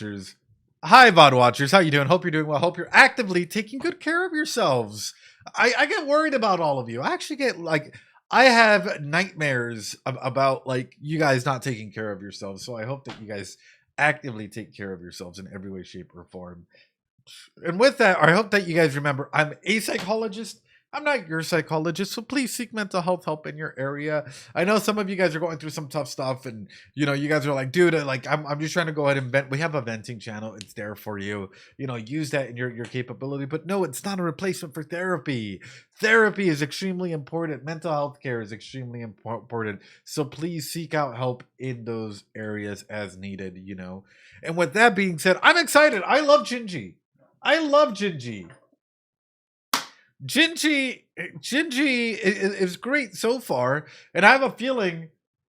watchers. Hi, Vod watchers. How you doing? Hope you're doing well. Hope you're actively taking good care of yourselves. I get worried about all of you. I actually get like I have nightmares about like you guys not taking care of yourselves. So I hope that you guys actively take care of yourselves in every way, shape, or form. And with that, I hope that you guys remember I'm a psychologist. I'm not your psychologist, so please seek mental health help in your area. I know some of you guys are going through some tough stuff, and you guys are like, dude, like I'm just trying to go ahead and vent. We have a venting channel, it's there for you. Use that in your capability. But no, it's not a replacement for therapy. Therapy is extremely important. Mental health care is extremely important. So please seek out help in those areas as needed. And with that being said, I'm excited. I love Gingy. I love Gingy. Gingy is great so far, and I have a feeling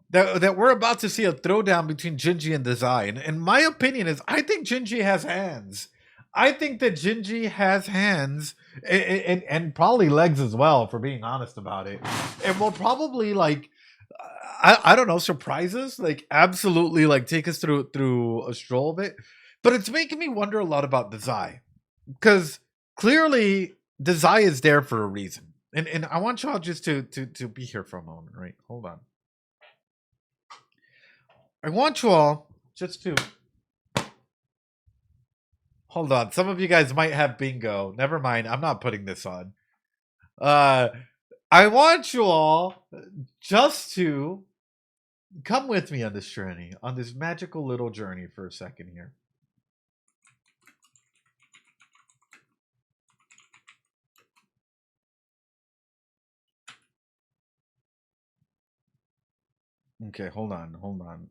that we're about to see a throwdown between Gingy and Design. And my opinion is, I think Gingy has hands. I think that Gingy has hands and probably legs as well, for being honest about it. And will probably like I don't know, surprise us, like absolutely like take us through a stroll of it. But it's making me wonder a lot about Design. Because clearly Desire is there for a reason. And I want y'all just to be here for a moment, right? Hold on. I want you all just to hold on. Some of you guys might have bingo. Never mind. I'm not putting this on. I want you all just to come with me on this journey, on this magical little journey for a second here. Okay, hold on.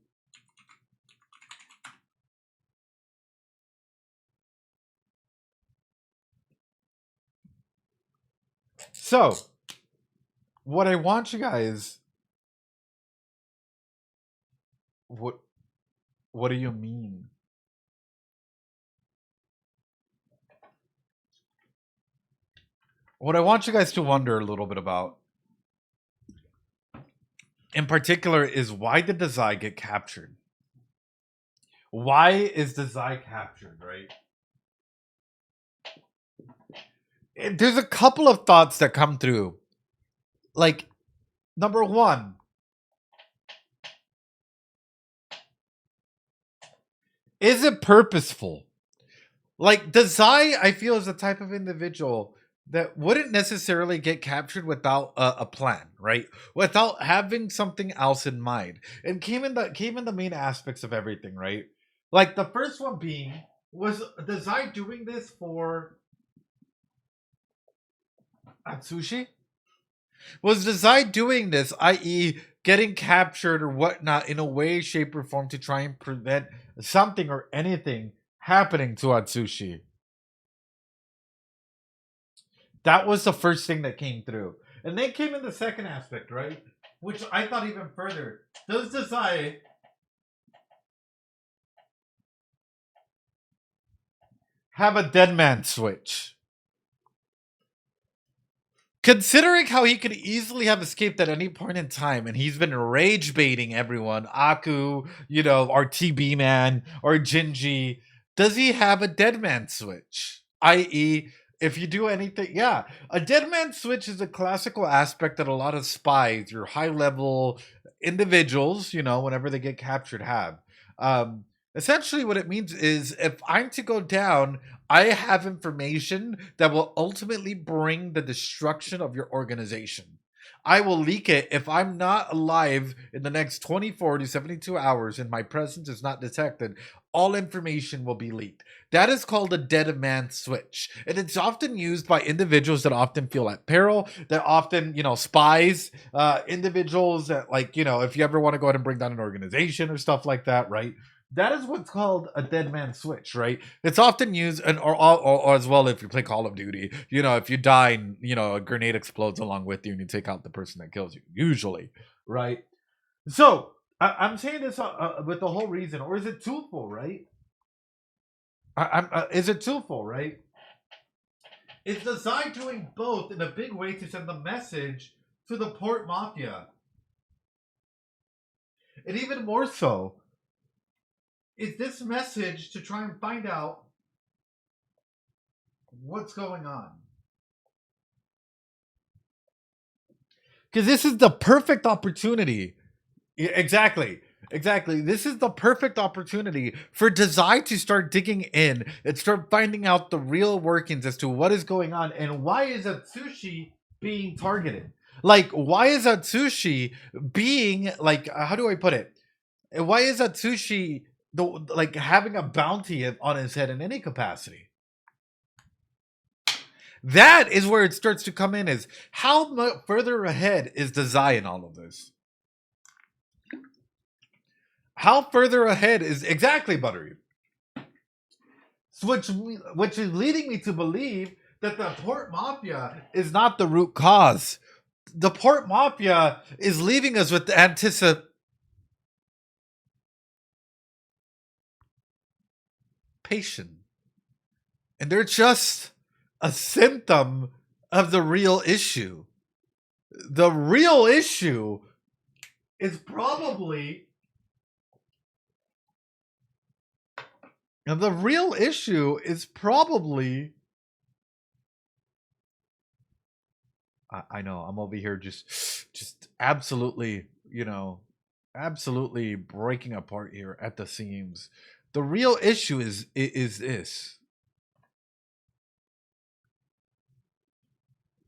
So, what I want you guys what do you mean? What I want you guys to wonder a little bit about in particular is, why did Dazai get captured? Why is Dazai captured, right? There's a couple of thoughts that come through. Like, number one, is it purposeful? Like, Dazai, I feel, is the type of individual that wouldn't necessarily get captured without a plan, right? Without having something else in mind. And came in the main aspects of everything, right? Like the first one being, was Dazai doing this for Atsushi? Was Dazai doing this, i.e., getting captured or whatnot, in a way, shape, or form to try and prevent something or anything happening to Atsushi? That was the first thing that came through. And then came in the second aspect, right? Which I thought even further. Does Dazai have a dead man switch? Considering how he could easily have escaped at any point in time, and he's been rage baiting everyone, Aku, our TB man, or Jinji, does he have a dead man switch? I.e., if you do anything, yeah. A dead man switch is a classical aspect that a lot of spies, your high level individuals, whenever they get captured, have. Essentially, what it means is, if I'm to go down, I have information that will ultimately bring the destruction of your organization. I will leak it if I'm not alive in the next 24 to 72 hours and my presence is not detected. All information will be leaked. That is called a dead man switch. And it's often used by individuals that often feel at peril, that often, spies, individuals that, like, if you ever want to go ahead and bring down an organization or stuff like that, right? That is what's called a dead man switch, right? It's often used, or as well, if you play Call of Duty, if you die and a grenade explodes along with you and you take out the person that kills you, usually, right? So I'm saying this with the whole reason, or is it twofold, right? Is it twofold, right? It's designed doing both in a big way to send the message to the port mafia, and even more so, is this message to try and find out what's going on. Because this is the perfect opportunity. Yeah, exactly. Exactly. This is the perfect opportunity for Dazai to start digging in and start finding out the real workings as to what is going on and why is Atsushi being targeted. Like, why is Atsushi being like? How do I put it? Why is Atsushi like having a bounty on his head in any capacity? That is where it starts to come in. Is how much further ahead is Dazai in all of this? How further ahead is exactly Buttery? Which is leading me to believe that the Port Mafia is not the root cause. The Port Mafia is leaving us with the anticipation, and they're just a symptom of the real issue. The real issue is probably the real issue is probably I know I'm over here just absolutely, absolutely breaking apart here at the seams. The real issue is this.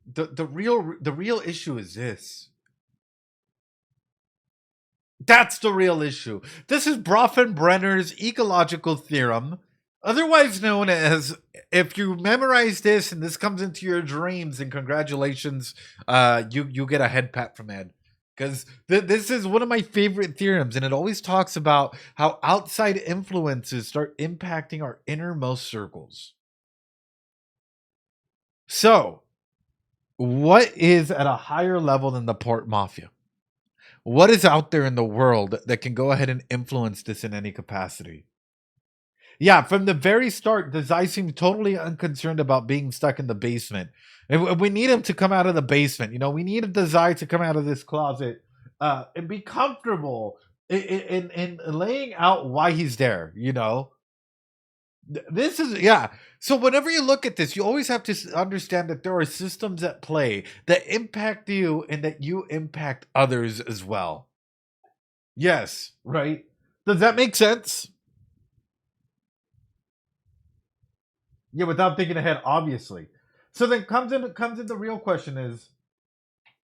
The real issue is this. That's the real issue. This is Bronfenbrenner's ecological theorem, otherwise known as, if you memorize this and this comes into your dreams, and congratulations, you get a head pat from Ed. Because this is one of my favorite theorems, and it always talks about how outside influences start impacting our innermost circles. So, what is at a higher level than the Port Mafia? What is out there in the world that can go ahead and influence this in any capacity? Yeah, from the very start, Dazai seemed totally unconcerned about being stuck in the basement. And we need him to come out of the basement. We need Dazai to come out of this closet and be comfortable in laying out why he's there. This is, yeah. So whenever you look at this, you always have to understand that there are systems at play that impact you and that you impact others as well. Yes, right? Does that make sense? Yeah, without thinking ahead, obviously. So then comes in the real question is,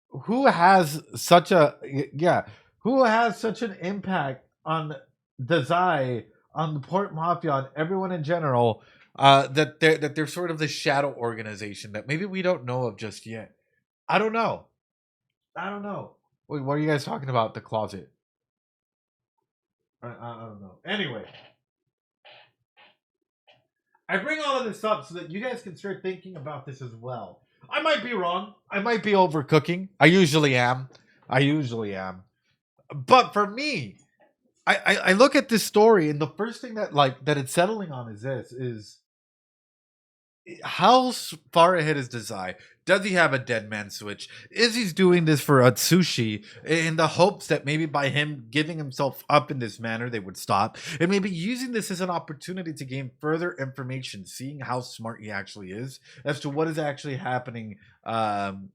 who has such a yeah, who has such an impact on Dazai, on the Port Mafia, on everyone in general, that they're sort of the shadow organization that maybe we don't know of just yet. I don't know. I don't know. Wait, what are you guys talking about? The closet? I don't know. Anyway, I bring all of this up so that you guys can start thinking about this as well. I might be wrong. I might be overcooking. I usually am. I usually am. But for me, I look at this story, and the first thing that it's settling on is this: is how far ahead is Dazai? Does he have a dead man switch? Is he doing this for Atsushi in the hopes that maybe by him giving himself up in this manner, they would stop? And maybe using this as an opportunity to gain further information, seeing how smart he actually is as to what is actually happening, in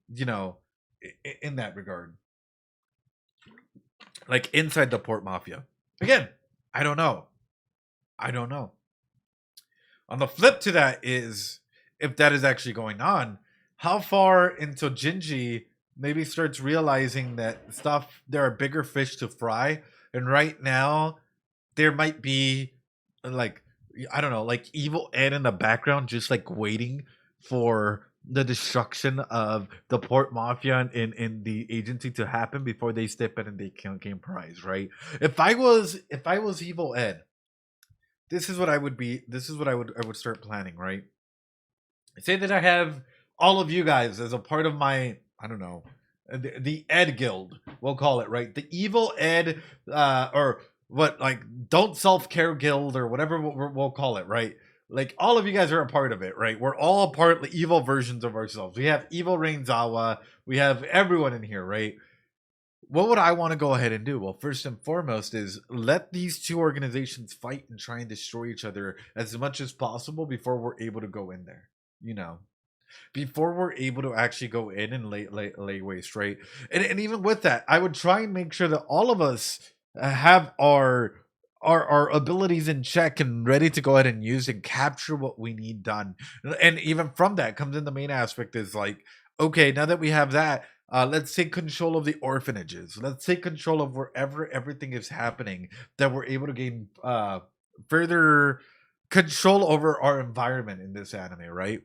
that regard. Like inside the Port Mafia. Again, I don't know. I don't know. On the flip to that is, if that is actually going on, how far into Jinji maybe starts realizing that there are bigger fish to fry, and right now there might be, like, I don't know, like evil Ed in the background, just like waiting for the destruction of the Port Mafia and the agency to happen before they step in and they can gain prize, right? If I was evil Ed, this is what I would be. This is what I would start planning, right? Say that I have all of you guys as a part of my, I don't know, the Ed Guild, we'll call it, right? The evil Ed, or what, like, don't self-care guild, or whatever we'll call it, right? Like, all of you guys are a part of it, right? We're all a part of evil versions of ourselves. We have evil Rainzawa. We have everyone in here, right? what would I want to go ahead and do? Well, first and foremost is let these two organizations fight and try and destroy each other as much as possible before we're able to go in there. You know, before we're able to actually go in and lay waste, right? And even with that, I would try and make sure that all of us have our abilities in check and ready to go ahead and use and capture what we need done. And even from that comes in the main aspect is like, okay, now that we have that, let's take control of the orphanages. Let's take control of wherever everything is happening, that we're able to gain further control over our environment in this anime, right?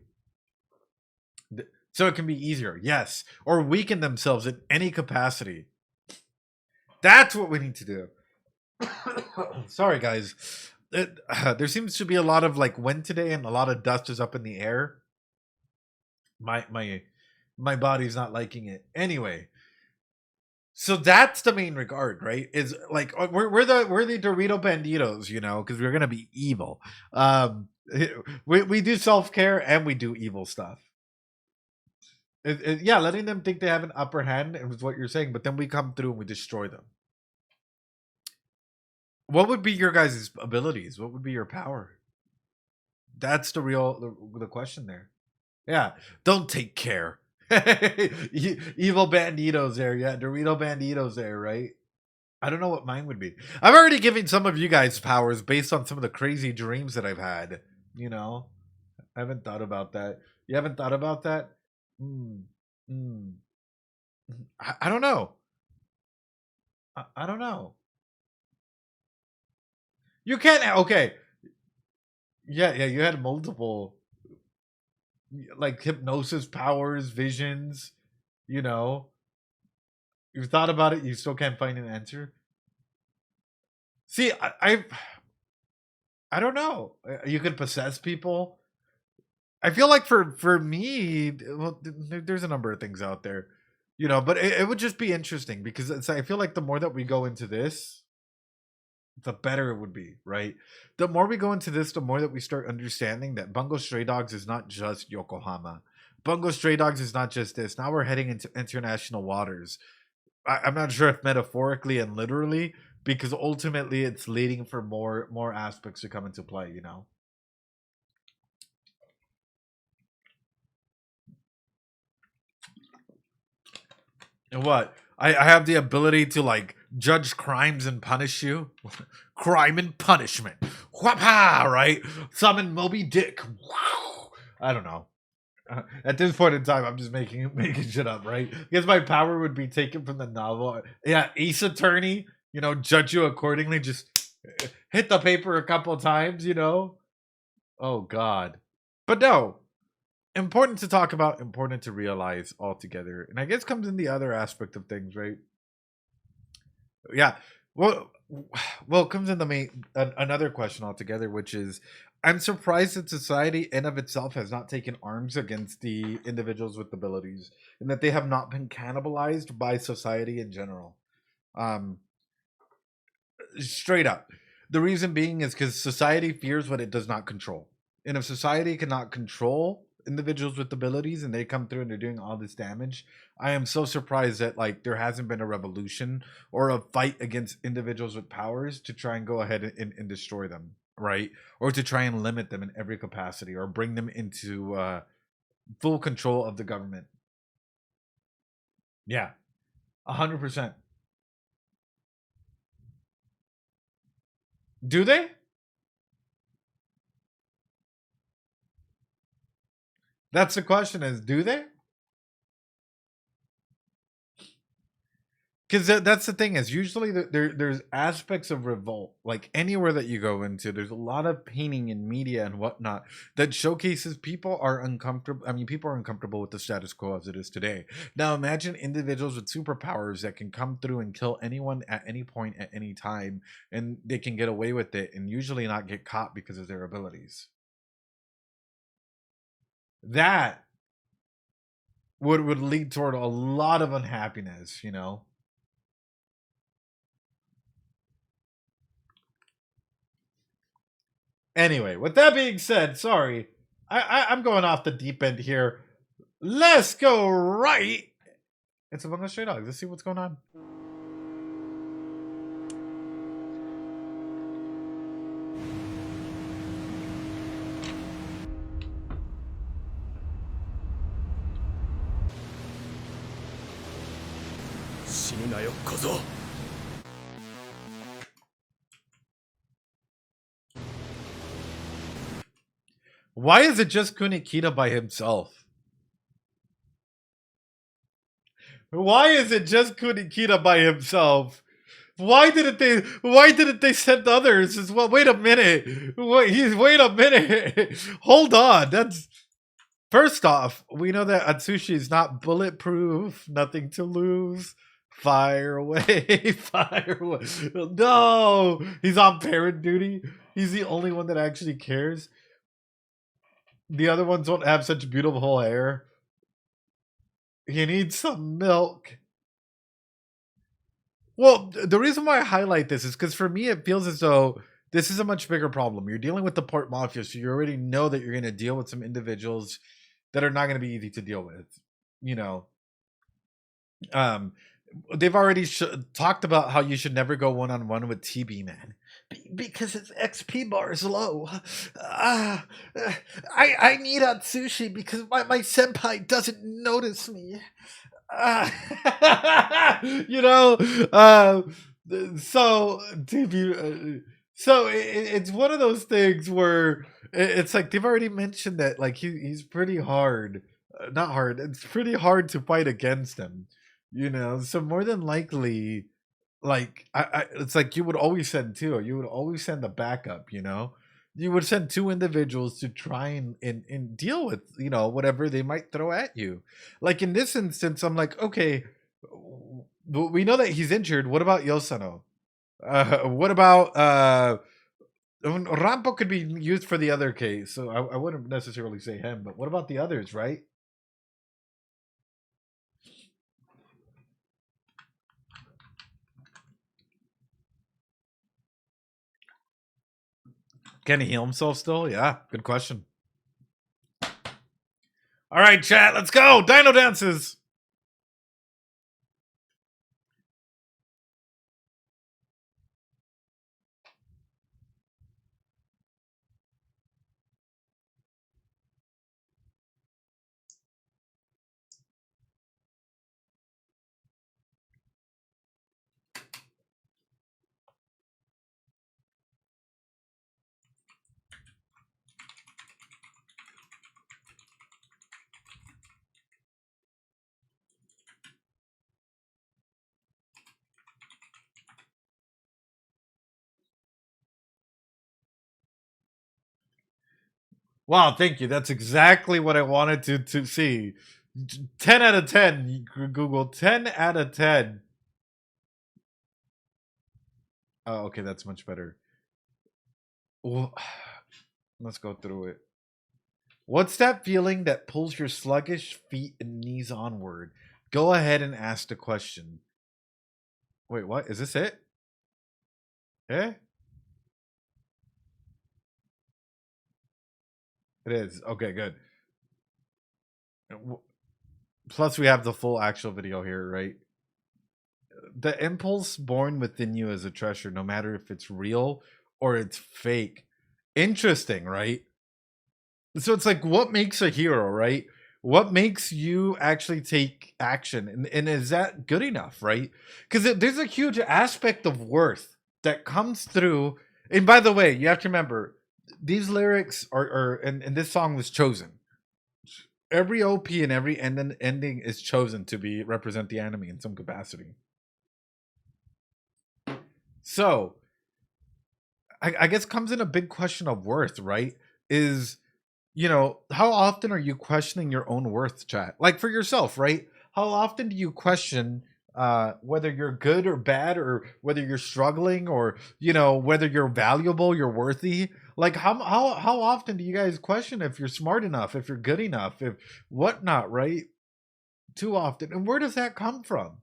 So it can be easier, yes, or weaken themselves in any capacity. That's what we need to do. Sorry, guys. There seems to be a lot of like wind today, and a lot of dust is up in the air. My body's not liking it. Anyway, so that's the main regard, right? Is like we're the Dorito Banditos, you know, because we're gonna be evil. We do self care and we do evil stuff. Yeah, letting them think they have an upper hand is what you're saying, but then we come through and we destroy them. What would be your guys' abilities? What would be your power? That's the question there. Yeah, don't take care. Evil banditos there, yeah, Dorito banditos there, right? I don't know what mine would be. I've already given some of you guys powers based on some of the crazy dreams that I've had. You know, I haven't thought about that. You haven't thought about that? Mm, mm. I don't know. I don't know. You can't. Okay. Yeah, yeah. You had multiple, like hypnosis powers, visions. You know, you've thought about it. You still can't find an answer. See, I don't know. You could possess people. I feel like for me, well, there's a number of things out there, you know, but it would just be interesting because I feel like the more that we go into this, the better it would be, right? The more we go into this, the more that we start understanding that Bungo Stray Dogs is not just Yokohama. Bungo Stray Dogs is not just this. Now we're heading into international waters. I'm not sure if metaphorically and literally, because ultimately it's leading for more aspects to come into play, you know. And what? I have the ability to like judge crimes and punish you. Crime and punishment. Whapa, right? Summon Moby Dick. Wow. I don't know. At this point in time, I'm just making shit up, right? Because my power would be taken from the novel. Yeah, Ace Attorney, you know, judge you accordingly. Just hit the paper a couple times, you know. Oh God. But no, important to talk about, important to realize altogether. And I guess comes in the other aspect of things, right? Yeah. Well, well, comes in the main another question altogether, which is, I'm surprised that society in of itself has not taken arms against the individuals with abilities, and that they have not been cannibalized by society in general. Um, Straight up, the reason being is because society fears what it does not control, and if society cannot control individuals with abilities and they come through and they're doing all this damage, I am so surprised that like there hasn't been a revolution or a fight against individuals with powers to try and go ahead and destroy them, right? Or to try and limit them in every capacity or bring them into full control of the government. Yeah, 100%. Do they? That's the question: is do they? Because that's the thing is usually there's aspects of revolt like anywhere that you go into. There's a lot of painting in media and whatnot that showcases people are uncomfortable. I mean, people are uncomfortable with the status quo as it is today. Now imagine individuals with superpowers that can come through and kill anyone at any point at any time, and they can get away with it and usually not get caught because of their abilities. That would lead toward a lot of unhappiness, you know. Anyway, with that being said, sorry, I'm going off the deep end here. Let's go right. It's a bunch of stray dogs. Let's see what's going on. Why is it just Kunikita by himself? Why is it just Kunikita by himself? Why didn't they send others as well? Wait a minute. Wait a minute. Hold on. That's first off, we know that Atsushi is not bulletproof, nothing to lose. Fire away, fire away. No, he's on parent duty. He's the only one that actually cares. The other ones don't have such beautiful hair. He needs some milk. Well, the reason why I highlight this is because for me, it feels as though this is a much bigger problem. You're dealing with the port mafia, so you already know that you're going to deal with some individuals that are not going to be easy to deal with. You know, they've already talked about how you should never go one-on-one with TB Man because his XP bar is low. I need Atsushi because my senpai doesn't notice me. You know, so TB. So it's one of those things where it's like they've already mentioned that like he's pretty hard, not hard. It's pretty hard to fight against him, you know. So more than likely, like it's like you would always send two. You would always send a backup, you know. You would send two individuals to try and deal with, you know, whatever they might throw at you. Like in this instance, I'm like, okay, we know that he's injured. What about Yosano? What about Rampo could be used for the other case, so I wouldn't necessarily say him, but what about the others, right? Can he heal himself still? Yeah, good question. All right, chat, let's go. Dino dances. Wow, thank you. That's exactly what I wanted to see. 10 out of 10. Google 10 out of 10. Oh, okay, that's much better. Well, let's go through it. What's that feeling that pulls your sluggish feet and knees onward? Go ahead and ask the question. Wait, what? Is this it? Eh? It is. Okay, good. Plus, we have the full actual video here, right? The impulse born within you is a treasure, no matter if it's real or it's fake. Interesting, right? So it's like, what makes a hero, right? What makes you actually take action? And is that good enough, right? Because there's a huge aspect of worth that comes through. And by the way, you have to remember, these lyrics and this song was chosen. Every OP and every ending is chosen to be represent the anime in some capacity. So I guess comes in a big question of worth, right? Is, you know, how often are you questioning your own worth, chat? Like for yourself, right? How often do you question whether you're good or bad, or whether you're struggling, or you know, whether you're valuable, you're worthy? Like how often do you guys question if you're smart enough, if you're good enough, if whatnot, right? Too often. And where does that come from?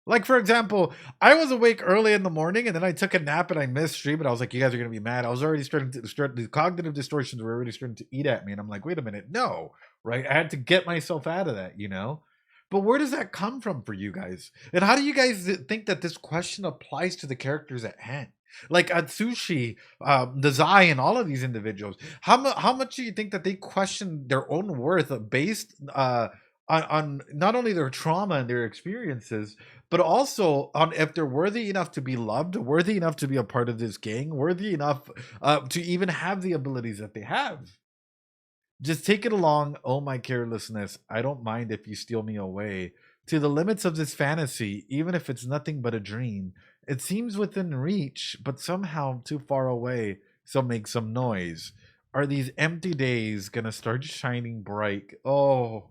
Like for example, I was awake early in the morning and then I took a nap and I missed stream and I was like, you guys are gonna be mad. I was already starting to start the cognitive distortions were already starting to eat at me, and I'm like, wait a minute, no, right? I had to get myself out of that, you know. But where does that come from for you guys? And how do you guys think that this question applies to the characters at hand? Like Atsushi, the Zai, and all of these individuals. How much do you think that they question their own worth based on not only their trauma and their experiences, but also on if they're worthy enough to be loved, worthy enough to be a part of this gang, worthy enough to even have the abilities that they have. Just take it along, oh my carelessness. I don't mind if you steal me away. To the limits of this fantasy, even if it's nothing but a dream. It seems within reach, but somehow too far away, so make some noise. Are these empty days gonna start shining bright? Oh.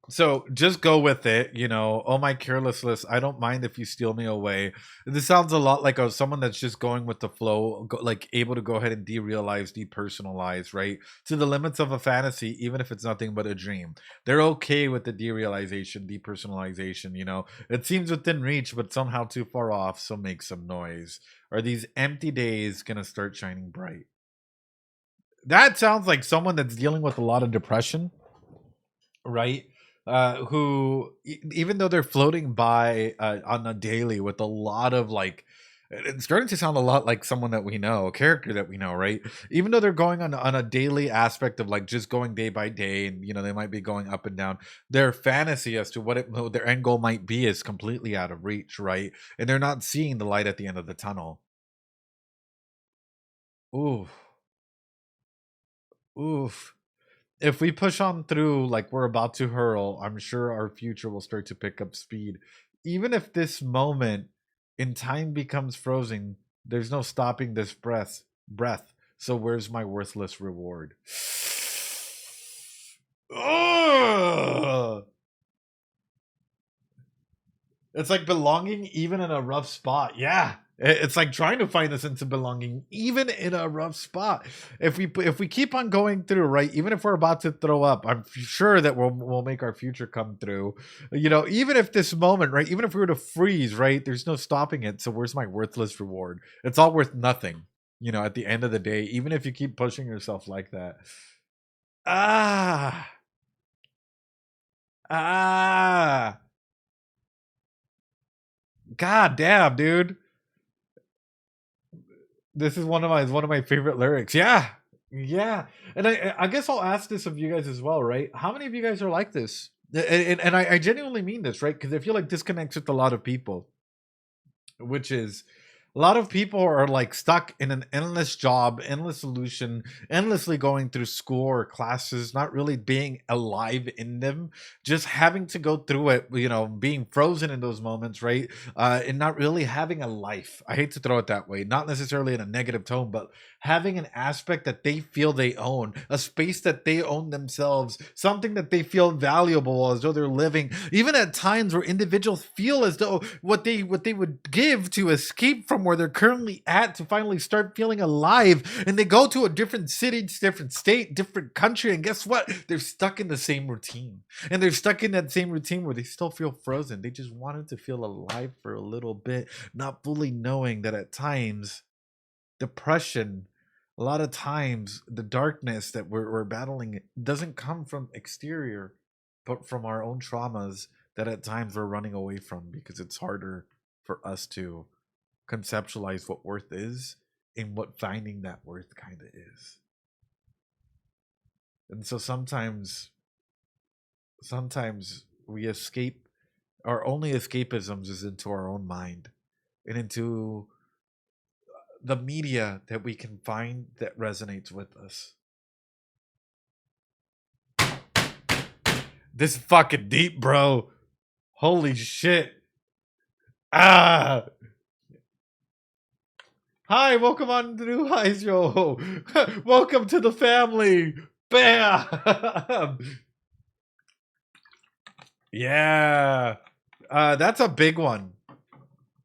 So just go with it, you know. Oh my carelessness, I don't mind if you steal me away. This sounds a lot like someone that's just going with the flow, like able to go ahead and derealize, depersonalize, right? To the limits of a fantasy, even if it's nothing but a dream. They're okay with the derealization, depersonalization, you know. It seems within reach, but somehow too far off, so make some noise. Are these empty days gonna start shining bright? That sounds like someone that's dealing with a lot of depression, right? Who even though they're floating by on a daily with a lot of like, it's starting to sound a lot like someone that we know, a character that we know, right? Even though they're going on a daily aspect of like just going day by day, and you know they might be going up and down. Their fantasy as to what their end goal might be is completely out of reach, right? And they're not seeing the light at the end of the tunnel. Oof, oof. If we push on through like we're about to hurl, I'm sure our future will start to pick up speed. Even if this moment in time becomes frozen, there's no stopping this breath. So where's my worthless reward? Ugh! It's like belonging even in a rough spot. Yeah. It's like trying to find a sense of belonging even in a rough spot. If we keep on going through, right? Even if we're about to throw up, I'm sure that we'll make our future come through. You know, even if this moment, right? Even if we were to freeze, right? There's no stopping it. So where's my worthless reward? It's all worth nothing. You know, at the end of the day, even if you keep pushing yourself like that. Ah. Ah. God damn, dude. This is one of my favorite lyrics. Yeah, yeah. And I guess I'll ask this of you guys as well, right? How many of you guys are like this? And I genuinely mean this, right? Because I feel like this connects with a lot of people, which is a lot of people are like stuck in an endless job, endless solution, endlessly going through school or classes, not really being alive in them, just having to go through it, you know, being frozen in those moments, right? And not really having a life. I hate to throw it that way, not necessarily in a negative tone, but having an aspect that they feel they own, a space that they own themselves, something that they feel valuable as though they're living, even at times where individuals feel as though what they would give to escape from where they're currently at to finally start feeling alive, and they go to a different city, different state, different country, and guess what, they're stuck in the same routine, and they're stuck in that same routine where they still feel frozen. They just wanted to feel alive for a little bit, not fully knowing that at times depression, a lot of times the darkness that we're battling doesn't come from exterior, but from our own traumas that at times we're running away from because it's harder for us to conceptualize what worth is and what finding that worth kind of is. And so sometimes we escape. Our only escapisms is into our own mind and into the media that we can find that resonates with us. This is fucking deep, bro. Holy shit. Ah. Hi, welcome on to the New High Show. Welcome to the family. Bam. Yeah. That's a big one.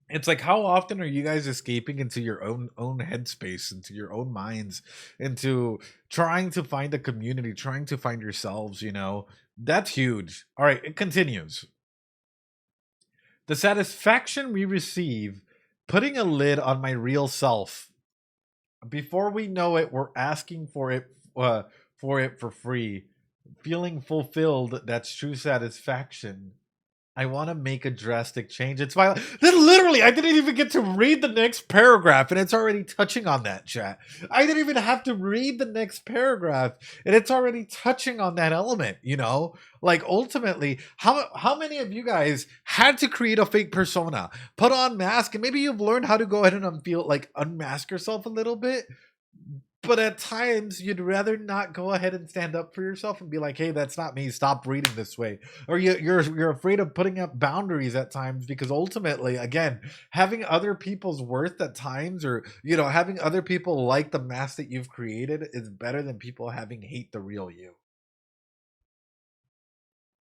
It's like, how often are you guys escaping into your own headspace, into your own minds, into trying to find a community, trying to find yourselves, you know? That's huge. All right, it continues. The satisfaction we receive putting a lid on my real self. Before we know it, we're asking for it for free. Feeling fulfilled, that's true satisfaction. I want to make a drastic change. It's my then literally I didn't even get to read the next paragraph and it's already touching on that, chat. I didn't even have to read the next paragraph and it's already touching on that element, you know? Like ultimately, how many of you guys had to create a fake persona, put on mask, and maybe you've learned how to go ahead and feel like unmask yourself a little bit, but at times you'd rather not go ahead and stand up for yourself and be like, hey, that's not me, stop reading this way. Or you're afraid of putting up boundaries at times because ultimately, again, having other people's worth at times, or having other people like the mask that you've created, is better than people having hate the real you.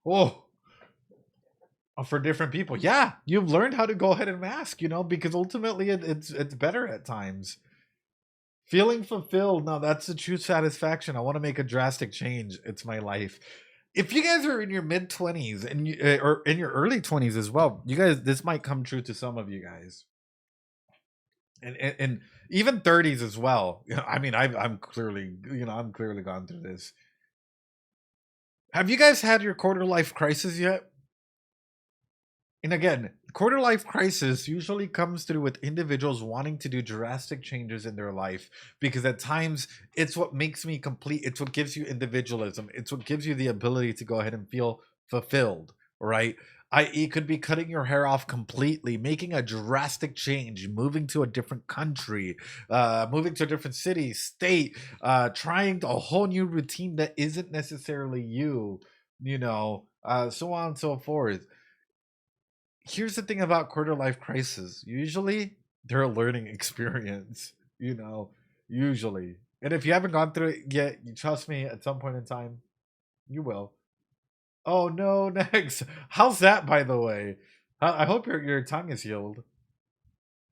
Oh, for different people, yeah, you've learned how to go ahead and mask, because ultimately it's better at times. Feeling fulfilled. No, that's the true satisfaction. I want to make a drastic change. It's my life. If you guys are in your mid 20s and or in your early 20s as well, you guys, this might come true to some of you guys. And even 30s as well. I mean, I'm clearly, I'm clearly gone through this. Have you guys had your quarter life crisis yet? And again, quarter life crisis usually comes through with individuals wanting to do drastic changes in their life, because at times it's what makes me complete. It's what gives you individualism. It's what gives you the ability to go ahead and feel fulfilled, right? It could be cutting your hair off completely, making a drastic change, moving to a different country, moving to a different city, state, trying a whole new routine that isn't necessarily you, so on and so forth. Here's the thing about quarter life crisis. Usually they're a learning experience, usually. And if you haven't gone through it yet, you trust me, at some point in time, you will. Oh no, next. How's that, by the way? I hope your tongue is healed.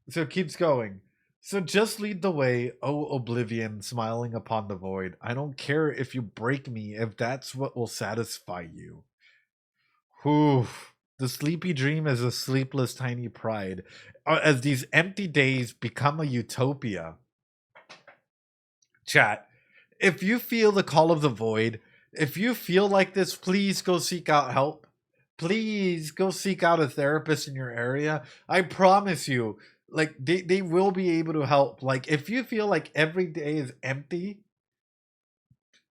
So it keeps going. So just lead the way, O oblivion, smiling upon the void. I don't care if you break me, if that's what will satisfy you. Whew. The sleepy dream is a sleepless tiny pride. As these empty days become a utopia. Chat, if you feel the call of the void, if you feel like this, please go seek out help. Please go seek out a therapist in your area. I promise you, like they will be able to help. Like if you feel like every day is empty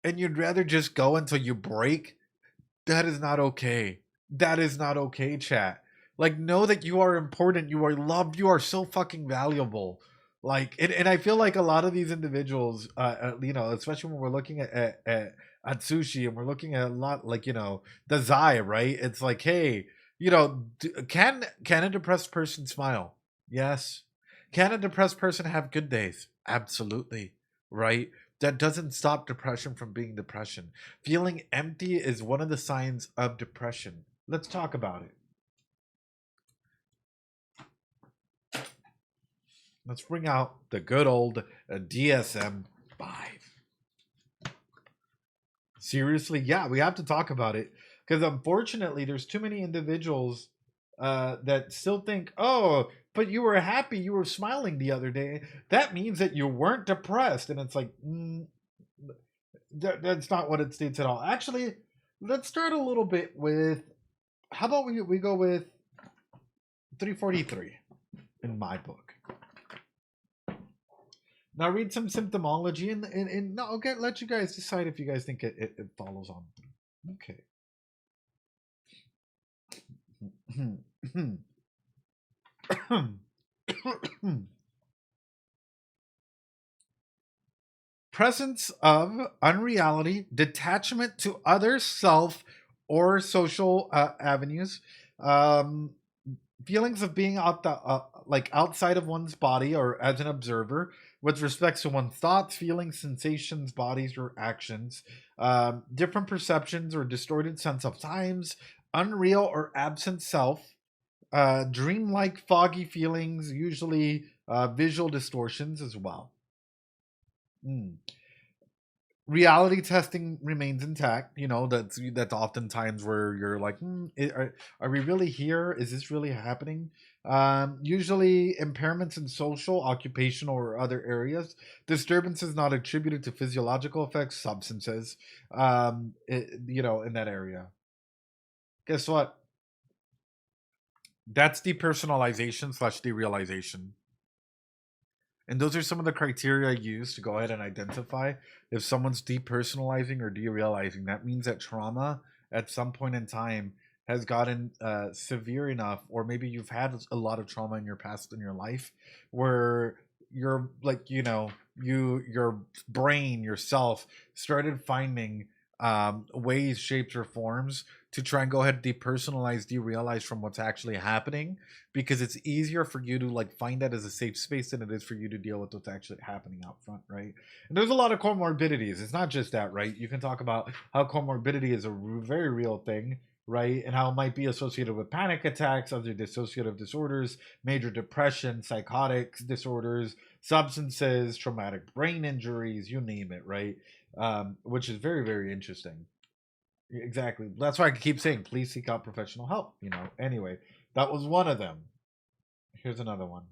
and you'd rather just go until you break, that is not okay. That is not okay, chat. Like, know that you are important. You are loved. You are so fucking valuable. Like, and I feel like a lot of these individuals, especially when we're looking at sushi and we're looking at a lot, like, the Zai, right? It's like, hey, can a depressed person smile? Yes. Can a depressed person have good days? Absolutely. Right? That doesn't stop depression from being depression. Feeling empty is one of the signs of depression. Let's talk about it. Let's bring out the good old DSM-5. Seriously, yeah, we have to talk about it because unfortunately, there's too many individuals that still think, oh, but you were happy, you were smiling the other day. That means that you weren't depressed, and it's like, that's not what it states at all. Actually, let's start a little bit with. How about we go with 343 in my book. Now read some symptomology and no, okay, let you guys decide if you guys think it follows on. Okay. Presence of unreality, detachment to other self or social avenues, um, feelings of being like outside of one's body or as an observer with respect to one's thoughts, feelings, sensations, bodies, or actions, different perceptions or distorted sense of times, unreal or absent self, dreamlike foggy feelings, usually visual distortions as well. Reality testing remains intact. That's oftentimes where you're like, are we really here? Is this really happening? Usually impairments in social, occupational, or other areas. Disturbances not attributed to physiological effects, substances, in that area. Guess what? That's depersonalization slash derealization. And those are some of the criteria I use to go ahead and identify if someone's depersonalizing or derealizing. That means that trauma at some point in time has gotten severe enough, or maybe you've had a lot of trauma in your past in your life, where you're like, your brain, yourself started finding ways, shapes, or forms to try and go ahead and depersonalize, derealize from what's actually happening, because it's easier for you to like find that as a safe space than it is for you to deal with what's actually happening out front, right? And there's a lot of comorbidities. It's not just that, right? You can talk about how comorbidity is a very real thing, right? And how it might be associated with panic attacks, other dissociative disorders, major depression, psychotic disorders, substances, traumatic brain injuries, you name it, right? Which is very, very interesting. Exactly. That's why I keep saying, please seek out professional help. Anyway, that was one of them. Here's another one.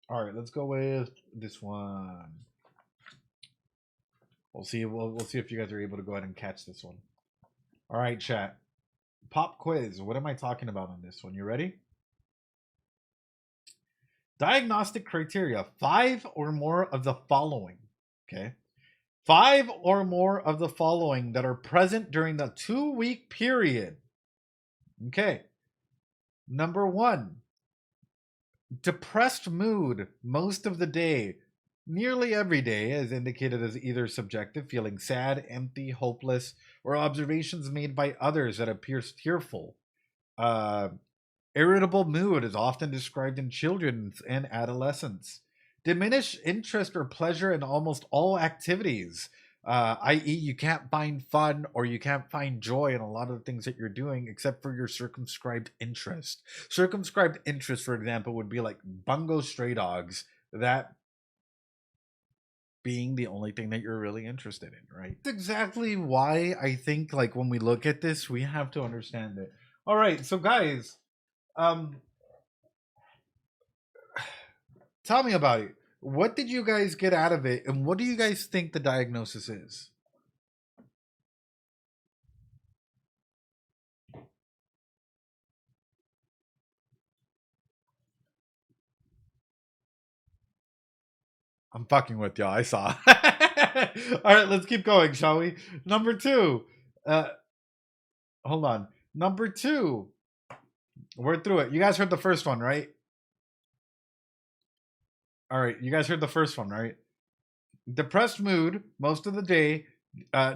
All right, let's go with this one. We'll see. We'll see if you guys are able to go ahead and catch this one. All right, chat. Pop quiz. What am I talking about on this one? You ready? Diagnostic criteria. 5 or more of the following. Okay. 5 or more of the following that are present during the 2-week period. Okay. Number 1, depressed mood most of the day, nearly every day, as indicated as either subjective, feeling sad, empty, hopeless, or observations made by others that appears tearful. Uh, Irritable mood is often described in children and adolescents. Diminished interest or pleasure in almost all activities, i.e., you can't find fun or you can't find joy in a lot of the things that you're doing except for your circumscribed interest. Circumscribed interest, for example, would be like Bungo stray dogs, that being the only thing that you're really interested in, right? That's exactly why I think, like, when we look at this, we have to understand it. All right, so guys, um, tell me about it. What did you guys get out of it, and what do you guys think the diagnosis is? I'm fucking with y'all. I saw. All right, let's keep going, shall we? Number 2. Uh, Hold on. Number 2. We're through it. You guys heard the first one, right? All right, you guys heard the first one, right? Depressed mood most of the day,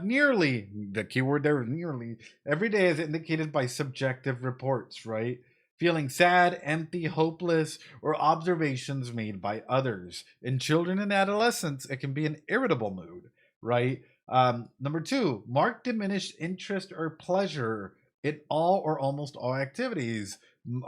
nearly, the keyword there is nearly, every day is indicated by subjective reports, right? Feeling sad, empty, hopeless, or observations made by others. In children and adolescents, it can be an irritable mood, right? Number 2, marked diminished interest or pleasure in all or almost all activities,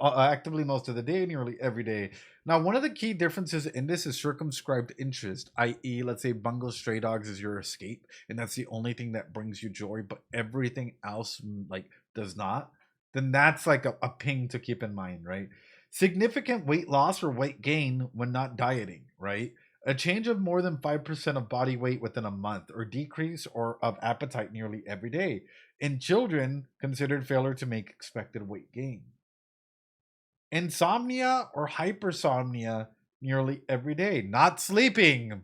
actively most of the day, nearly every day. Now, one of the key differences in this is circumscribed interest, i.e., let's say Bungo Stray Dogs is your escape, and that's the only thing that brings you joy, but everything else like does not. Then that's like a ping to keep in mind, right? Significant weight loss or weight gain when not dieting, right? A change of more than 5% of body weight within a month, or decrease or of appetite nearly every day. In children, considered failure to make expected weight gain. Insomnia or hypersomnia nearly every day. Not sleeping.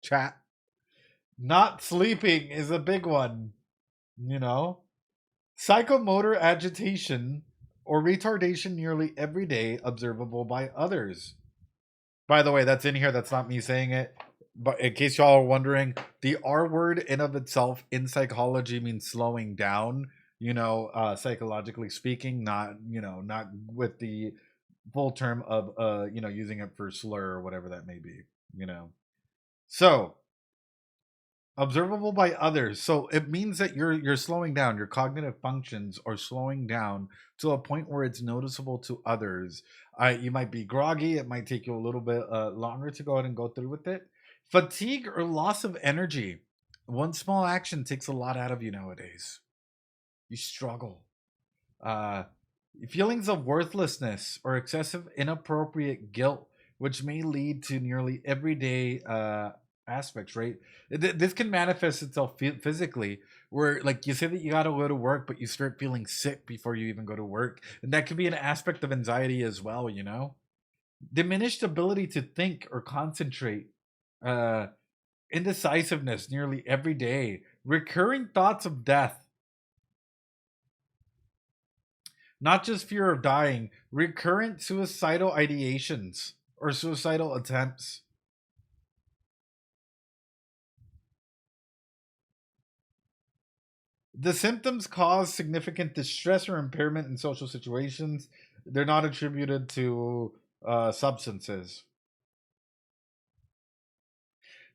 Chat. Not sleeping is a big one, you know? Psychomotor agitation or retardation nearly every day, observable by others. By the way, that's in here. That's not me saying it. But in case y'all are wondering, the R word in of itself in psychology means slowing down, psychologically speaking, not with the full term of using it for slur or whatever that may be. So Observable by others. So it means that you're slowing down. Your cognitive functions are slowing down to a point where it's noticeable to others. You might be groggy. It might take you a little bit longer to go ahead and go through with it. Fatigue or loss of energy. One small action takes a lot out of you nowadays. You struggle. Uh, Feelings of worthlessness or excessive inappropriate guilt, which may lead to nearly everyday aspects, right? This can manifest itself physically, where like you say that you got to go to work, but you start feeling sick before you even go to work. And that could be an aspect of anxiety as well, you know? Diminished ability to think or concentrate, uh, indecisiveness nearly every day, recurring thoughts of death, not just fear of dying, recurrent suicidal ideations or suicidal attempts. The symptoms cause significant distress or impairment in social situations. They're not attributed to substances.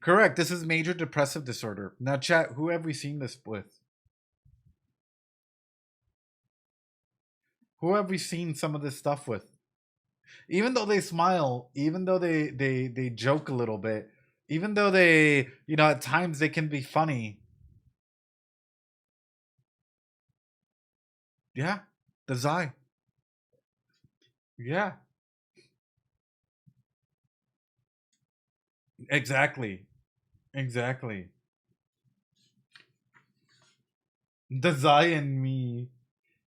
Correct. This is major depressive disorder. Now, chat, who have we seen this with? Who have we seen some of this stuff with? Even though they smile, even though they joke a little bit, even though they, at times they can be funny. Yeah, the Zai. Yeah, exactly. Exactly. The Zai and me.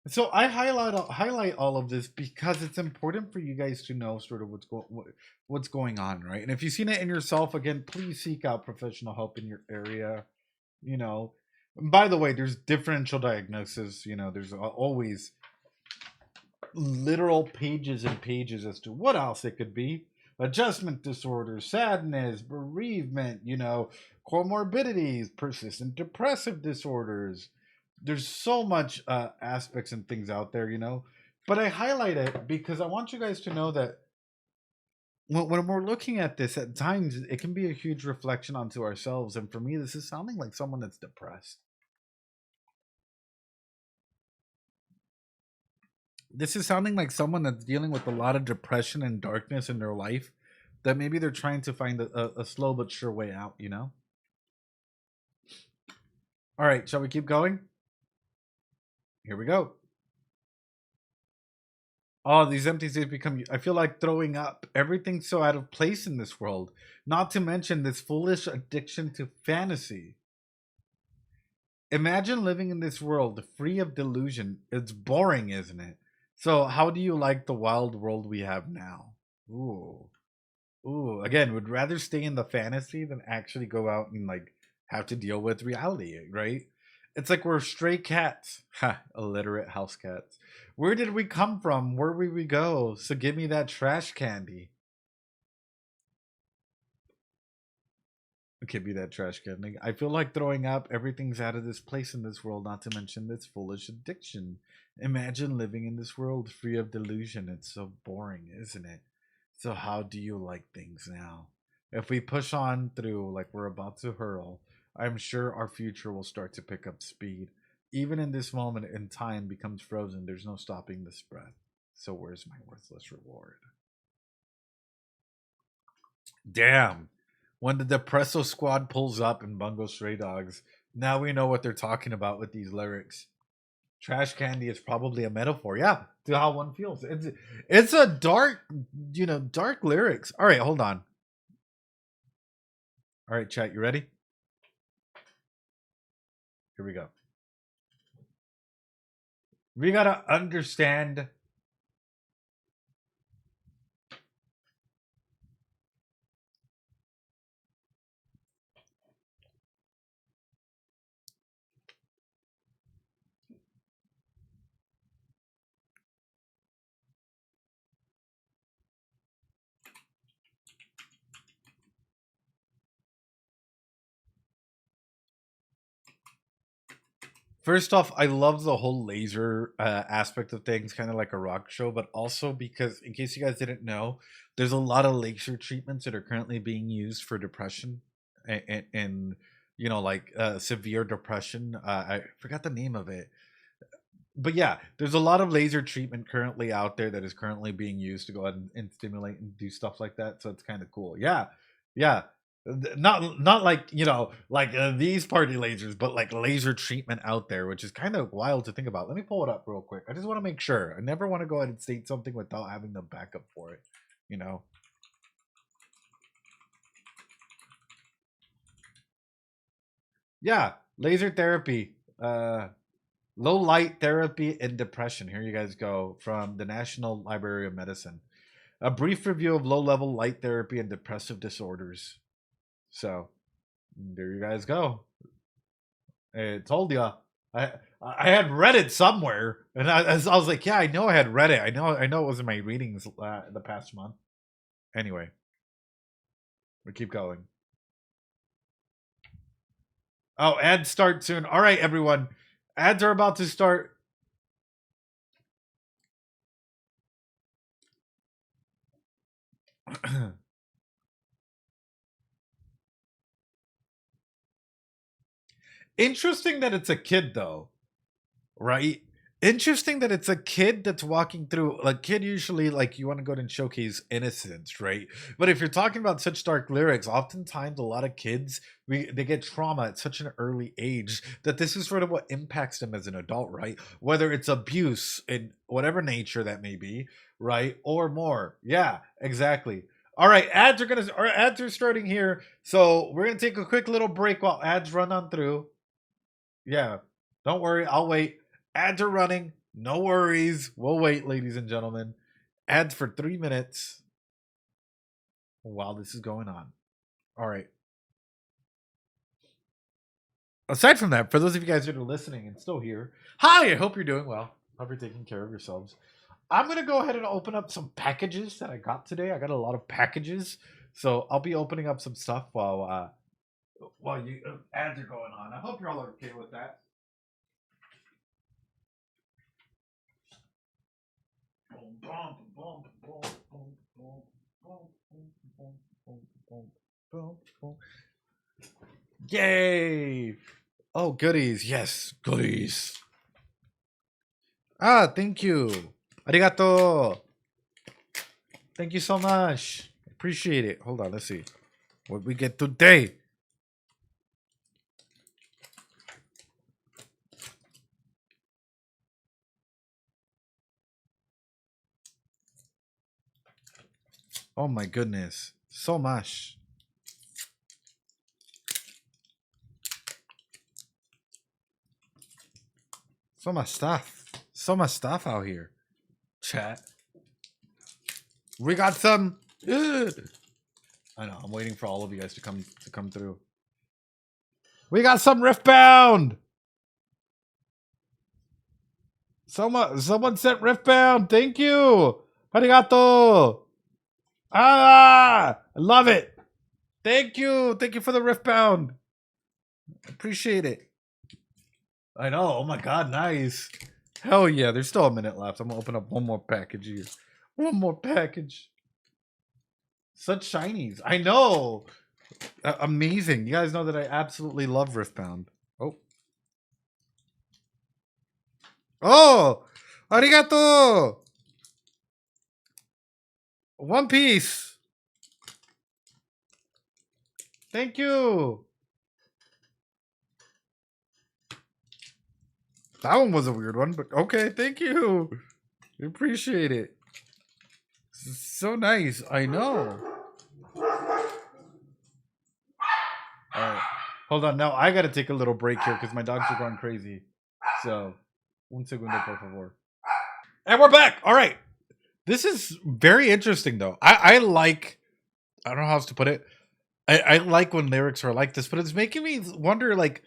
So I highlight all of this because it's important for you guys to know sort of what's going on, right? And if you've seen it in yourself, again, please seek out professional help in your area. You know, by the way, there's differential diagnosis. There's always literal pages and pages as to what else it could be. Adjustment disorder, sadness, bereavement, comorbidities, persistent depressive disorders. There's so much aspects and things out there, But I highlight it because I want you guys to know that when we're looking at this, at times it can be a huge reflection onto ourselves. And for me, this is sounding like someone that's depressed. This is sounding like someone that's dealing with a lot of depression and darkness in their life, that maybe they're trying to find a slow but sure way out. All right, shall we keep going? Here we go. Oh, these empty states become. I feel like throwing up. Everything's so out of place in this world. Not to mention this foolish addiction to fantasy. Imagine living in this world free of delusion. It's boring, isn't it? So, how do you like the wild world we have now? Ooh. Ooh, again, would rather stay in the fantasy than actually go out and like have to deal with reality, right? It's like we're stray cats. Ha, illiterate house cats. Where did we come from? Where will we go? So give me that trash candy. Give me that trash candy. I feel like throwing up. Everything's out of this place in this world, not to mention this foolish addiction. Imagine living in this world free of delusion. It's so boring, isn't it? So, how do you like things now? If we push on through like we're about to hurl, I'm sure our future will start to pick up speed. Even in this moment in time becomes frozen, there's no stopping the spread. So, where's my worthless reward? Damn. When the Depresso Squad pulls up in Bungo Stray Dogs, now we know what they're talking about with these lyrics. Trash candy is probably a metaphor, yeah, to how one feels. It's a dark, dark lyrics. All right, hold on. All right, chat, you ready? Here we go. We gotta understand. First off, I love the whole laser aspect of things, kind of like a rock show, but also because, in case you guys didn't know, there's a lot of laser treatments that are currently being used for depression and like severe depression. I forgot the name of it, but yeah, there's a lot of laser treatment currently out there that is currently being used to go ahead and stimulate and do stuff like that. So it's kind of cool. Yeah, yeah. Not like like these party lasers, but like laser treatment out there, which is kind of wild to think about. Let me pull it up real quick. I just want to make sure. I never want to go ahead and state something without having the backup for it. You know. Yeah, laser therapy. Low light therapy and depression. Here you guys go from the National Library of Medicine. A brief review of low level light therapy and depressive disorders. So there you guys go. I told you. I I had read it somewhere, and I was like, yeah, I know I had read it. I know it was in my readings the past month. Anyway, we keep going. Oh, ads start soon. All right, everyone. Ads are about to start. Interesting that it's a kid, though, right? Interesting that it's a kid that's walking through. Like, kid usually, like, you want to go and showcase innocence, right? But if you're talking about such dark lyrics, oftentimes a lot of kids, they get trauma at such an early age that this is sort of what impacts them as an adult, right? Whether it's abuse in whatever nature that may be, right? Or more. Yeah, exactly. All right, our ads are starting here. So we're gonna take a quick little break while ads run on through. Yeah, don't worry, I'll wait. Ads are running. No worries. We'll wait, ladies and gentlemen. Ads for 3 minutes while this is going on. All right. Aside from that, for those of you guys that are listening and still here, hi, I hope you're doing well. Hope you're taking care of yourselves. I'm going to go ahead and open up some packages that I got today. I got a lot of packages. So I'll be opening up some stuff while you ads are going on. I hope you're all okay with that. Yay! Oh, goodies. Yes, goodies. Ah, thank you. Arigato. Thank you so much. Appreciate it. Hold on, let's see what we get today. Oh my goodness. So much. So much stuff. So much stuff out here. Chat. We got some. I know. I'm waiting for all of you guys to come through. We got some Riftbound. Someone sent Riftbound. Thank you. Arigato. Ah, I love it. Thank you. Thank you for the Riftbound. Appreciate it. I know. Oh my god, nice. Hell yeah. There's still a minute left. I'm gonna open up one more package here. One more package. Such shinies. I know. Amazing. You guys know that I absolutely love Riftbound. Oh. Oh! Arigato! One Piece. Thank you. That one was a weird one, but okay, thank you. Appreciate it. So nice. I know. Alright. Hold on. Now I gotta take a little break here because my dogs are going crazy. So, un segundo, por favor. And we're back. All right. This is very interesting, though. I like, I don't know how else to put it. I like when lyrics are like this, but it's making me wonder, like,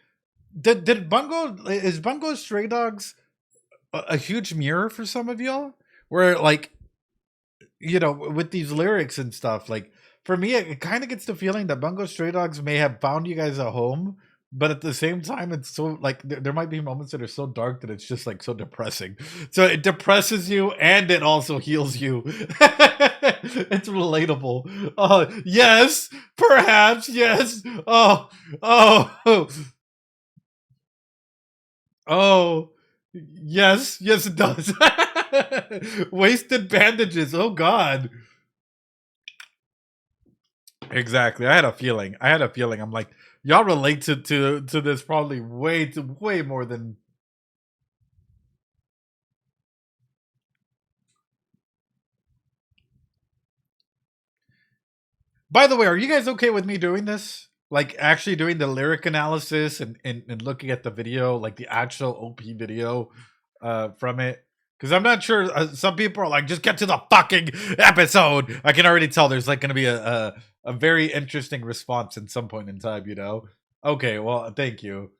is Bungo Stray Dogs a huge mirror for some of y'all? Where, like, with these lyrics and stuff, like, for me, it kind of gets the feeling that Bungo Stray Dogs may have found you guys a home, but at the same time, it's so, like, there might be moments that are so dark that it's just, like, so depressing. So it depresses you and it also heals you. It's relatable. Yes, perhaps, yes. Oh, oh, yes, yes, it does. Wasted bandages. Oh God. Exactly. I had a feeling. I'm like, y'all relate to this probably way more than. By the way, are you guys okay with me doing this? Like actually doing the lyric analysis and looking at the video, like the actual OP video from it? Because I'm not sure. Some people are like, just get to the fucking episode. I can already tell there's like going to be a very interesting response at some point in time, you know? Okay, well, thank you.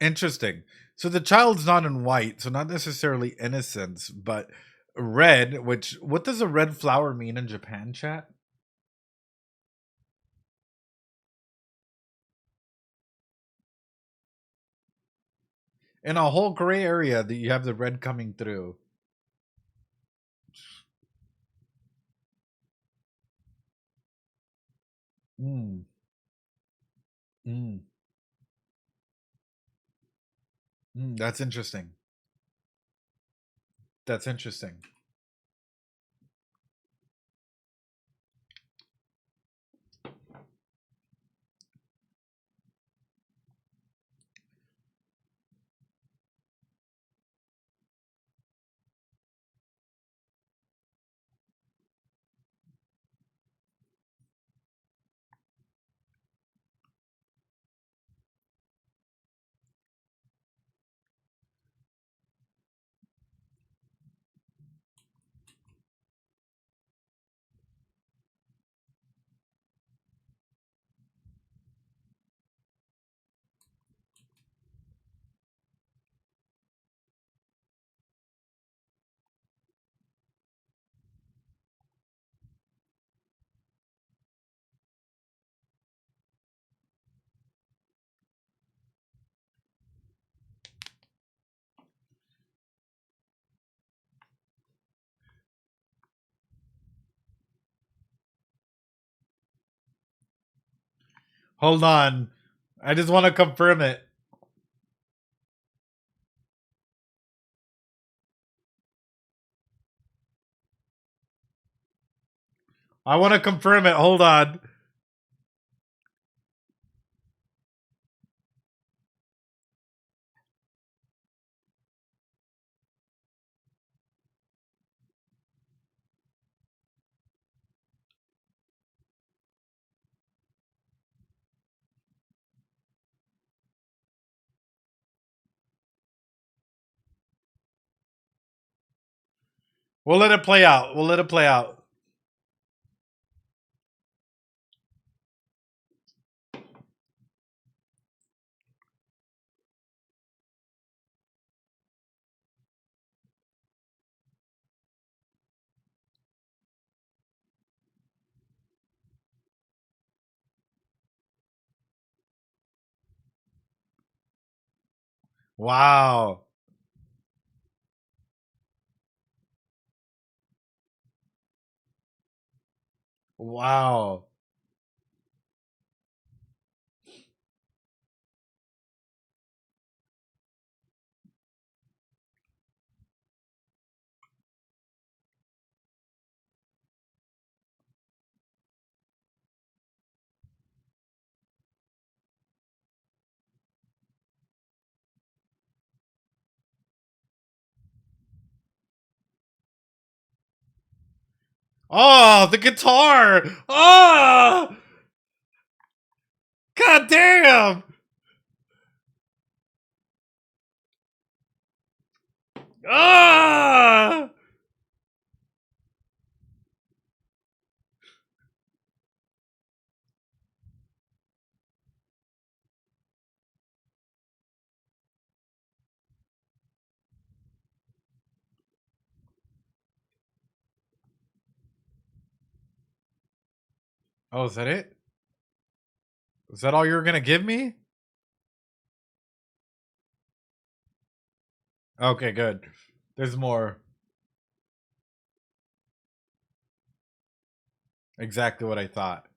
Interesting. So the child's not in white, so not necessarily innocence, but red, which what does a red flower mean in Japan, chat? In a whole gray area that you have the red coming through. Mm, mm, that's interesting. That's interesting. Hold on. I just want to confirm it. I want to confirm it. Hold on. We'll let it play out. We'll let it play out. Wow. Wow. Oh, the guitar. Oh, god damn. Ah. Oh, is that it? Is that all you're gonna give me? Okay, good. There's more. Exactly what I thought.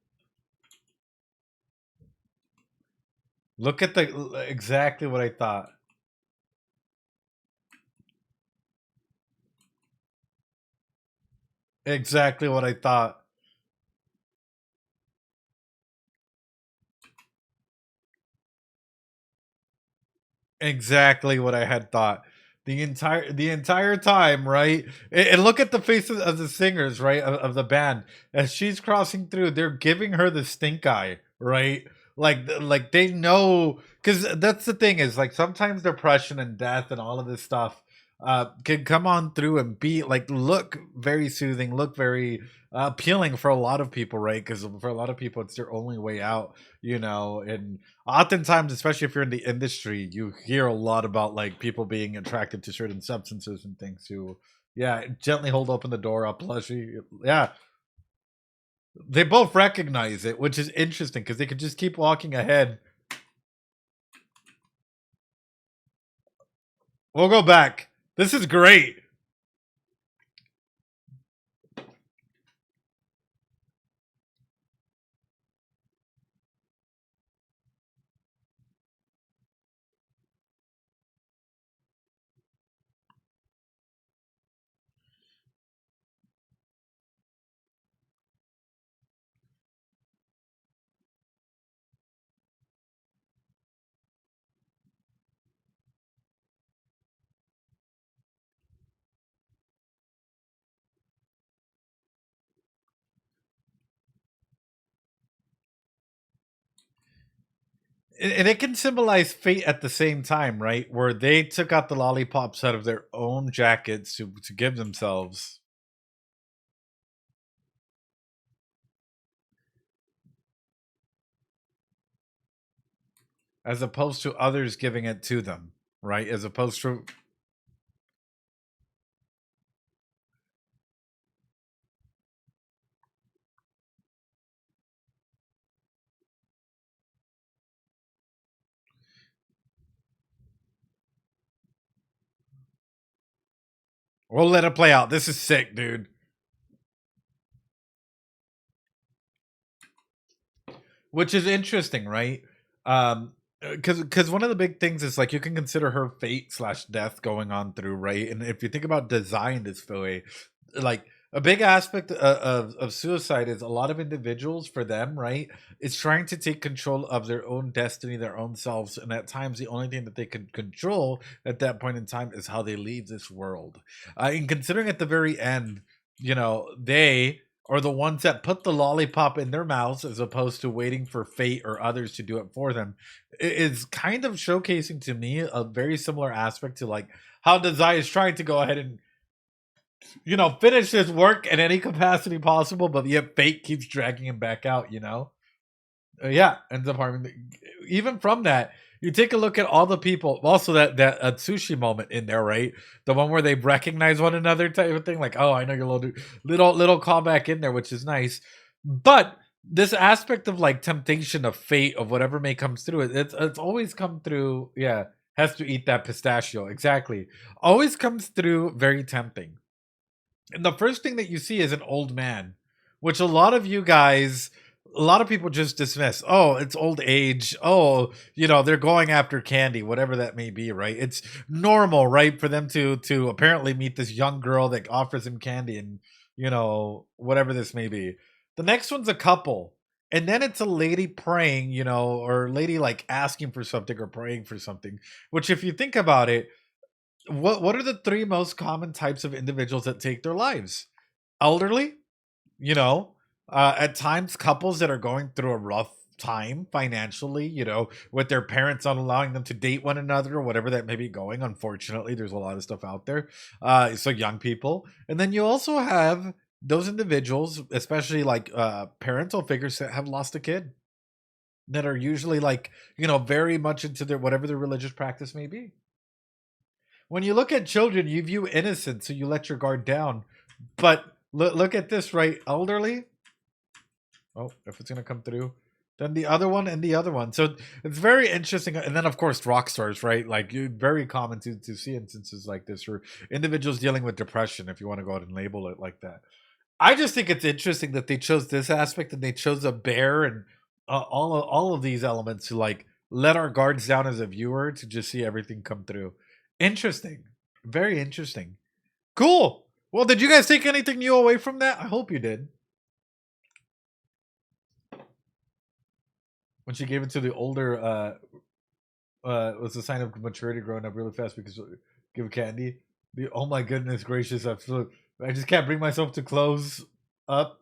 Look at the exactly what I thought. Exactly what I thought. Exactly what I had thought. The entire time, right? And look at the faces of the singers, right? Of the band. As she's crossing through, they're giving her the stink eye, right? Like they know, because that's the thing is like sometimes depression and death and all of this stuff can come on through and be like look very soothing, look very appealing for a lot of people, right? Because for a lot of people, it's their only way out, and oftentimes, especially if you're in the industry, you hear a lot about like people being attracted to certain substances and things who, yeah, gently hold open the door up, plushy. Yeah, they both recognize it, which is interesting because they could just keep walking ahead. We'll go back. This is great. And it can symbolize fate at the same time, right? Where they took out the lollipops out of their own jackets to give themselves, as opposed to others giving it to them, right? As opposed to, we'll let it play out. This is sick, dude. Which is interesting, right? Because one of the big things is like you can consider her fate slash death going on through, right? And if you think about design this way, like a big aspect of suicide is a lot of individuals for them, right? Is trying to take control of their own destiny, their own selves, and at times the only thing that they can control at that point in time is how they leave this world. And considering at the very end, they are the ones that put the lollipop in their mouths as opposed to waiting for fate or others to do it for them is kind of showcasing to me a very similar aspect to like how Dazai is trying to go ahead and finish his work in any capacity possible, but yet fate keeps dragging him back out. Yeah, ends up harming. Even from that, you take a look at all the people. Also, that sushi moment in there, right? The one where they recognize one another, type of thing. Like, oh, I know your little callback in there, which is nice. But this aspect of like temptation of fate of whatever may comes through, it's always come through. Yeah, has to eat that pistachio. Exactly, always comes through very tempting. And the first thing that you see is an old man, which a lot of people just dismiss. Oh, it's old age. Oh, they're going after candy, whatever that may be, right? It's normal, right, for them to apparently meet this young girl that offers him candy and whatever this may be. The next one's a couple. And then it's a lady praying, or lady like asking for something or praying for something, which if you think about it, what are the three most common types of individuals that take their lives? Elderly, you know, at times couples that are going through a rough time financially, with their parents not allowing them to date one another or whatever that may be going. Unfortunately, there's a lot of stuff out there. So young people, and then you also have those individuals, especially like parental figures that have lost a kid, that are usually like very much into their whatever their religious practice may be. When you look at children, you view innocence, so you let your guard down. But look at this, right? Elderly. Oh, if it's gonna come through. Then the other one and the other one. So it's very interesting. And then of course rock stars, right? Like very common to see instances like this for individuals dealing with depression, if you want to go out and label it like that. I just think it's interesting that they chose this aspect and they chose a bear and all of these elements to like let our guards down as a viewer to just see everything come through. Interesting, very interesting. Cool. Well, did you guys take anything new away from that? I hope you did. When she gave it to the older, was a sign of maturity growing up really fast because give candy. The oh my goodness gracious, I just can't bring myself to close up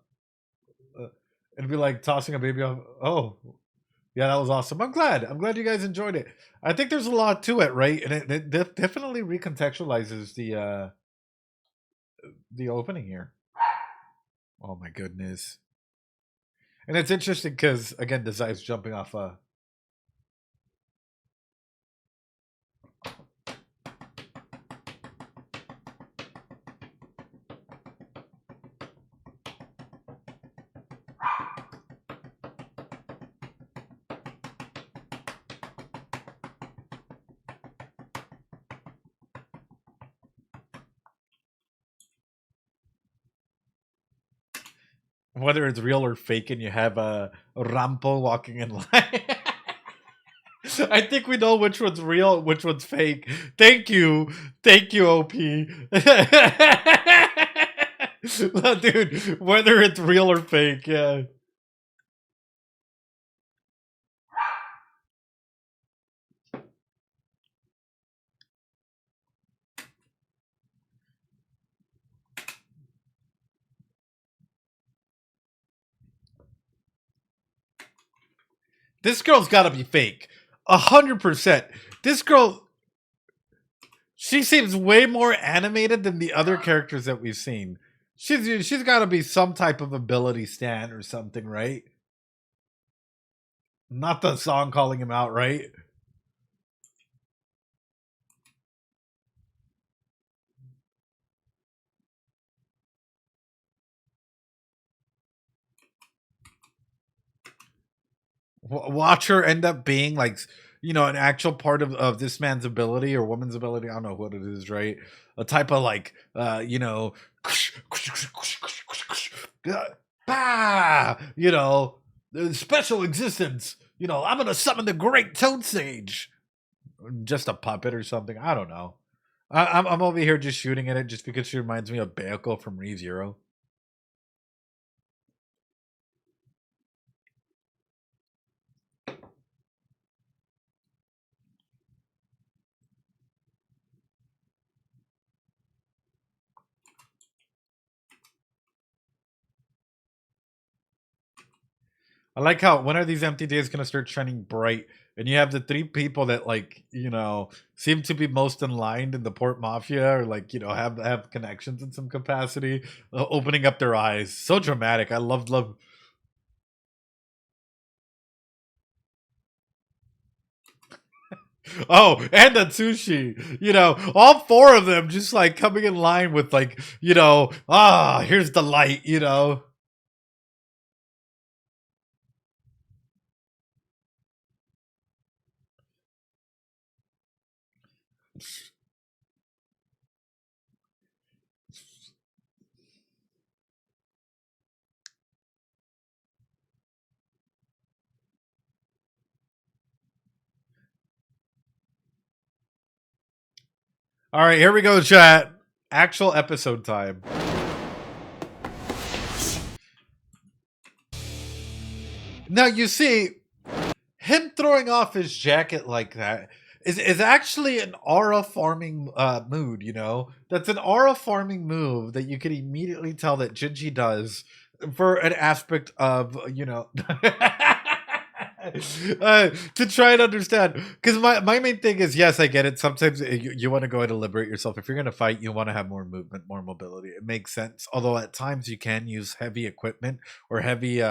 and be like tossing a baby off. Oh, yeah, that was awesome. I'm glad. I'm glad you guys enjoyed it. I think there's a lot to it, right? And it definitely recontextualizes the opening here. Oh my goodness. And it's interesting because again, the Zai's jumping off whether it's real or fake, and you have a Rampo walking in line. I think we know which one's real, which one's fake. Thank you, OP. Dude, whether it's real or fake, yeah. This girl's got to be fake, 100%. This girl, she seems way more animated than the other characters that we've seen. She's got to be some type of ability stand or something, right? Not the song calling him out, right? Watch her end up being like, an actual part of this man's ability or woman's ability. I don't know what it is, right? A type of like, bah, special existence. I'm gonna summon the great Toad Sage. Just a puppet or something. I don't know. I'm over here just shooting at it just because she reminds me of Bayako from ReZero. I like how when are these empty days gonna start shining bright? And you have the three people that like, seem to be most aligned in the Port Mafia or like, have connections in some capacity, opening up their eyes. So dramatic. I love. Oh, and the sushi. All four of them just like coming in line with like, here's the light. All right, here we go, chat. Actual episode time. Now you see, him throwing off his jacket like that is actually an aura farming mood. That's an aura farming move that you can immediately tell that Jinji does for an aspect of to try and understand, because my main thing is, yes, I get it. Sometimes you want to go ahead and liberate yourself. If you're going to fight, you want to have more movement, more mobility. It makes sense, although at times you can use heavy equipment or heavy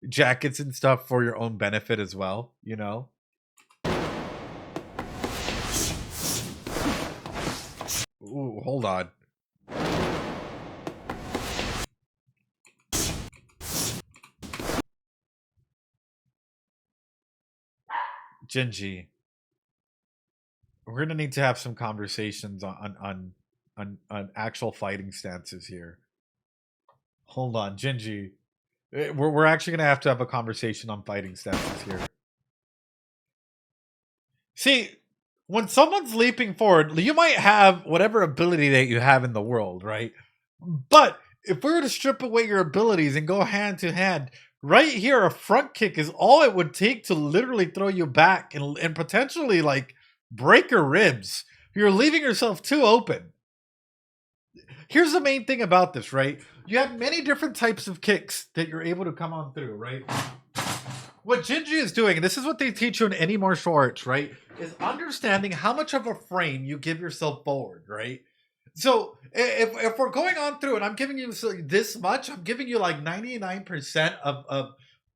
jackets and stuff for your own benefit as well. Ooh, hold on. Jinji, we're gonna need to have some conversations on actual fighting stances here. Hold on, Jinji. We're actually gonna have to have a conversation on fighting stances here. See, when someone's leaping forward, you might have whatever ability that you have in the world, right? But if we were to strip away your abilities and go hand to hand, right here, a front kick is all it would take to literally throw you back and potentially like break your ribs. You're leaving yourself too open. Here's the main thing about this, right? You have many different types of kicks that you're able to come on through, right? What Jinji is doing, and this is what they teach you in any martial arts, right? Is understanding how much of a frame you give yourself forward, right? So if we're going on through and I'm giving you this much, I'm giving you like 99%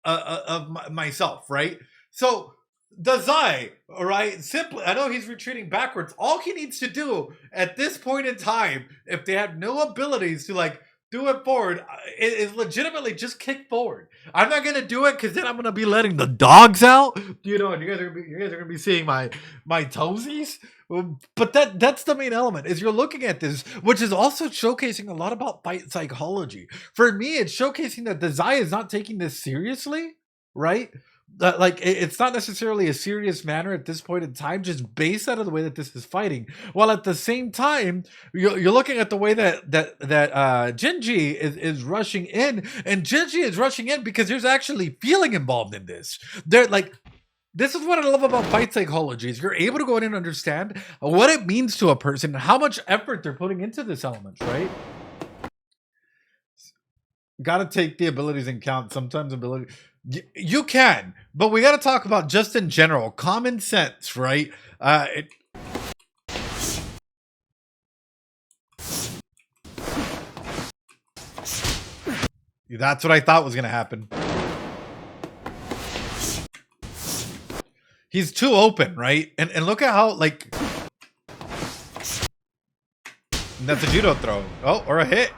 of myself, right? So the Zai, all right, simply, I know he's retreating backwards. All he needs to do at this point in time, if they have no abilities to like do it forward, is legitimately just kick forward. I'm not gonna do it because then I'm gonna be letting the dogs out. You know, and you guys are gonna be seeing my toesies. But that's the main element is you're looking at this, which is also showcasing a lot about fight psychology. For me, it's showcasing that the Zai is not taking this seriously, right? Like it's not necessarily a serious manner at this point in time, just based out of the way that this is fighting. While at the same time, you're looking at the way that Jinji is rushing in, and Jinji is rushing in because there's actually feeling involved in this. They're like. This is what I love about fight psychology is you're able to go in and understand what it means to a person and how much effort they're putting into this element, right? Got to take the abilities in count. Sometimes ability you can, but we got to talk about just in general common sense, right? That's what I thought was going to happen. He's too open, right? And look at how, like... That's a judo throw. Oh, or a hit.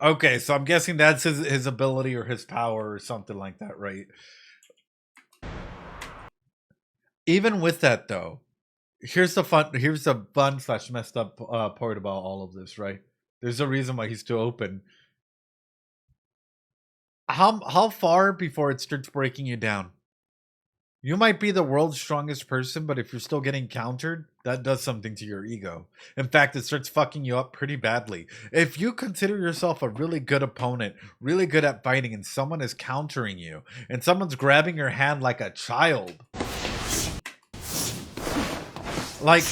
Okay, so I'm guessing that's his ability or his power or something like that, right? Even with that, though, here's the fun slash messed up part about all of this, right? There's a reason why he's too open. How far before it starts breaking you down? You might be the world's strongest person, but if you're still getting countered, that does something to your ego. In fact, it starts fucking you up pretty badly. If you consider yourself a really good opponent, really good at fighting, and someone is countering you, and someone's grabbing your hand like a child. Like,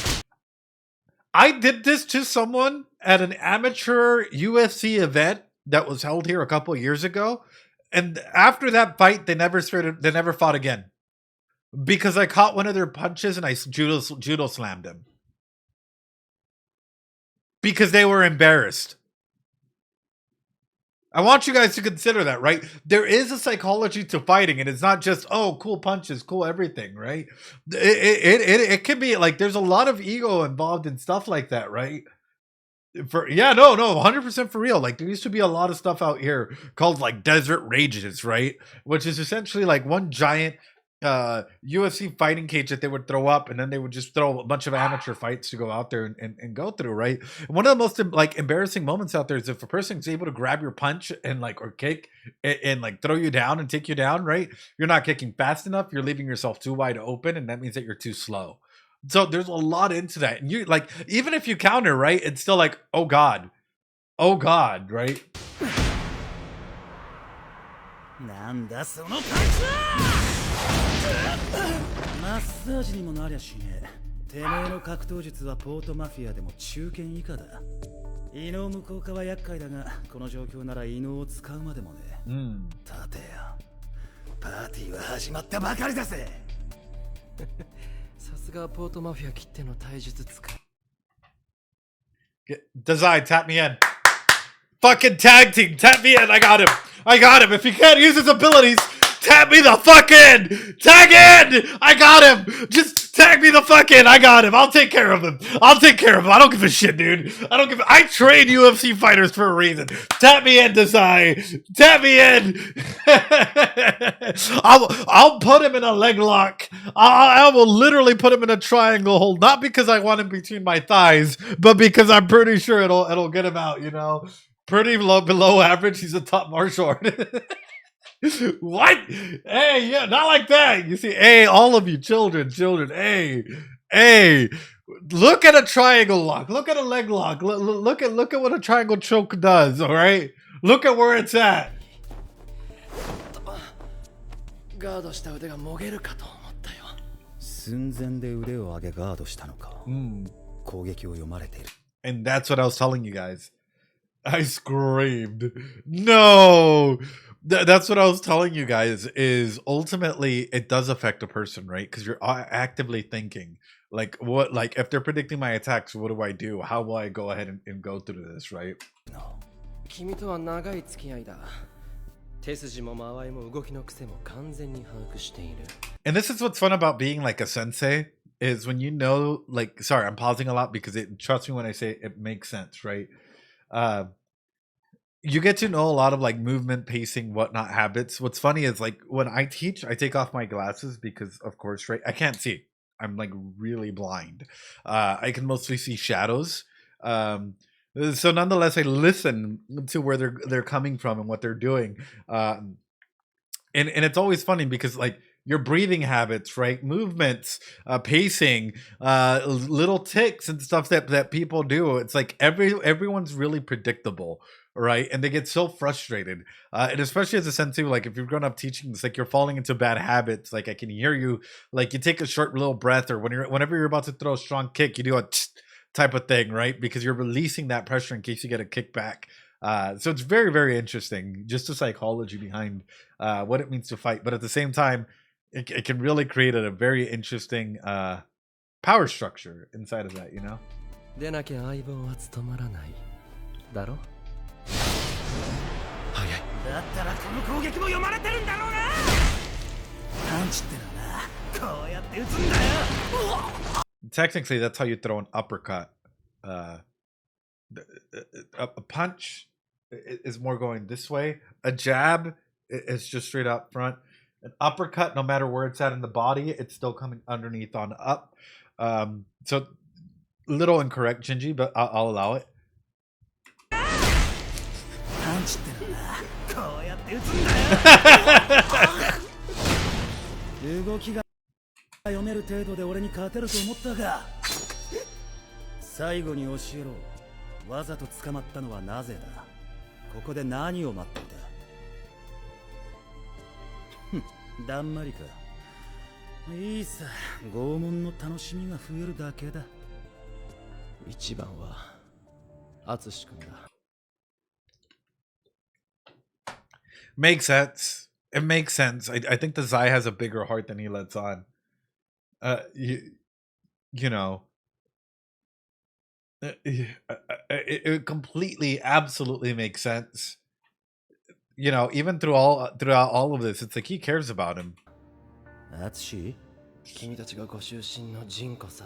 I did this to someone at an amateur UFC event that was held here a couple of years ago. And after that fight, they never fought again. Because I caught one of their punches and I judo slammed him. Because they were embarrassed. I want you guys to consider that, right? There is a psychology to fighting, and it's not just, oh, cool punches, cool everything, right? It can be like there's a lot of ego involved in stuff like that, right? No, 100% for real. Like there used to be a lot of stuff out here called like desert rages, right? Which is essentially like one giant UFC fighting cage that they would throw up, and then they would just throw a bunch of amateur fights to go out there and go through, right? And one of the most like embarrassing moments out there is if a person's able to grab your punch and like or kick and like throw you down and take you down, right? You're not kicking fast enough, you're leaving yourself too wide open, and that means that you're too slow. So there's a lot into that. And you like, even if you counter, right, it's still like, oh God, right? Dazai, tap me in. Fucking tag team, tap me in. I got him. If he can't use his abilities, tap me the fuck in. Tag in. I got him. Just Tag me the fuck in. I got him. I'll take care of him. I don't give a shit, dude. I train UFC fighters for a reason. Tap me in, Desai. Tap me in. I'll put him in a leg lock. I will literally put him in a triangle hold, not because I want him between my thighs, but because I'm pretty sure it'll get him out, you know? Pretty low, below average. He's a top martial artist. What? Hey, yeah, not like that. You see, hey, all of you children, hey, look at a triangle lock. Look at a leg lock. Look at what a triangle choke does. All right, look at where it's at. ガードした腕がもげるかと思ったよ。寸前で腕を上げガードしたのか。攻撃を読まれている。And that's what I was telling you guys. I screamed. No. That's what I was telling you guys, is ultimately it does affect a person, right? Because you're actively thinking, like, what, like, if they're predicting my attacks, what do I do? How will I go ahead and go through this, right? 君とは長い付き合いだ。手筋も間合いも動きの癖も完全に把握している。 And this is what's fun about being like a sensei, is when you know, like, sorry, I'm pausing a lot because trust me when I say it makes sense, right? You get to know a lot of like movement, pacing, whatnot habits. What's funny is like when I teach, I take off my glasses because of course, right? I can't see. I'm like really blind. I can mostly see shadows. So nonetheless, I listen to where they're coming from and what they're doing. And it's always funny because like your breathing habits, right? Movements, pacing, little ticks and stuff that people do. It's like everyone's really predictable, right? And they get so frustrated. And especially as a sensei, like if you've grown up teaching, it's like you're falling into bad habits. Like I can hear you, like you take a short little breath, or whenever you're about to throw a strong kick, you do a type of thing, right? Because you're releasing that pressure in case you get a kickback. So it's very, very interesting, just the psychology behind what it means to fight. But at the same time, it can really create a very interesting power structure inside of that, you know? でなきゃ相棒は務まらない。だろ? 早い。だったらこの攻撃も読まれてるんだろうな。パンチってのはな、こうやって打つんだよ。Technically, that's how you throw an uppercut. A punch is more going this way. A jab is just straight up front. An uppercut, no matter where it's at in the body, it's still coming underneath on up. So little incorrect, Shinji, but I'll allow it. パンチってのはこうやって打つんだよ。動きが読める程度で俺に勝てると思ったが、最後に教えろ。わざと捕まったのはなぜだ。ここで何を待っていた。だんまりか。いいさ、拷問の楽しみが増えるだけだ。一番は淳君だ。Makes sense. It makes sense. I think the Zai has a bigger heart than he lets on. You know, it completely, absolutely makes sense. You know, even throughout all of this, it's like he cares about him. That's she. 君たちがご出身のジンコさ。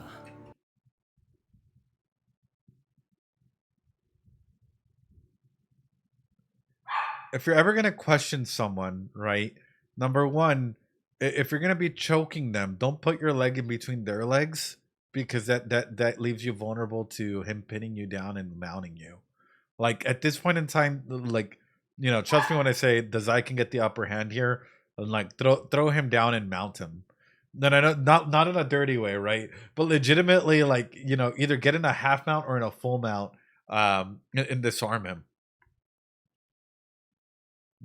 If you're ever gonna question someone, right? Number one, if you're gonna be choking them, don't put your leg in between their legs, because that leaves you vulnerable to him pinning you down and mounting you. Like at this point in time, like, you know, trust me when I say the Zai can get the upper hand here, and like throw him down and mount him. No, not in a dirty way, right? But legitimately, like, you know, either get in a half mount or in a full mount, and disarm him.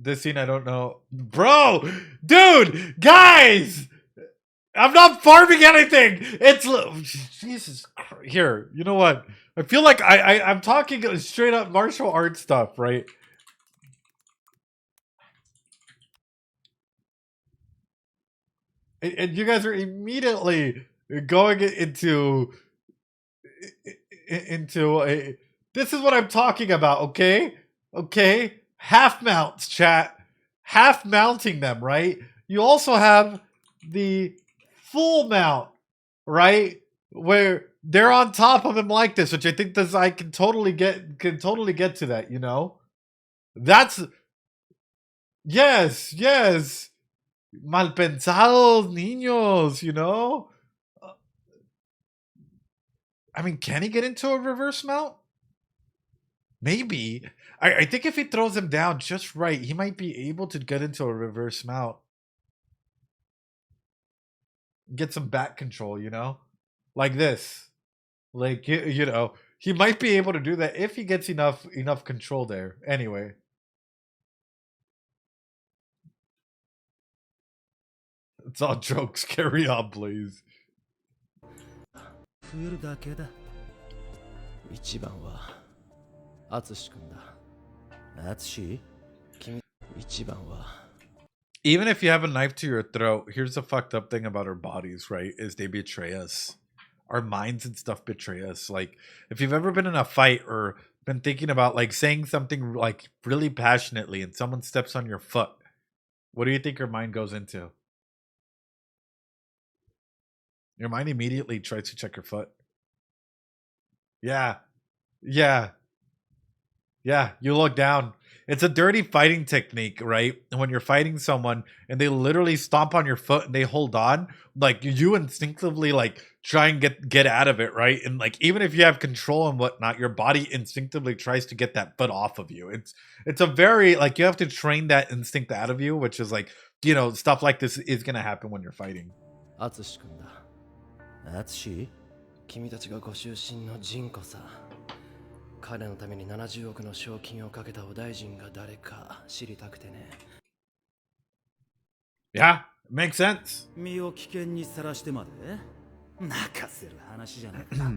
This scene, I don't know. Bro! Dude! Guys! I'm not farming anything! It's... Jesus Christ. Here, you know what? I feel like I'm talking straight up martial arts stuff, right? And you guys are immediately going into a... This is what I'm talking about, okay? Okay? Half mounts, chat. Half mounting them, right? You also have the full mount, right? Where they're on top of him like this, which I think this I can totally get to that, you know? That's yes. Malpensados niños, you know? I mean, can he get into a reverse mount? Maybe. I think if he throws him down just right, he might be able to get into a reverse mount. Get some back control, you know? Like this. Like, you know, he might be able to do that if he gets enough control there. Anyway. It's all jokes. Carry on, please. 増えるだけだ。一番は淳君だ。淳？君一番は。Even if you have a knife to your throat, here's the fucked up thing about our bodies, right? Is they betray us. Our minds and stuff betray us. Like, if you've ever been in a fight or been thinking about like saying something like really passionately and someone steps on your foot, what do you think your mind goes into? Your mind immediately tries to check your foot. Yeah. You look down. It's a dirty fighting technique, right? And when you're fighting someone and they literally stomp on your foot and they hold on, like you instinctively like try and get out of it, right? And like even if you have control and whatnot, your body instinctively tries to get that foot off of you. It's a very like you have to train that instinct out of you, which is like, you know, stuff like this is gonna happen when you're fighting. 淳君だ。淳？君たちがご出身のジコさ。彼のために70億の賞金をかけたお大臣が誰か知りたくてね。Yeah, makes sense. 身を危険にさらしてまで泣かせる話じゃないか。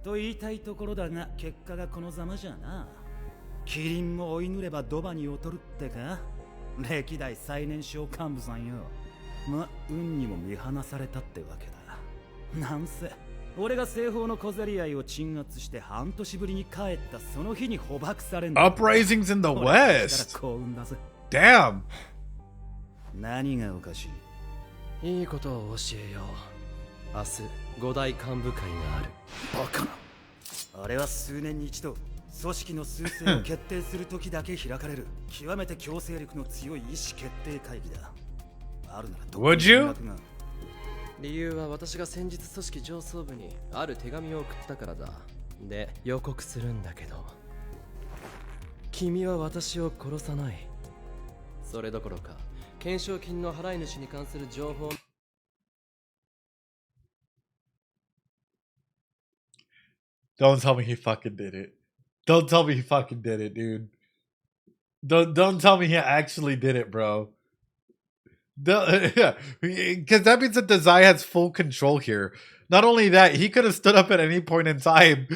と言いたいところだが、結果がこのざまじゃな。キリンも追いぬればドバに劣るってか。歴代最年少幹部さんよ。ま、運にも見放されたってわけだ。なんせ俺が西方の小競り合いを鎮圧して半年ぶりに帰ったその日に捕獲されんだ。 Uprisings in the West. Damn. 何がおかしい？いいことを教えよう。明日五大幹部会がある。バカな。あれは数年に一度組織の趨勢を決定する時だけ開かれる極めて強制力の強い意思決定会議だ。あるならどこに連絡が。理由は私が先日組織上層部にある手紙を送ったからだ。で、予告するんだけど、君は私を殺さない。それどころか、懸賞金の払い主に関する情報。Don't tell me he fucking did it. Don't tell me he fucking did it, dude. Don't tell me he actually did it, bro. Yeah, because that means that the Zai has full control here. Not only that, he could have stood up at any point in time,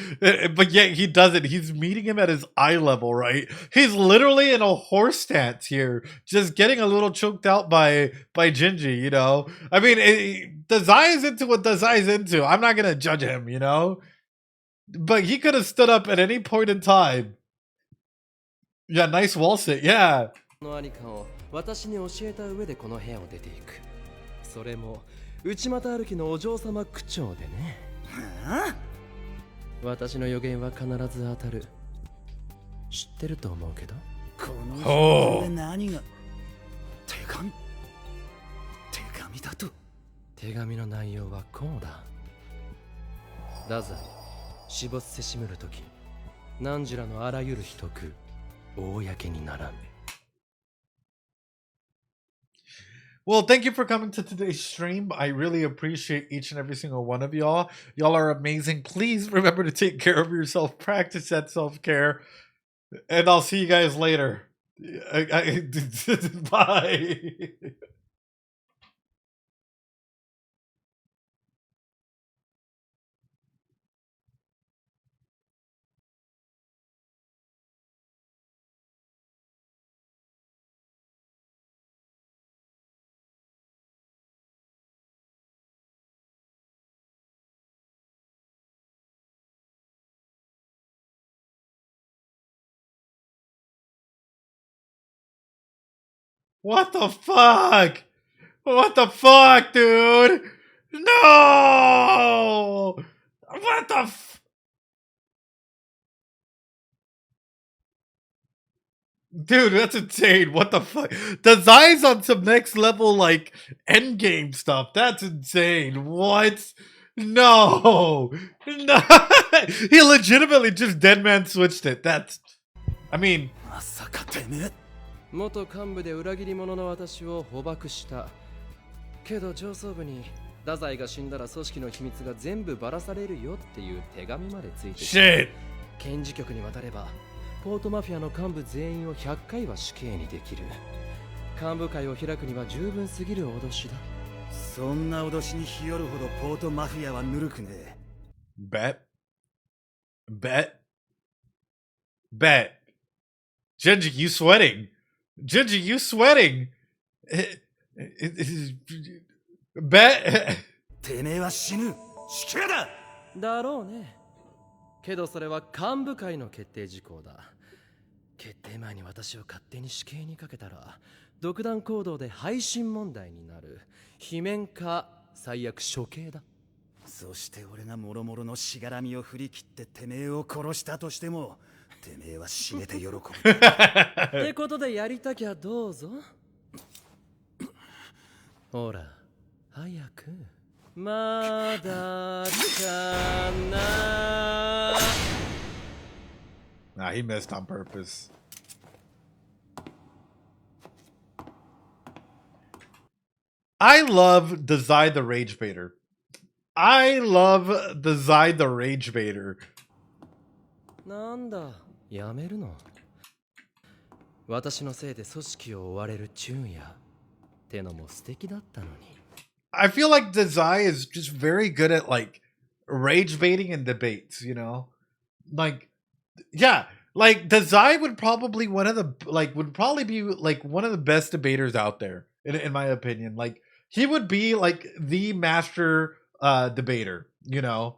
but yet he doesn't. He's meeting him at his eye level, right? He's literally in a horse stance here, just getting a little choked out by Jinji, you know? I mean, the Zai is into what the Zai is into. I'm not going to judge him, you know? But he could have stood up at any point in time. Yeah, nice wall sit, yeah. 私に教えた上でこの部屋を出ていく。それも内股歩きのお嬢様区長でね。私の予言は必ず当たる。知ってると思うけど。この人で何が手紙だと。手紙の内容はこうだ。太宰死没せしむるとき、汝らのあらゆる秘匿公にならん。Well, thank you for coming to today's stream. I really appreciate each and every single one of y'all. Y'all are amazing. Please remember to take care of yourself. Practice that self-care. And I'll see you guys later. Bye. What the fuck? What the fuck, dude? No! What the Dude, that's insane. What the fuck? Dazai's on some next level, like, endgame stuff. That's insane. What? No. No. He legitimately just dead man switched it. That's... I mean... まさかてめえ元幹部で裏切り者の私を捕獲したけど上層部に太宰が死んだら組織の秘密が全部ばらされるよっていう手紙までついて Shit. 検事局に渡ればポートマフィアの幹部全員を100回は死刑にできる幹部会を開くには十分すぎる脅しだそんな脅しに日和るほどポートマフィアはぬるくねえ Bet. Bet. Bet. Genji, you sweating. Genji, you sweating. Bet. てめえは死ぬ死刑だだろうねけどそれは幹部会の決定事項だ決定前に私を勝手に死刑にかけたら独断行動で配信問題になる罷免か最悪処刑だそして俺がもろもろのしがらみを振り切っててめえを殺したとしてもてめえは死ねて喜ぶってことでやりたきゃどうぞほら早くまだかな Nah, he missed on purpose. I love Dazai the Rage Baiter. I love Dazai the Rage Baiter. なんだやめるの私のせいで組織を追われるチュンやってのも素敵だったのに I feel like Dazai is just very good at like rage baiting and debates, you know? Like yeah, like Dazai would probably be like one of the best debaters out there in my opinion. Like he would be like the master debater, you know?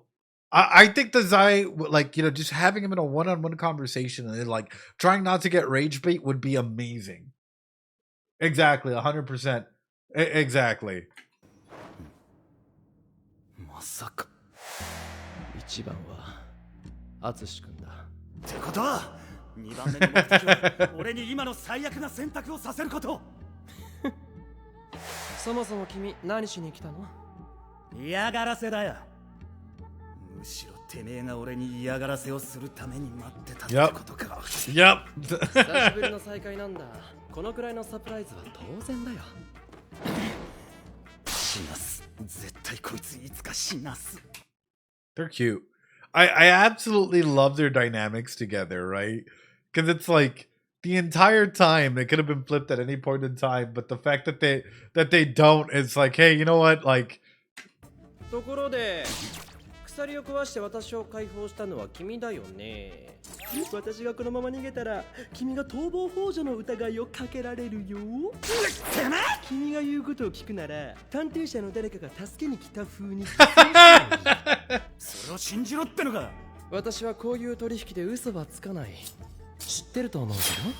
I think Dazai, like, you know, just having him in a one-on-one conversation and then, like, trying not to get rage bait would be amazing. Exactly, 100%. Exactly. まさか一番は淳君だってことは2番目の目的は俺に今の最悪な選択をさせることそもそも君何しに来たの嫌がらせだよむしろてめえが俺に嫌がらせをするために待ってたってことか Yep. 久しぶりの再会なんだこのくらいのサプライズは当然だよ死なす絶対こいついつか死なす They're cute. I absolutely love their dynamics together, right? Because it's like the entire time they could have been flipped at any point in time, but the fact that they don't, it's like, hey, you know what? Like, ところで鎖を壊して私を解放したのは君だよね私がこのまま逃げたら君が逃亡幇助の疑いをかけられるよ君が言うことを聞くなら探偵社の誰かが助けに来た風にそれを信じろってのか私はこういう取引で嘘はつかない知ってると思うけどて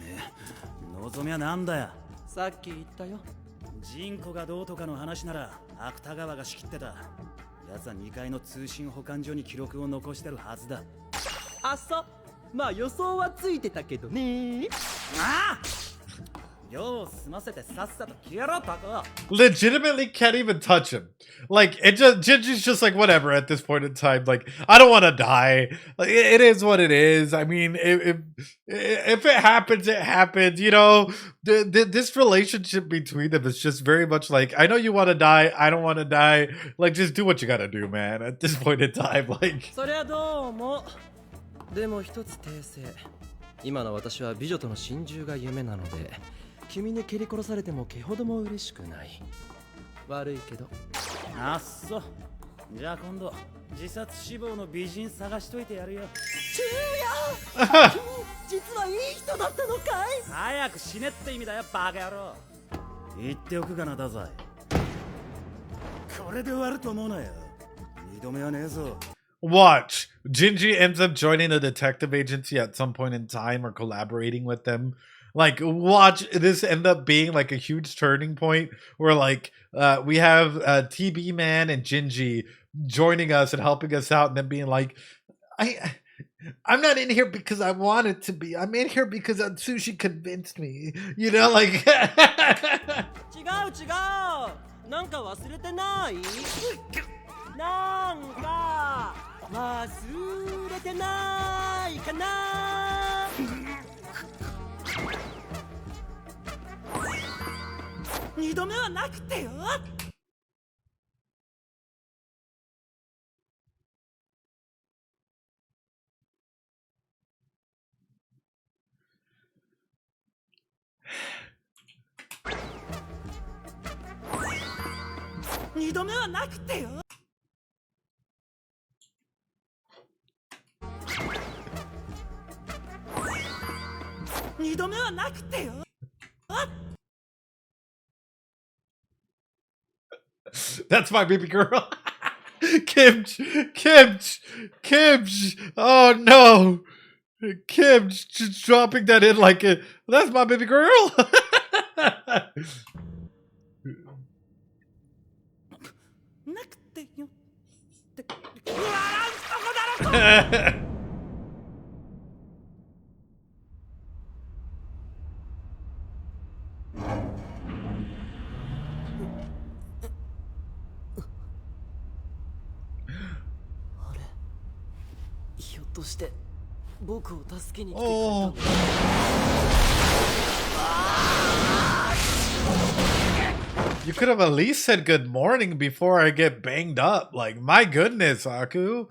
めえ望みはなんだよさっき言ったよジンコがどうとかの話なら芥川が仕切ってた奴は2階の通信保管所に記録を残してるはずだあっそまあ予想はついてたけどねああ用を済ませてさっさと消えろタコ legitimately can't even touch him. Like, it just Gingy's just like, whatever at this point in time. Like, I don't want to die. Like, it is what it is. I mean, if it happens, it happens. You know, this relationship between them is just very much like, I know you want to die. I don't want to die. Like, just do what you gotta do, man. At this point in time, like. そりゃどうもでも一つ訂正今の私は美女との心中が夢なので君に蹴り殺されても毛ほども嬉しくない悪いけどあっそじゃあ今度自殺志望の美人探しといてやるよ君実はいい人だったのかい早く死ねって意味だよバカ野郎言っておくがなだざいこれで終わると思うなよ二度目はねえぞ Watch. Gingy ends up joining a detective agency at some point in time or collaborating with them. Like, watch this end up being like a huge turning point where like we have TB Man and Gingy joining us and helping us out, and then being like, I'm not in here because I wanted to be. I'm in here because Atsushi convinced me. You know, like. 違う違う、なんか忘れてない？なんか忘れてないかな？二度目はなくてよ。二度目はなくてよ。二度目はなくてよ。That's my baby girl. Kimch. Oh no. Kimch just dropping that in like a, that's my baby girl. なくてよ。うわー、どこだろう。あれ、ひょっとして僕を助けに来てくれたの？ You could have at least said good morning before I get banged up. Like, my goodness, Aku.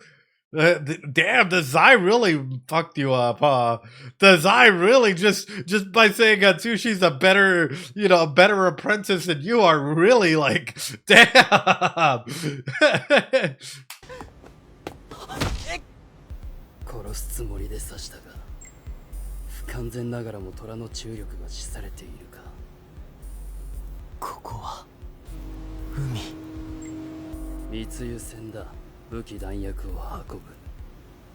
Damn, the Zai really fucked you up, huh? The Zai really just by saying Atsushi's a better, a better apprentice than you are, really like, damn. 殺すつもりで刺したが、不完全ながらも虎の注力が示されているか。ここは海。密輸船だ。武器弾薬を運ぶ。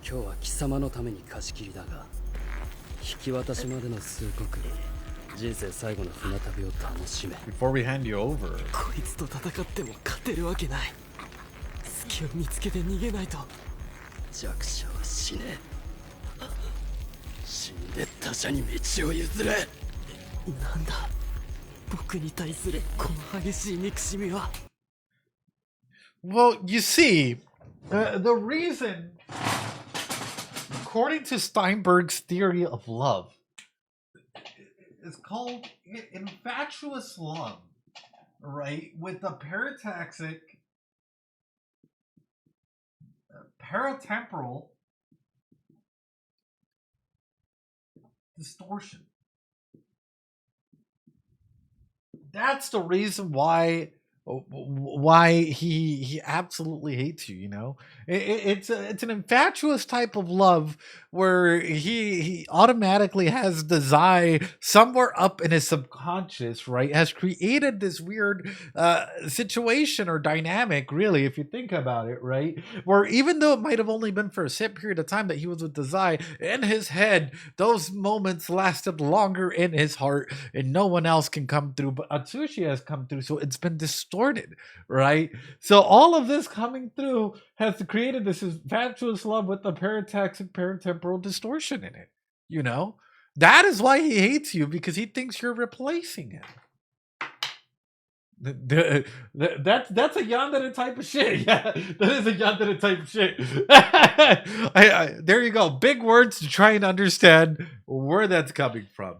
今日は貴様のために貸し切りだが、引き渡しまでの数刻、人生最後の船旅を楽しめ。Before we hand you over. こいつと戦っても勝てるわけない。隙を見つけて逃げないと。弱者は死ね。死んで他者に道を譲れ。なんだ、僕に対するこの激しい憎しみは。Well, you see, the reason, according to Steinberg's theory of love, is called infatuous love, right? With a paratemporal distortion. That's the reason why he absolutely hates you. It's an infatuous type of love where he automatically has the Zai somewhere up in his subconscious, right, has created this weird situation or dynamic, really, if you think about it, right, where even though it might have only been for a set period of time that he was with the Zai, in his head those moments lasted longer in his heart, and no one else can come through, but Atsushi has come through, so it's been distorted, right? So all of this coming through has created this infatuous love with the paratemporal distortion in it. That is why he hates you, because he thinks you're replacing him. That's a yandere type of shit. Yeah, that is a yandere type of shit. There you go. Big words to try and understand where that's coming from.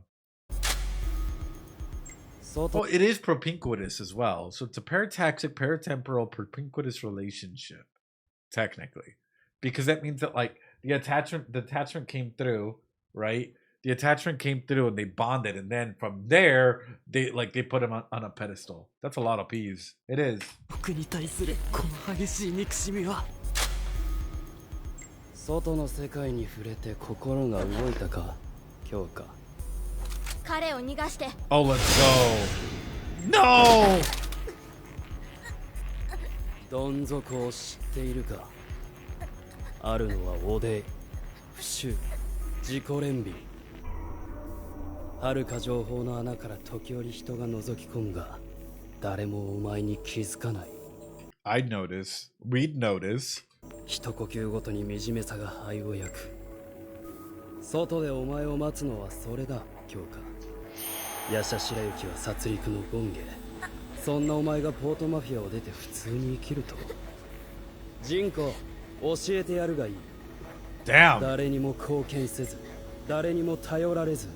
Well, it is propinquitous as well. So it's a parataxic, paratemporal, propinquitous relationship, technically. Because that means that, like, the attachment came through, right? The attachment came through and they bonded, and then from there, they put him on a pedestal. That's a lot of P's. It is. 僕に対するこの激しい憎しみは。外の世界に触れて心が動いたか、今日か。彼を逃がして。Oh, let's go. No! どん底を知っているか。あるのはおで、不臭、自己憐憫。遥か情報の穴から時折人が覗き込むが、誰もお前に気づかない。I'd notice. We'd notice. 一呼吸ごとに惨めさが肺を焼く。外でお前を待つのはそれだ、京香。ヤシャ白雪は殺戮の権下。そんなお前がポートマフィアを出て普通に生きると。ジンコ、教えてやるがいい。Damn. 誰にも貢献せず、誰にも頼られず、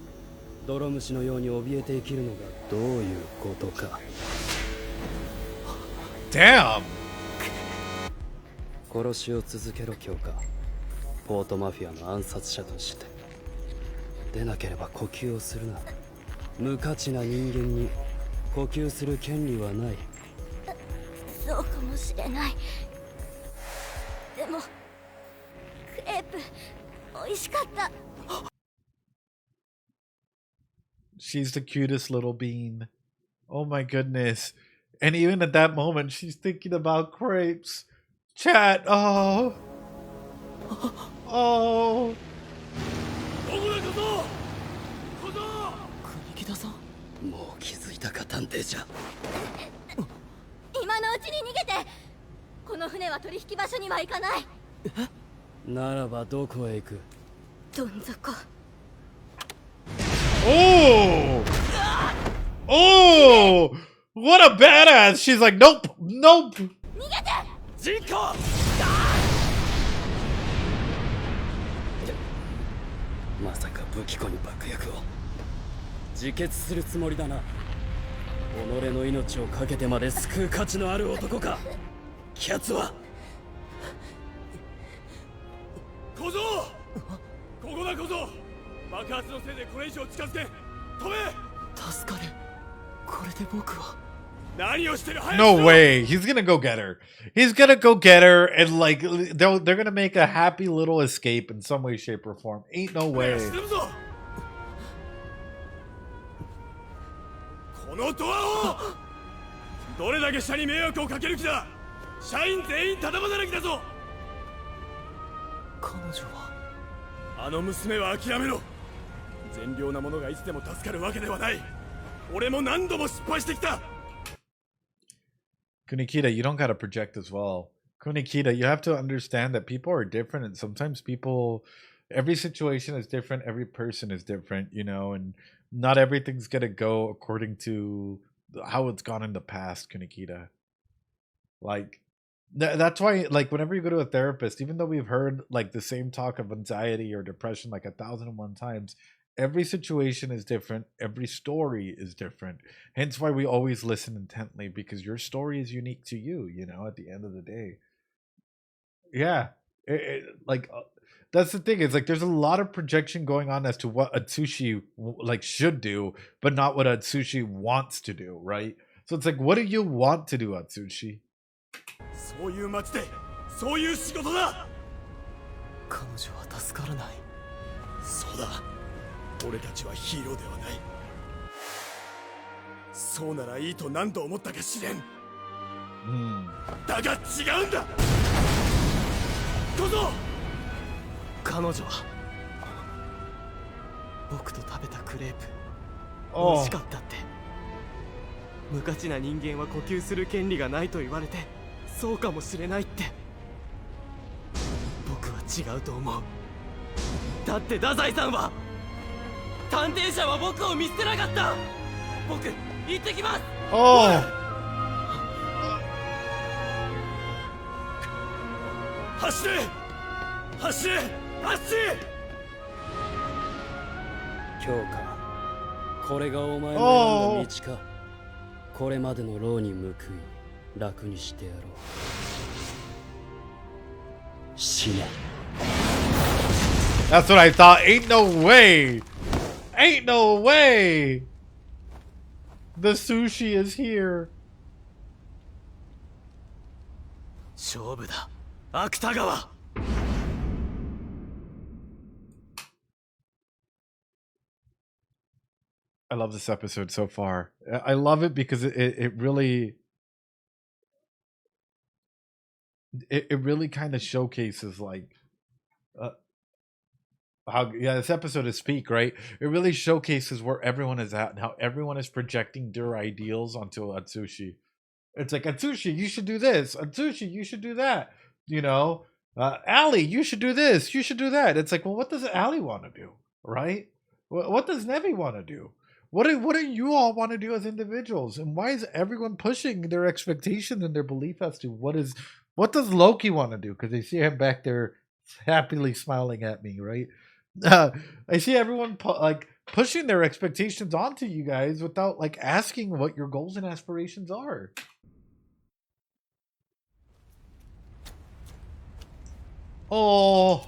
泥虫のように怯えて生きるのがどういうことか。Damn. 殺しを続けろ、京香。ポートマフィアの暗殺者として。でなければ呼吸をするな。無価値な人間に呼吸する権利はない。そうかもしれない。でもクレープ美味しかった。 She's the cutest little bean. Oh my goodness. And even at that moment, she's thinking about crepes. Chat. Oh. Oh. 国木田さん、もう気づいたか、探偵じゃ。今のうちに逃げて。この船は取引場所には行かない。ならばどこへ行く？どん底。 Oh. Oh. What a badass. She's like, nope. Nope. 逃げて。ジンコ！まさか武器庫に爆薬を。自決するつもりだな。己の命を懸けてまで救う価値のある男か。キャツは。小僧、ここだ小僧。爆発のせいでこれ以上近づけ。止め。助かる。これで僕は。何をしてる？早く No しろ。 way. He's gonna go get her. He's gonna go get her and like they're gonna make a happy little escape in some way, shape, or form. Ain't no 俺 way. は沈むぞ。このドアを。どれだけ社に迷惑をかける気だ。社員全員ただ働きだぞ。彼女は。あの娘は諦めろ。善良な者がいつでも助かるわけではない。俺も何度も失敗してきた。 Kunikita, you don't gotta project as well. Kunikita, you have to understand that people are different and sometimes people, every situation is different, every person is different, you know, and not everything's gonna go according to how it's gone in the past, Kunikita. Like, that's why, like, whenever you go to a therapist, even though we've heard like the same talk of anxiety or depression like 1,001 times, every situation is different, every story is different. Hence why we always listen intently, because your story is unique to you, you know, at the end of the day. Yeah, that's the thing. It's like there's a lot of projection going on as to what Atsushi like should do, but not what Atsushi wants to do, right? So it's like, what do you want to do, Atsushi? そういう町でそういう仕事だ。彼女は助からない。そうだ。俺たちはヒーローではない。そうならいいと何度思ったか知れん。だが違うんだ。小僧。彼女は僕と食べたクレープ美 Oh, 味しかったって。無価値な人間は呼吸する権利がないと言われて、そうかもしれないって。僕は違うと思う。だって太宰さんは、探偵社は僕を見捨てなかった。僕行ってきます。 oh, 走れ走れ走れ。京香、これがお前の選んだ道か。これまでの労に報い楽にしてやろう。死ね。 that's what I thought. Ain't no way. Ain't no way. The sushi is here. 勝負だ、芥川。I love this episode so far. I love it because it really it really kind of showcases like how this episode is peak, right? It really showcases where everyone is at and how everyone is projecting their ideals onto Atsushi. It's like, Atsushi, you should do this. Atsushi, you should do that. You know, Ali, you should do this. You should do that. It's like, well, what does Ali want to do, right? What does Nevi want to do? What do you all want to do as individuals? And why is everyone pushing their expectations and their belief as to what does Loki want to do? Because they see him back there happily smiling at me, right? I see everyone pushing their expectations onto you guys without like asking what your goals and aspirations are. Oh,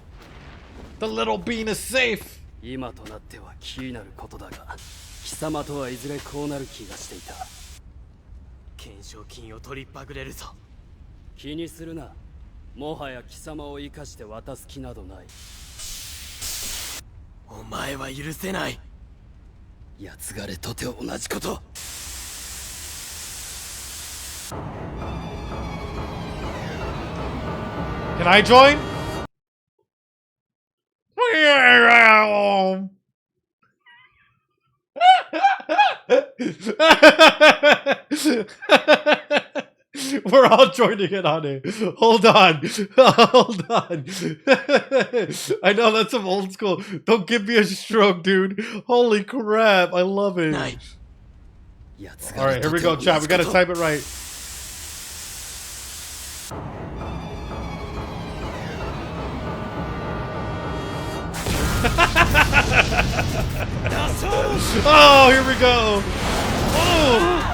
the little bean is safe. 今となっては気になることだが、貴様とはいずれこうなる気がしていた。懸賞金を取りっぱぐれるぞ。気にするな。もはや貴様を生かして渡す気などない。お前は許せない。奴がれとて同じこと。Can I join? We're all joining in on it. Hold on. Hold on. I know that's some old school. Don't give me a stroke, dude. Holy crap. I love it. Alright, here we go, chat. We gotta type it right. Oh, here we go. Oh.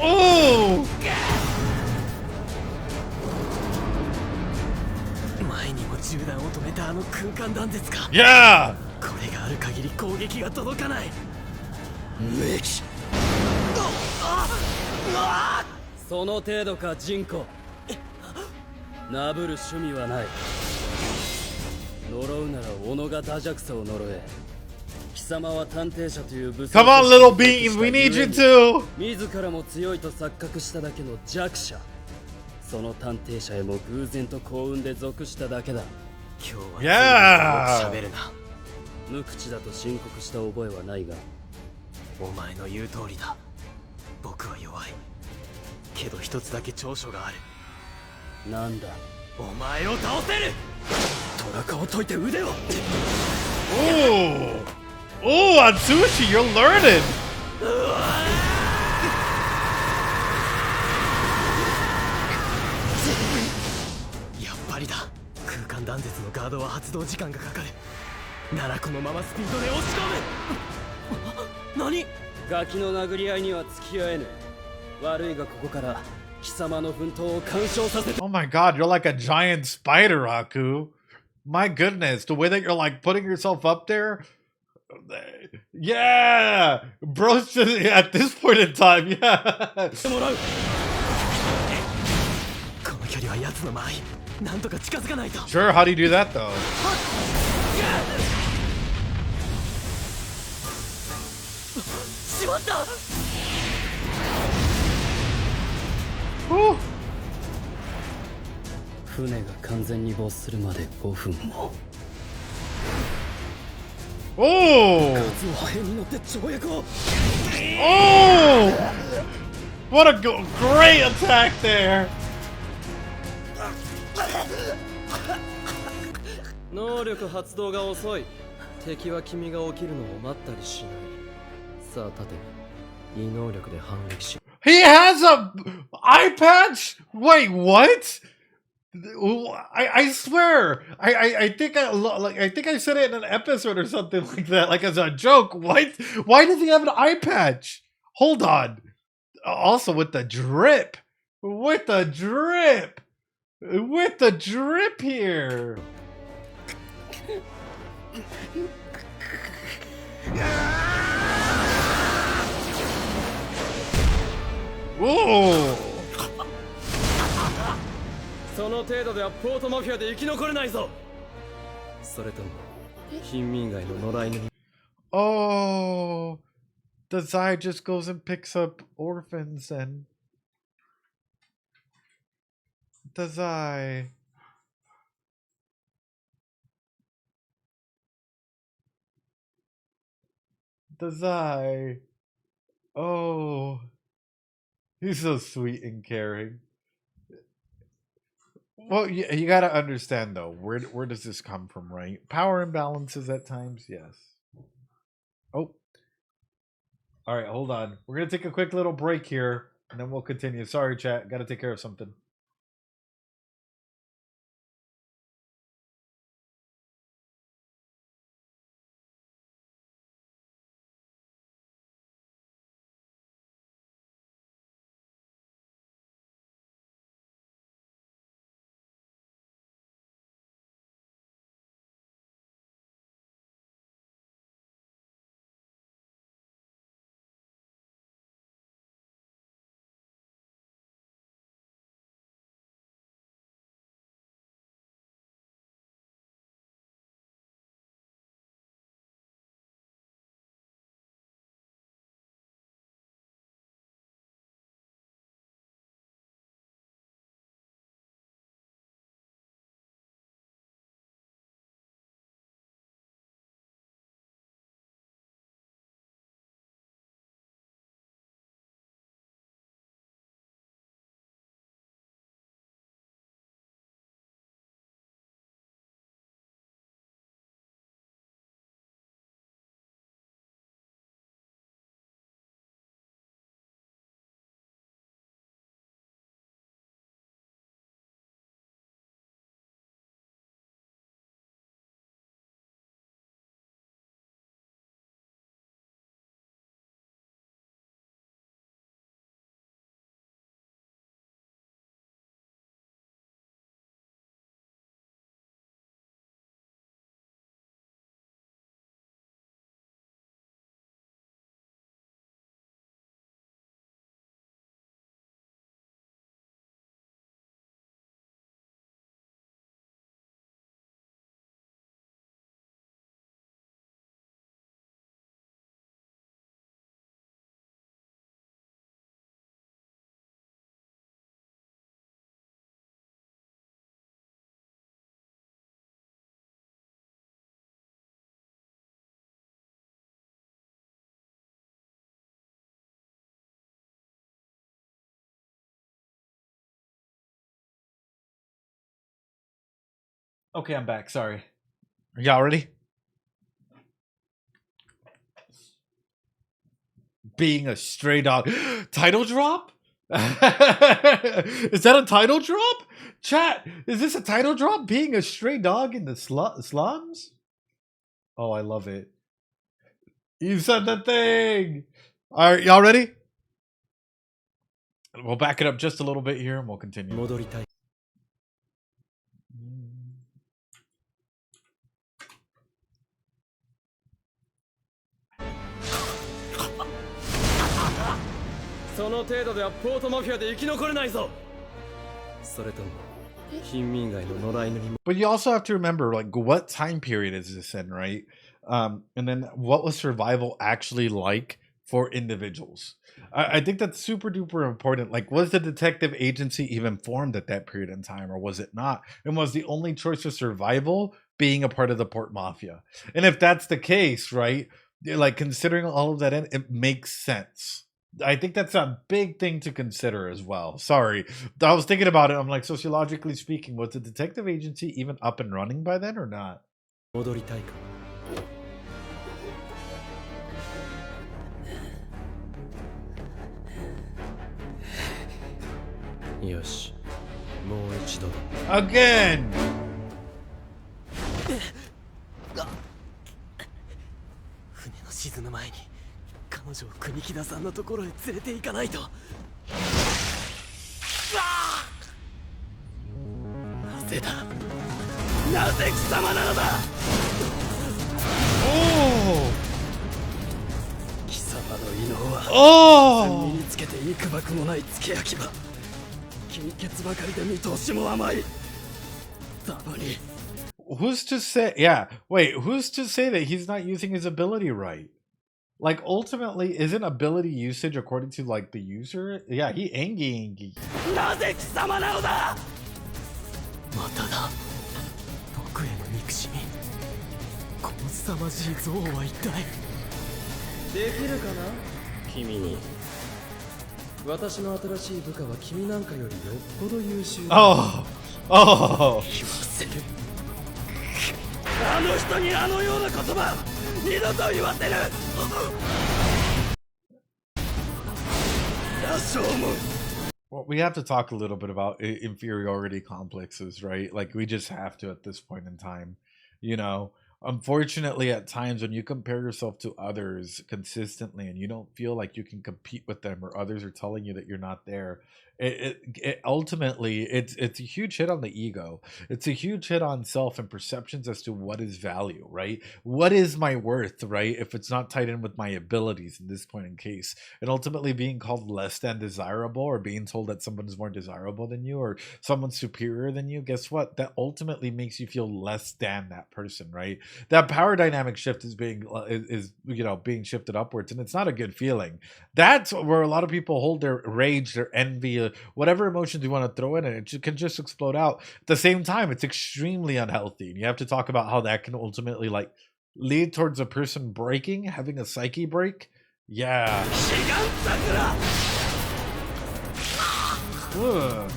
Oh. 前にも銃弾を止めたあの空間断絶か。Yeah. これがある限り攻撃が届かない。無機。その程度かジンコ。なぶる趣味はない。呪うなら己が打弱さを呪え。貴様は探偵者という武装。 Come on, little bean. We need you too. 自らも強いと錯覚しただけの弱者。その探偵者へも偶然と幸運で属しただけだ。今日は喋るな。無口だと申告した覚えはないが、お前の言う通りだ。僕は弱い。けど一つだけ長所がある。なんだ。お前を倒せる。トラカを解いて腕を。Oh, Atsushi, you're learning. やっぱりだ。空間断絶のガードは発動時間がかかる。ならこのままスピードで押し込む。何？ガキの殴り合いには付き合えぬ。悪いがここから貴様の奮闘を干渉させて。 Oh my god, you're like a giant spider, Aku. My goodness, the way that you're like putting yourself up there. Yeah, bro, at this point in time, yeah. この距離は奴の間合い。なんとか近づかないと。 Sure, how do you do that though? しまった。 Whew. 船が完全に没するまで5分も。 Oh! 数の破片に乗って跳躍を。 Oh! What a great attack there! 能力発動が遅い。敵は君が起きるのを待ったりしない。さあ立て。いい能力で反撃し。 He has a eye patch? Wait, what? I swear, I think I think I said it in an episode or something like that, like as a joke. Why does he have an eye patch? Hold on. Also with the drip here. Whoa. その程度ではポートマフィアで生き残れないぞ。それとも貧民街の野良犬に。 Oh, the Zai just goes and picks up orphans and the Zai. Dazai. Oh, he's so sweet and caring. Well, you got to understand though, where does this come from, right? Power imbalances at times, yes. Oh, all right, hold on. We're gonna take a quick little break here, and then we'll continue. Sorry, chat. Got to take care of something. Okay, I'm back. Sorry. Are y'all ready? Being a stray dog. Title drop? Is that a title drop? Chat, is this a title drop? Being a stray dog in the slums? Oh, I love it. You said the thing. All right, y'all ready? We'll back it up just a little bit here and we'll continue. 戻りたい。その程度ではポートマフィアで生き残れないぞ。それとも貧民街の野良犬にも。 But you also have to remember, like, what time period is this in, right? And then what was survival actually like for individuals? I think that's super duper important. Like, was the detective agency even formed at that period in time, or was it not? And was the only choice of survival being a part of the Port Mafia? And if that's the case, right, like, considering all of that in, it makes sense. I think that's a big thing to consider as well. Sorry, I was thinking about it. I'm like, sociologically speaking, was the detective agency even up and running by then or not? 戻りたいか。よし、もう一度だ。 Again! 船の沈む前に彼女を国木田さんのところへ連れて行かないと。なぜだ、なぜ貴様なのだ。貴様の異能は身につけて幾ばくもない付け焼き場。金欠ばかりで見通しも甘い。たまに。 Who's to say? Yeah, wait, who's to say that he's not using his ability right? Like, ultimately, isn't ability usage according to, like, the user? Yeah, he engi. なぜ貴様なのだ。まただ。僕への憎しみ。この凄まじい憎悪は一体。できるかな君に。私の新しい部下は君なんかよりよっぽど優秀だ。Oh, oh. あの人にあのような言葉二度と言わせる。羅生門。 Well, we have to talk a little bit about inferiority complexes, right? Like, we just have to at this point in time, you know. Unfortunately, at times when you compare yourself to others consistently and you don't feel like you can compete with them, or others are telling you that you're not there, it ultimately it's a huge hit on the ego. It's a huge hit on self and perceptions as to what is value, right? What is my worth, right? If it's not tied in with my abilities in this point in case, and ultimately being called less than desirable, or being told that someone is more desirable than you, or someone's superior than you, guess what? That ultimately makes you feel less than that person, right? That power dynamic shift is being being shifted upwards, and it's not a good feeling. That's where a lot of people hold their rage, their envy, whatever emotions you want to throw in, and it can just explode out. At the same time, it's extremely unhealthy, and you have to talk about how that can ultimately like lead towards a person breaking, having a psyche break. Yeah. Ugh.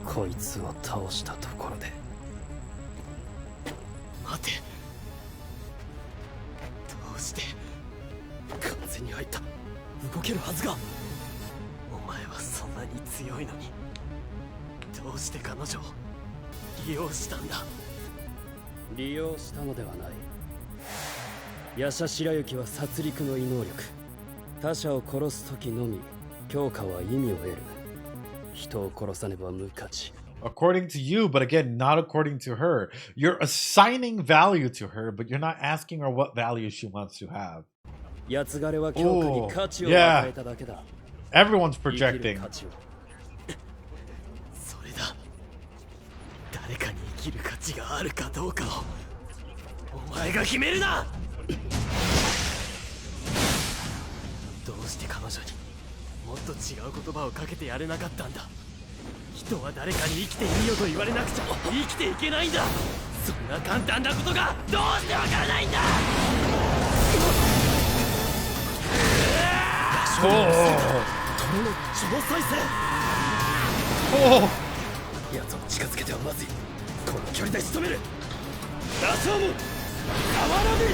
こいつを倒したところで。待て。どうして完全に入った。動けるはずが。お前はそんなに強いのに、どうして彼女を利用したんだ。利用したのではない。夜叉白雪は殺戮の異能力。他者を殺す時のみ強化は意味を得る。人を殺さねば無価値。 According to you, but again, not according to her. You're assigning value to her, but you're not asking her what value she wants to have. やつがれは強化に価値を yeah. 与えただけだ。 Everyone's projecting. それだ。誰かに生きる価値があるかどうかをお前が決めるな。どうして彼女にもっと違う言葉をかけてやれなかったんだ。人は誰かに生きていいよと言われなくちゃ生きていけないんだ。そんな簡単なことがどうしてわからないんだ。トロの超再生。やつを近づけてはまずい。この距離で仕留める。ラショーム、変わらねえ。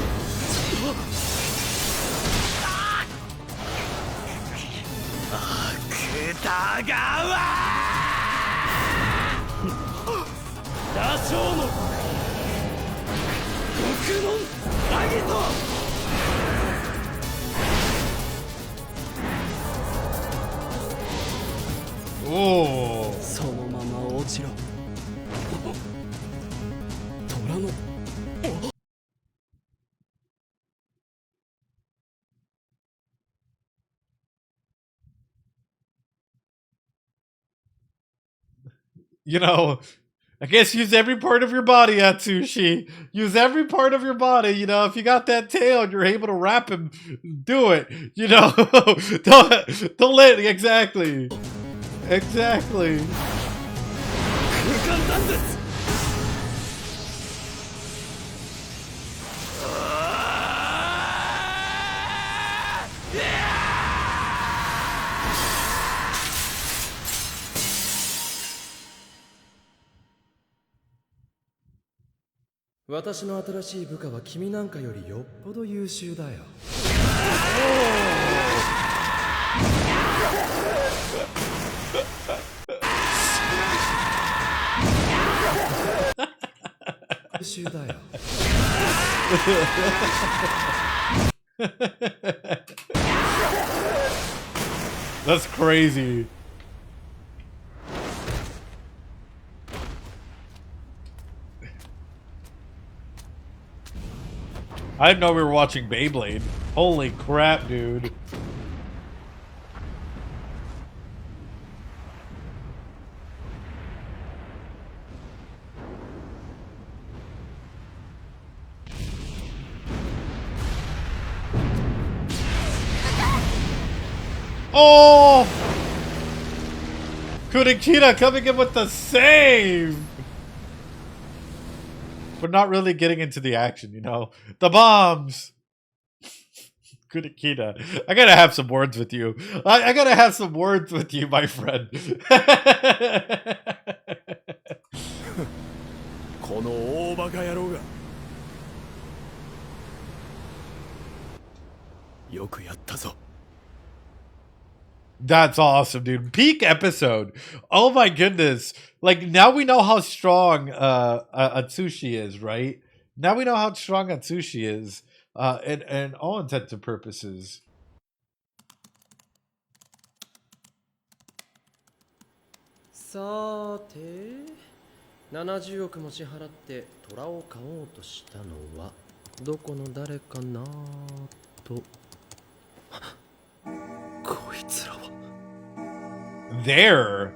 芥川羅生門、獄門アギト。おお。そのまま落ちろ。虎の。You know, I guess use every part of your body, Atsushi. Use every part of your body. You know, if you got that tail and you're able to wrap him, do it. You know, don't let exactly. 私の新しい部下は君なんかよりよっぽど優秀だよ。優秀だよ。That's crazy. I didn't know we were watching Beyblade. Holy crap, dude. Oh! Kurikira coming in with the save! But not really getting into the action, you know? The bombs! Kurikira. I gotta have some words with you. I gotta have some words with you, my friend. この大バカ野郎がよくやったぞ。 That's awesome, dude. Peak episode. Oh my goodness. Like, now we know how strong Atsushi is, right? Now we know how strong Atsushi is. And all intents and purposes. さーて70億も支払って虎を買おうとしたのはどこの誰かなと。こいつらは There.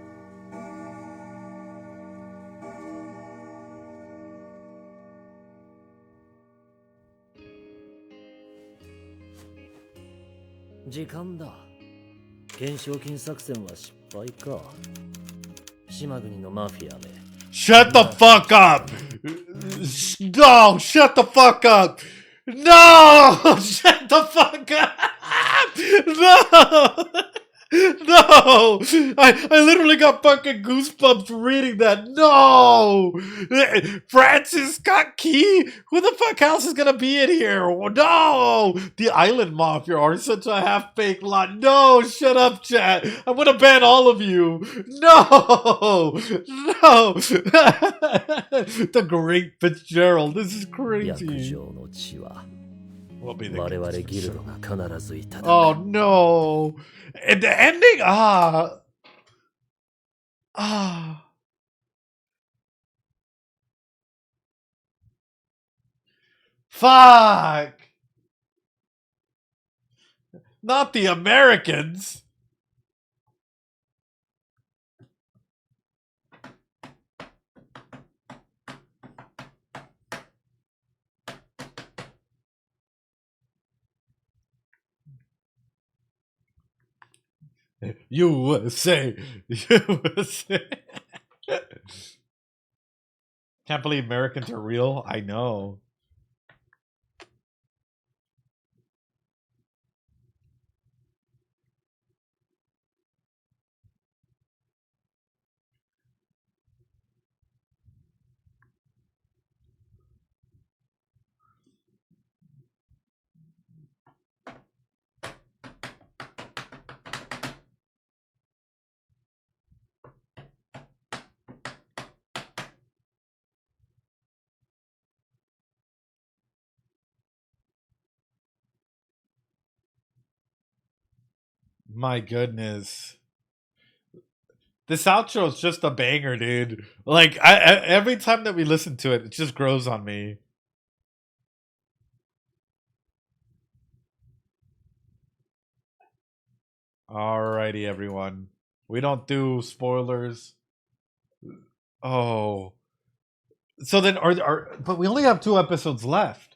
Time. 懸賞金作戦は失敗か。島国のマフィアめ。 Shut the fuck up! No! Shut the fuck up! No! Shut the fuck up! No! No! I literally got fucking goosebumps reading that. No! Francis got key? Who the fuck else is gonna be in here? No! The Island Mafia are such a half-baked lot. No! Shut up, chat. I'm gonna ban all of you. No! No! The Great Fitzgerald. This is crazy. Will be the Oh no! And the ending, fuck! Not the Americans! USA! USA! Can't believe Americans are real. I know. My goodness. This outro is just a banger, dude. Like, I every time that we listen to it, it just grows on me. Alrighty, everyone. We don't do spoilers. Oh. So then but we only have 2 episodes left.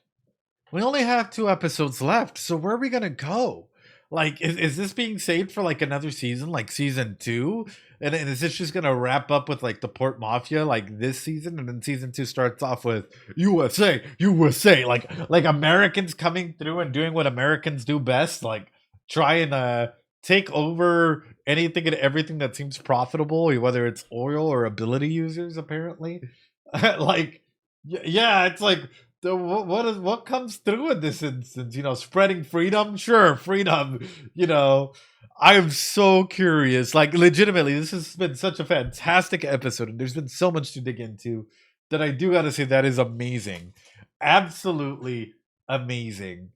We only have 2 episodes left. So where are we gonna go? Like, is this being saved for like another season, like season 2? And is this just gonna wrap up with like the Port Mafia like this season, and then season 2 starts off with USA, USA, like Americans coming through and doing what Americans do best, like try and take over anything and everything that seems profitable, whether it's oil or ability users, apparently. Like, yeah, it's like what comes through in this instance? You know, spreading freedom, sure, freedom. You know, I am so curious. Like, legitimately, this has been such a fantastic episode, and there's been so much to dig into that I do gotta say that is amazing, absolutely amazing.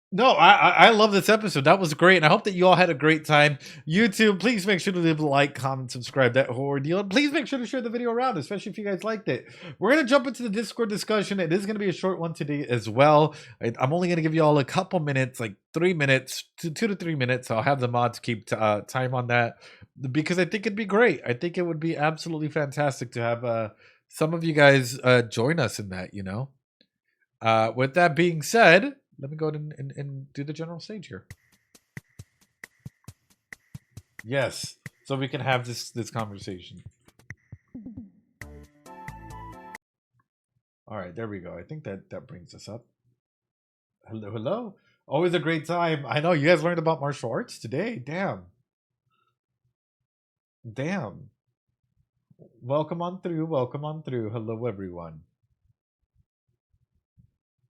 No, I love this episode. That was great. And I hope that you all had a great time. YouTube, please make sure to leave a like, comment, subscribe, that whole ordeal. And please make sure to share the video around, especially if you guys liked it. We're going to jump into the Discord discussion. It is going to be a short one today as well. I'm only going to give you all a couple minutes, like 3 minutes, 2 to 3 minutes. I'll have the mods keep time on that because I think it'd be great. I think it would be absolutely fantastic to have some of you guys join us in that, you know. With that being said, let me go ahead and do the general stage here. Yes. so we can have this conversation. All right, there we go. I think that brings us up. Hello, hello. Always a great time. I know you guys learned about martial arts today. Damn. Welcome on through. Welcome on through. Hello, everyone.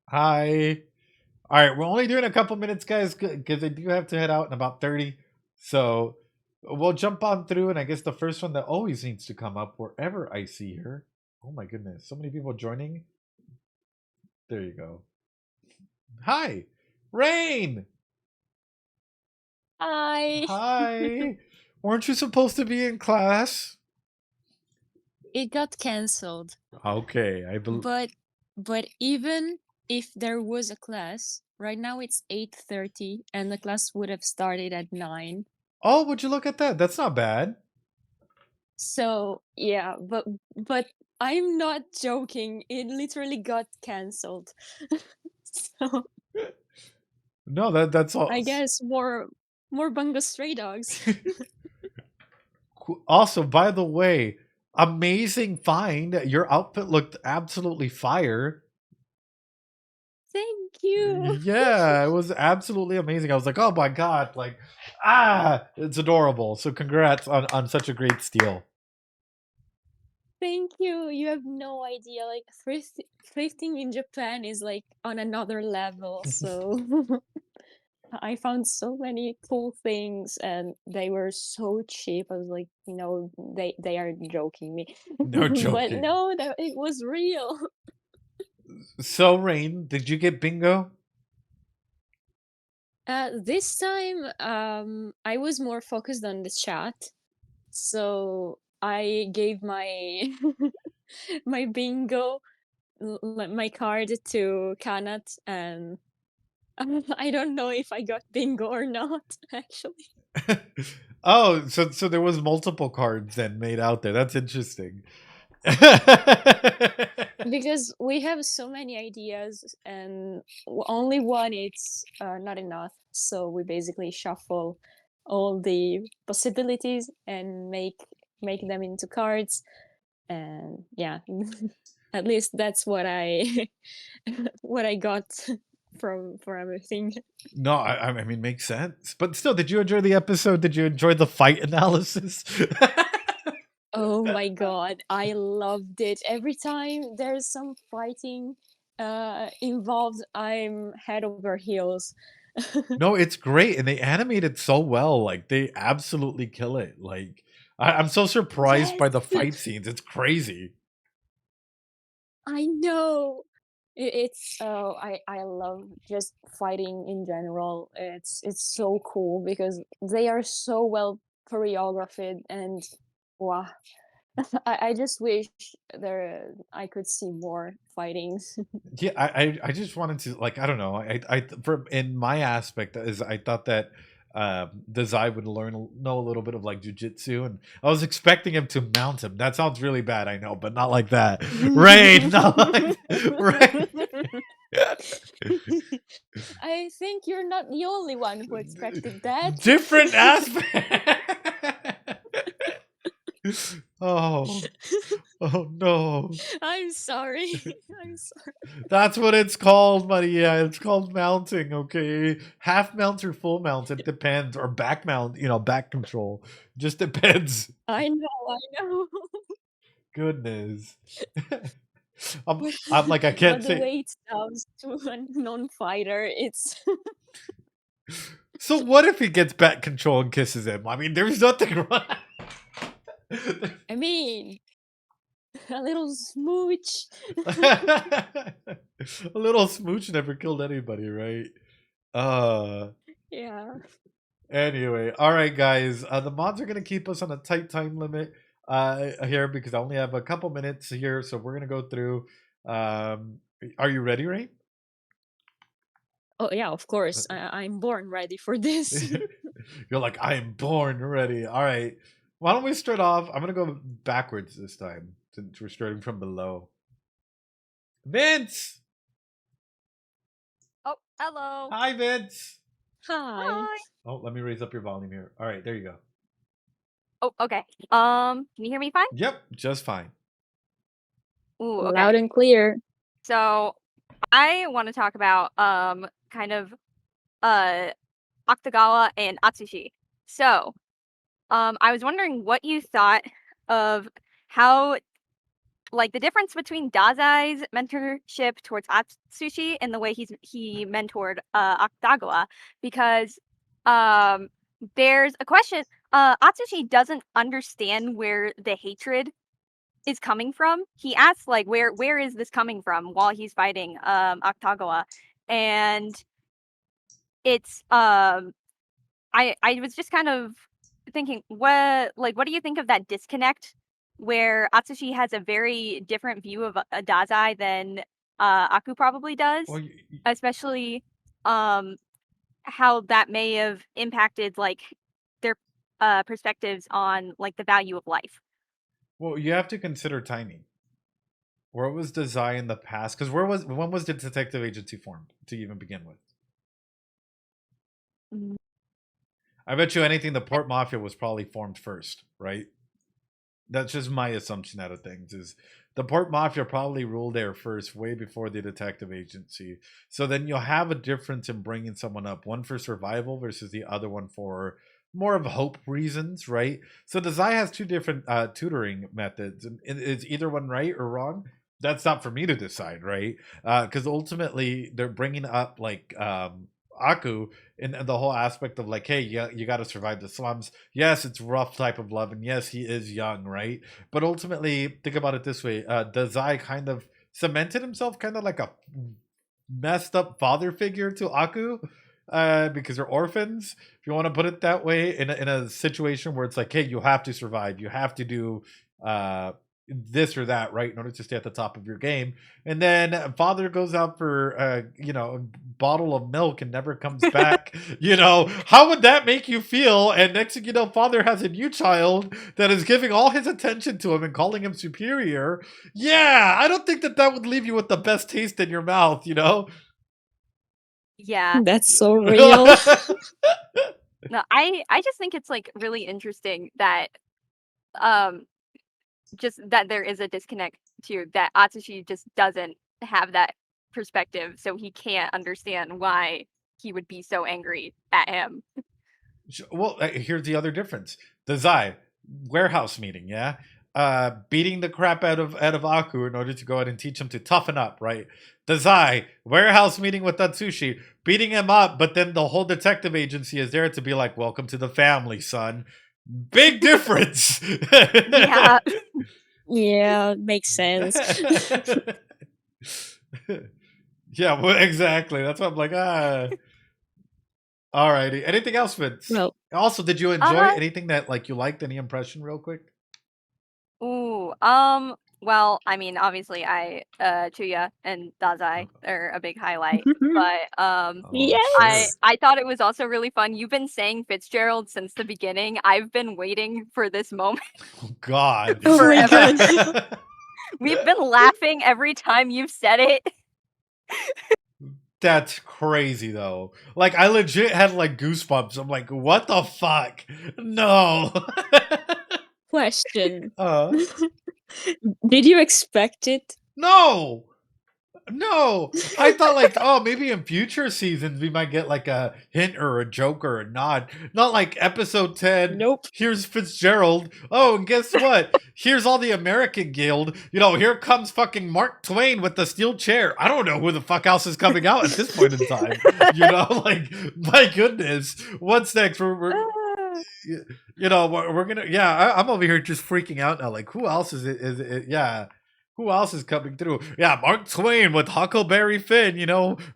Hi. All right, we're only doing a couple minutes, guys, because I do have to head out in about 30. So we'll jump on through, and I guess the first one that always needs to come up wherever I see her. Oh my goodness, so many people joining. There you go. Hi, Rain. Hi. Hi. Weren't you supposed to be in class? It got cancelled. Okay, But even if there was a class, right now it's 8:30 and the class would have started at 9. Oh, would you look at that? That's not bad. So, yeah, but I'm not joking. It literally got cancelled. So, No, that's all. I guess more Bungo stray dogs. Also, by the way, amazing find. Your outfit looked absolutely fire. Thank you. Yeah, it was absolutely amazing. I was like, oh my god, like, it's adorable. So congrats on such a great steal. Thank you. You have no idea. Like thrifting in Japan is like on another level. So I found so many cool things and they were so cheap. I was like, no, they are joking me. No But joking. no, it was real. So, Rain, did you get bingo? This time, I was more focused on the chat, so I gave my my bingo, my card to Kanat, and I don't know if I got bingo or not, actually. Oh, so there was multiple cards then made out there. That's interesting. Because we have so many ideas and only one it's not enough, so we basically shuffle all the possibilities and make them into cards, and yeah. At least that's what I what I got from for everything. No, I mean, makes sense. But still, did you enjoy the episode? Did you enjoy the fight analysis? Oh my god, I loved it. Every time there's some fighting involved, I'm head over heels. No, it's great, and they animate it so well. Like they absolutely kill it. Like I'm so surprised by the Yes, fight scenes. It's crazy. I know. It's I love just fighting in general. It's so cool because they are so well choreographed and wow. I just wish I could see more fightings. Yeah, I just wanted to, like, I don't know. I from in my aspect is I thought that the Zai would know a little bit of like jujitsu, and I was expecting him to mount him. That sounds really bad, I know, but not like that. Rain, not like Rain. I think you're not the only one who expected that. Different aspect. Oh, oh no. I'm sorry. I'm sorry. That's what it's called, Maria. It's called mounting, okay? Half mount or full mount, it depends. Or back mount, back control. Just depends. I know. Goodness. I'm like, I can't But the say. way it sounds to a non-fighter, it's So what if he gets back control and kisses him? I mean, there's nothing wrong. I mean, a little smooch. A little smooch never killed anybody, right? Yeah. Anyway, all right, guys. The mods are gonna keep us on a tight time limit here because I only have a couple minutes here, so we're gonna go through. Are you ready, Ray? Oh yeah, of course. I'm born ready for this. You're like, I am born ready. All right. Why don't we start off? I'm gonna go backwards this time since we're starting from below. Vince. Oh, hello. Hi, Vince. Hi. Oh, let me raise up your volume here. All right, there you go. Oh, okay. Can you hear me fine? Yep, just fine. Ooh, okay. Loud and clear. So I want to talk about kind of uh Octagawa and Atsushi. So I was wondering what you thought of how like the difference between Dazai's mentorship towards Atsushi and the way he mentored Octagawa, because um there's a question. Atsushi doesn't understand where the hatred is coming from. He asks like where is this coming from while he's fighting Octagawa, and it's I was just kind of thinking what do you think of that disconnect where Atsushi has a very different view of a Dazai than Aku probably does, Well, especially how that may have impacted like their perspectives on like the value of life. well, you have to consider timing. Where was Dazai in the past? Because when was the detective agency formed to even begin with? Mm. I bet you anything the Port Mafia was probably formed first, right? That's just my assumption out of things. Is the Port Mafia probably ruled there first, way before the detective agency. So then you'll have a difference in bringing someone up, one for survival versus the other one for more of hope reasons, right? So Dazai has two different tutoring methods, and is either one right or wrong? That's not for me to decide, right? Because ultimately they're bringing up like Aku in the whole aspect of like, hey, you got to survive the slums. Yes, it's rough type of love, and yes, he is young, right? But ultimately, think about it this way: Dazai kind of cemented himself, kind of like a messed up father figure to Aku, because they're orphans, if you want to put it that way, in a situation where it's like, hey, you have to survive, you have to do this or that, right, in order to stay at the top of your game. And then father goes out for a bottle of milk and never comes back. How would that make you feel? And next thing you know, father has a new child that is giving all his attention to him and calling him superior. Yeah, I don't think that would leave you with the best taste in your mouth. Yeah. That's so real. No, I just think it's like really interesting that um just that there is a disconnect too, that Atsushi just doesn't have that perspective, so he can't understand why he would be so angry at him. Well, here's the other difference. Dazai, warehouse meeting, yeah? Beating the crap out of Aku in order to go out and teach him to toughen up, right? Dazai, warehouse meeting with Atsushi, beating him up, but then the whole detective agency is there to be like, welcome to the family, son. Big difference. Yeah. Yeah, makes sense. Yeah, well, exactly. That's what I'm like, Alrighty. Anything else, Vince? Well, Also, did you enjoy anything that like you liked? Any impression, real quick? Ooh, well, I mean, obviously Chuya and Dazai are a big highlight, but Oh, yes. I thought it was also really fun. You've been saying Fitzgerald since the beginning. I've been waiting for this moment Oh, God. Oh my forever. god. We've been laughing every time you've said it. That's crazy, though. Like, I legit had like goosebumps. I'm like, what the fuck? No. Question. uh, Did you expect it? no. No, I thought like, oh, maybe in future seasons we might get like a hint or a joke or a nod. Not like episode 10. Nope. Here's Fitzgerald. Oh, and guess what? Here's all the American Guild. Here comes fucking Mark Twain with the steel chair. I don't know who the fuck else is coming out at this point in time. Like, my goodness. What's next? We're gonna, yeah, I'm over here just freaking out now. Like, who else is it? Yeah. Who else is coming through? Yeah, Mark Twain with Huckleberry Finn,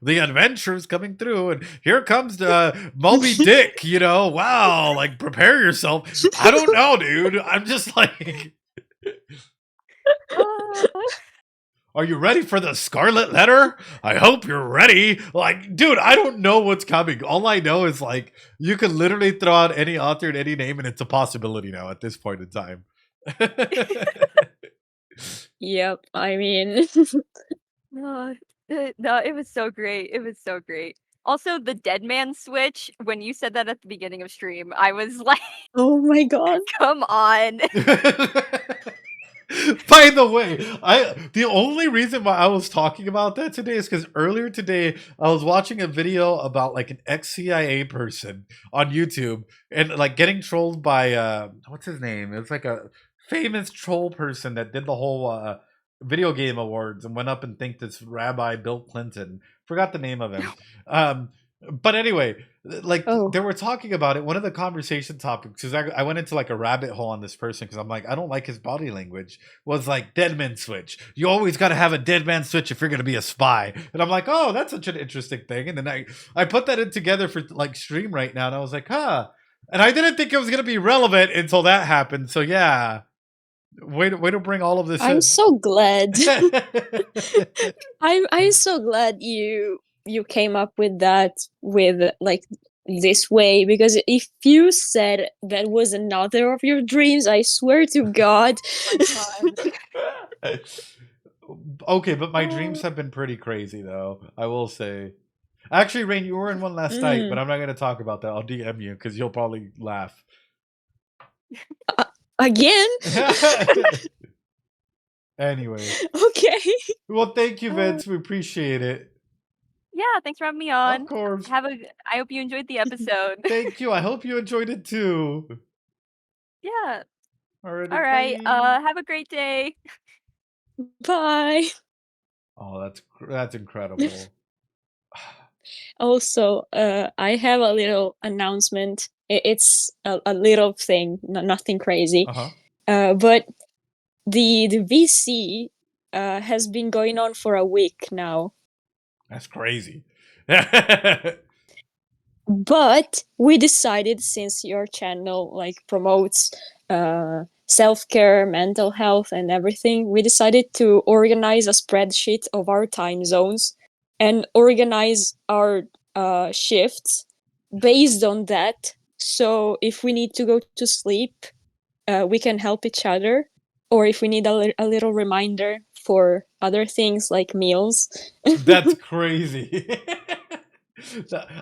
the adventures coming through. And here comes the Moby Dick, wow, like prepare yourself. I don't know, dude. I'm just like, are you ready for the Scarlet Letter? I hope you're ready. Like, dude, I don't know what's coming. All I know is like, you can literally throw out any author and any name and it's a possibility now at this point in time. Yep, I mean. No, no, it was so great. It was so great. Also, the dead man switch, when you said that at the beginning of stream, I was like, Oh my god. come on. By the way, the only reason why I was talking about that today is because earlier today I was watching a video about like an ex-CIA person on YouTube and like getting trolled by what's his name? It was like a famous troll person that did the whole video game awards and went up and thanked this rabbi Bill Clinton. Forgot the name of him. But anyway, like they were talking about it. One of the conversation topics, because I went into like a rabbit hole on this person because I'm like, I don't like his body language, was like dead man switch. You always got to have a dead man switch if you're going to be a spy. And I'm like, oh, that's such an interesting thing. And then I put that in together for like stream right now. And I was like, huh. And I didn't think it was going to be relevant until that happened. So yeah. Way to bring all of this I'm in. so glad. I'm so glad you came up with that with like this way, because if you said that was another of your dreams, I swear to God. Okay, but my dreams have been pretty crazy though, I will say. Actually, Rain, you were in one last night, but I'm not going to talk about that. I'll DM you because you'll probably laugh. Again? Anyway. Okay. Well, thank you, Vince. We appreciate it. Yeah, thanks for having me on. Of course. I hope you enjoyed the episode. Thank you. I hope you enjoyed it too. Yeah. Alrighty, All right. bye. Have a great day. Bye. Oh, that's incredible. Also, I have a little announcement. It's a little thing, nothing crazy. But the VC has been going on for a week now. That's crazy. But we decided, since your channel like promotes self-care, mental health, and everything, we decided to organize a spreadsheet of our time zones and organize our shifts based on that. So if we need to go to sleep, we can help each other, or if we need a little reminder for other things like meals. That's crazy.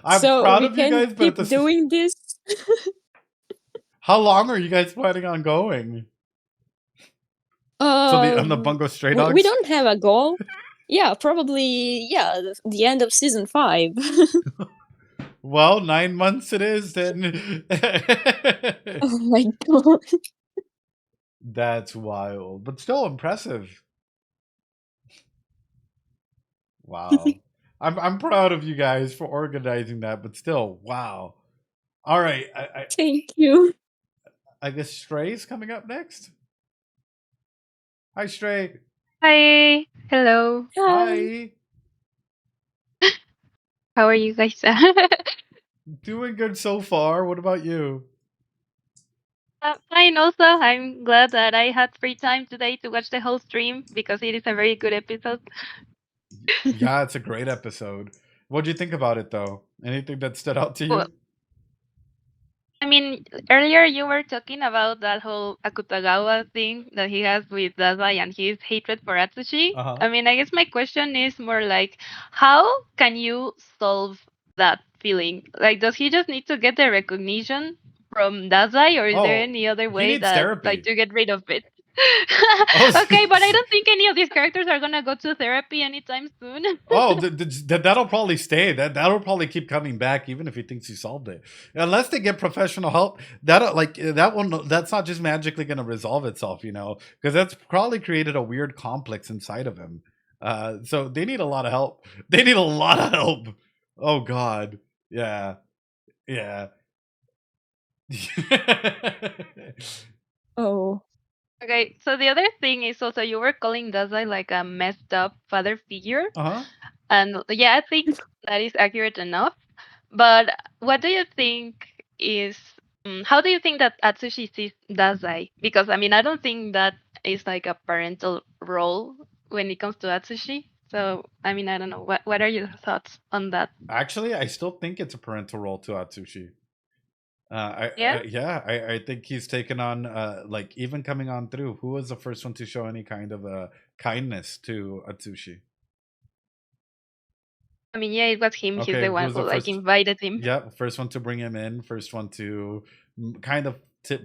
I'm proud of you guys, but keep doing this. How long are you guys planning on going? On the Bungo Stray Dogs? We don't have a goal. Yeah, probably, the end of season 5. Well, 9 months it is then. Oh my god. That's wild, but still impressive. Wow. I'm proud of you guys for organizing that, but still, wow. All right. Thank you. I guess Stray's coming up next. Hi, Stray. Hi. Hello. Hi. How are you guys? Doing good so far. What about you? Fine. Also, I'm glad that I had free time today to watch the whole stream because it is a very good episode. Yeah, it's a great episode. What'd you think about it, though? Anything that stood out to you? Well, I mean, earlier you were talking about that whole Akutagawa thing that he has with Dazai and his hatred for Atsushi. I mean, I guess my question is more like, how can you solve that feeling? Like, does he just need to get the recognition from Dazai, or is there any other way that like to get rid of it? Okay, but I don't think any of these characters are gonna go to therapy anytime soon. That'll probably stay. That'll probably keep coming back, even if he thinks he solved it. Unless they get professional help, that's not just magically gonna resolve itself, because that's probably created a weird complex inside of him. So they need a lot of help. They need a lot of help. Oh God, yeah. Oh. Okay, so the other thing is also you were calling Dazai like a messed up father figure. And yeah, I think that is accurate enough. But what do you think is, how do you think that Atsushi sees Dazai? Because I mean, I don't think that is like a parental role when it comes to Atsushi. So, I mean, I don't know. What are your thoughts on that? Actually, I still think it's a parental role to Atsushi. I think he's taken on like even coming on through. Who was the first one to show any kind of kindness to Atsushi? I mean, yeah, it was him. He's Okay, the who one was who the like first? invited him. Yeah, first one to bring him in, first one to kind of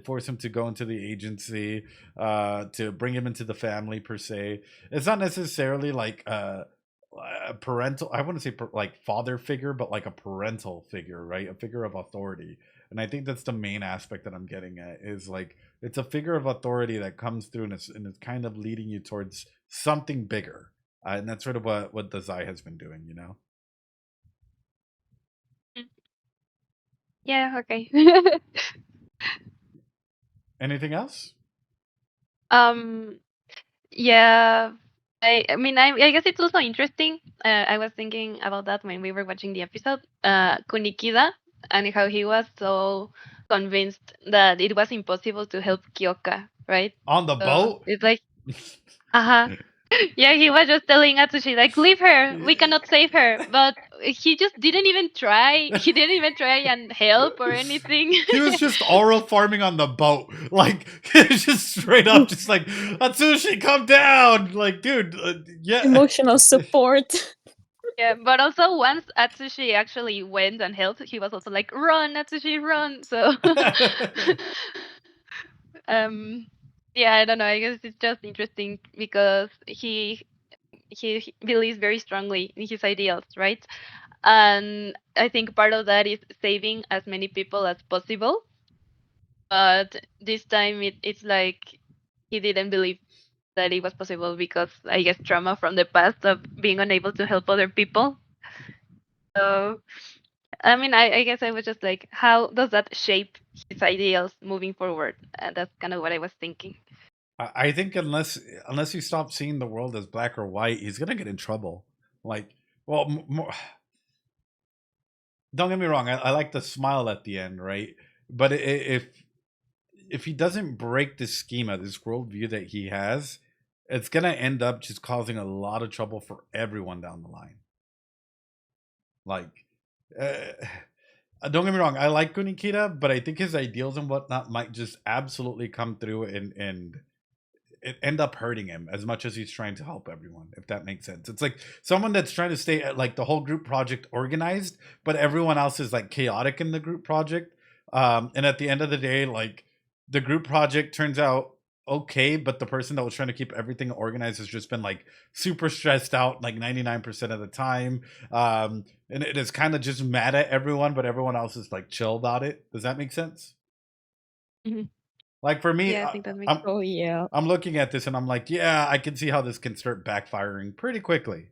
force him to go into the agency, to bring him into the family per se. It's not necessarily like a parental. I wouldn't say like father figure, but like a parental figure, right? A figure of authority. And I think that's the main aspect that I'm getting at is like it's a figure of authority that comes through and it's kind of leading you towards something bigger. And that's sort of what Dazai has been doing, you know. Yeah. Okay. Anything else? um. Yeah. I mean, I guess it's also interesting. I was thinking about that when we were watching the episode. Kunikida and how he was so convinced that it was impossible to help Kyoka, right? On the boat? It's like, uh-huh. Yeah, he was just telling Atsushi, like, leave her, we cannot save her. But he just didn't even try. He didn't even try and help or anything. He was just aura farming on the boat. Like, just straight up, just like, Atsushi, come down. Like, dude, yeah. Emotional support. Yeah, but also once Atsushi actually went and helped, he was also like, run, Atsushi, run. So, yeah, I don't know. I guess it's just interesting because he believes very strongly in his ideals, right? And I think part of that is saving as many people as possible. But this time it's like he didn't believe that it was possible because I guess trauma from the past of being unable to help other people. So I mean, I guess I was just like, how does that shape his ideals moving forward? And that's kind of what I was thinking. I think unless you stop seeing the world as black or white, he's gonna get in trouble. Like, well, don't get me wrong. I like the smile at the end, right? But if he doesn't break this schema, this worldview that he has, it's gonna end up just causing a lot of trouble for everyone down the line. Like, don't get me wrong, I like Kunikida, but I think his ideals and whatnot might just absolutely come through and it end up hurting him as much as he's trying to help everyone, if that makes sense. It's like someone that's trying to stay at like the whole group project organized, but everyone else is like chaotic in the group project. And at the end of the day, like the group project turns out okay, but the person that was trying to keep everything organized has just been like super stressed out like 99% of the time. And it is kind of just mad at everyone, but everyone else is like chill about it. Does that make sense? Mm-hmm. Like for me, yeah, I think that makes Oh yeah. I'm looking at this and I'm like, yeah, I can see how this can start backfiring pretty quickly.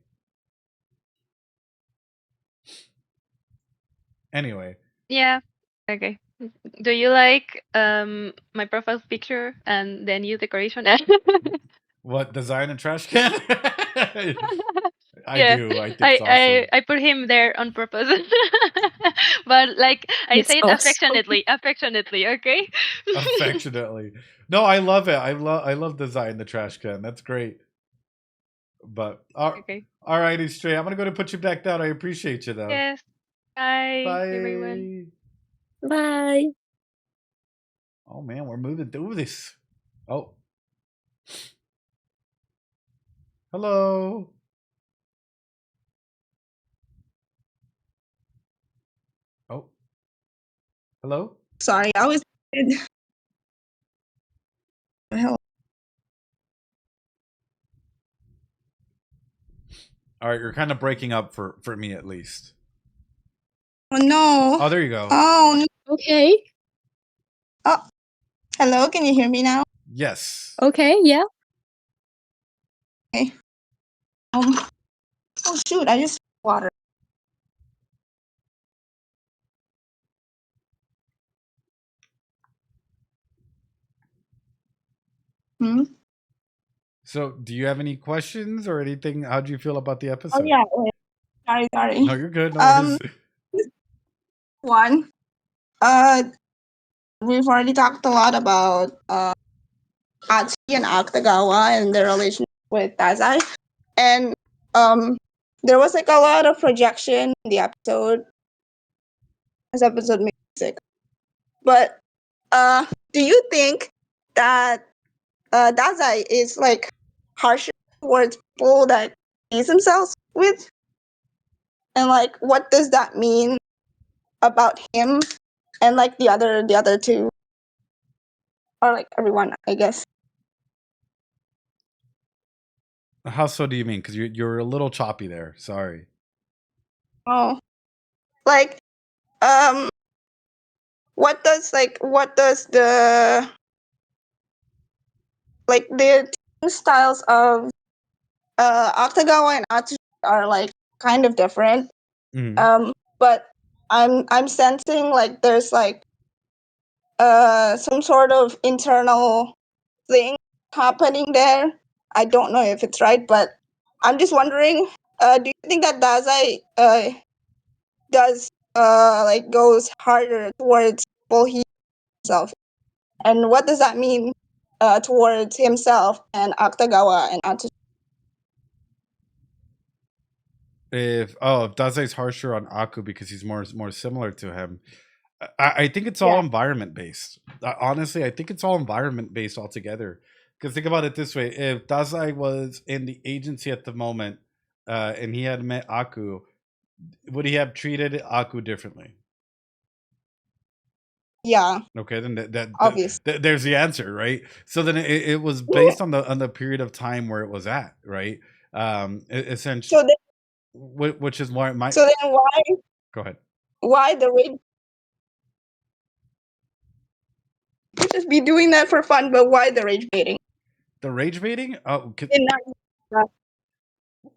Anyway. Yeah. Okay. Do you like my profile picture and the new decoration? What, design and trash can? I Yeah, do. I think it's awesome. I put him there on purpose. But like I It's say it awesome. affectionately, okay? Affectionately. No, I love it. I love design the trash can. That's great. But Okay. alrighty, Stray. I'm gonna go to put you back down. I appreciate you though. Yes. Bye, Bye. everyone. Bye. Oh man, we're moving through this. Oh. Hello. Oh. Hello? Sorry, I was. Hell. All right, you're kind of breaking up for me at least. Oh no. Oh, there you go. Oh no. Okay. Oh, hello. Can you hear me now? Yes. Okay, yeah. Okay. Oh shoot! I just water. Hmm. So, do you have any questions or anything? How do you feel about the Oh episode? yeah. Wait. Sorry. No, you're good. No worries. One. We've already talked a lot about Atsuki and Akutagawa and their relationship with Dazai, and there was like a lot of projection in the episode. This episode made me sick. But do you think that Dazai is like harsher towards people that he's themselves with? and like what does that mean about him and like the other two, or like everyone, I guess. How so do you mean? Because you're a little choppy there. Sorry. Oh, like what does the like the team styles of Octagawa and Atsushi are like kind of different. But I'm sensing like there's like some sort of internal thing happening there. I don't know if it's right, but I'm just wondering, do you think that Dazai does like goes harder towards well he himself? And what does that mean towards himself and Octagawa and Atsushi? If Dazai's harsher on Aku because he's more similar to him. I think it's all environment based. Honestly, I think it's all environment based altogether. Because think about it this way: if Dazai was in the agency at the moment, and he had met Aku, would he have treated Aku differently? Yeah. Okay, then obvious. There's the answer, right? So then it was based on the period of time where it was at, right? Essentially. So then, which is why my. So then why? Go ahead. Why the rage? You just be doing that for fun, but why the rage baiting? The rage baiting? Oh,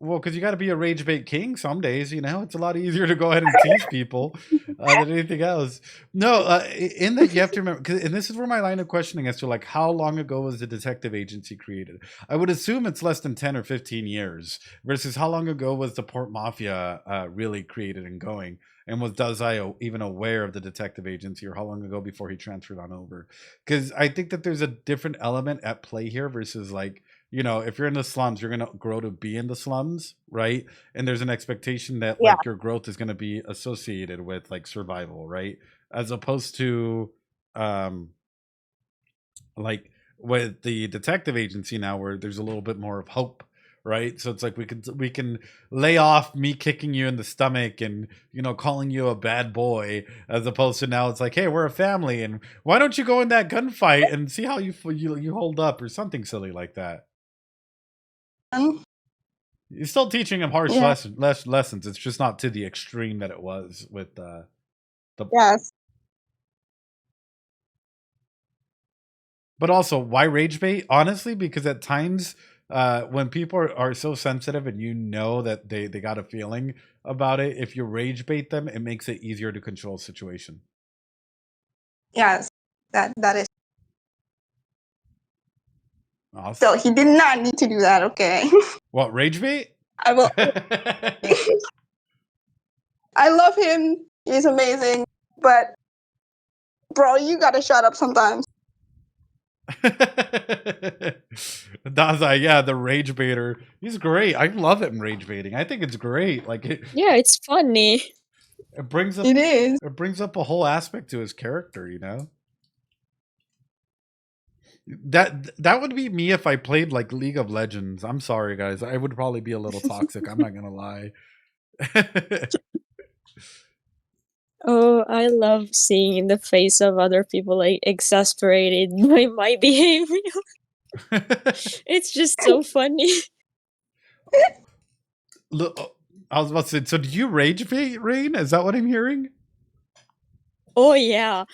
well, because you got to be a rage bait king some days, you know? It's a lot easier to go ahead and tease people than anything else. No, in that you have to remember, and this is where my line of questioning as to like how long ago was the detective agency created? I would assume it's less than 10 or 15 years versus how long ago was the Port Mafia really created and going? And was Dazai even aware of the detective agency, or how long ago before he transferred on over? Because I think that there's a different element at play here versus like, you know, if you're in the slums, you're going to grow to be in the slums, right? And there's an expectation that like your growth is going to be associated with like survival, right? As opposed to like with the detective agency now where there's a little bit more of hope, right? So it's like we can lay off me kicking you in the stomach and, you know, calling you a bad boy, as opposed to now it's like, hey, we're a family and why don't you go in that gunfight and see how you hold up, or something silly like that. You're still teaching him harsh lessons. It's just not to the extreme that it was with the. Yes. But also, why rage bait? Honestly, because at times when people are so sensitive and you know that they got a feeling about it, if you rage bait them, it makes it easier to control a situation. Yes, that is. Awesome. So he did not need to do that, okay? What, rage bait? I will. I love him. He's amazing. But, bro, you gotta shut up sometimes. Dazai, yeah, the rage baiter. He's great. I love him rage baiting. I think it's great. Like yeah, it's funny. It brings up. It is. It brings up a whole aspect to his character, you know. That would be me if I played like League of Legends. I'm sorry, guys. I would probably be a little toxic. I'm not gonna lie. Oh, I love seeing in the face of other people like exasperated by my behavior. It's just so funny. Look, I was about to say. So, do you rage bait, Rain? Is that what I'm hearing? Oh yeah,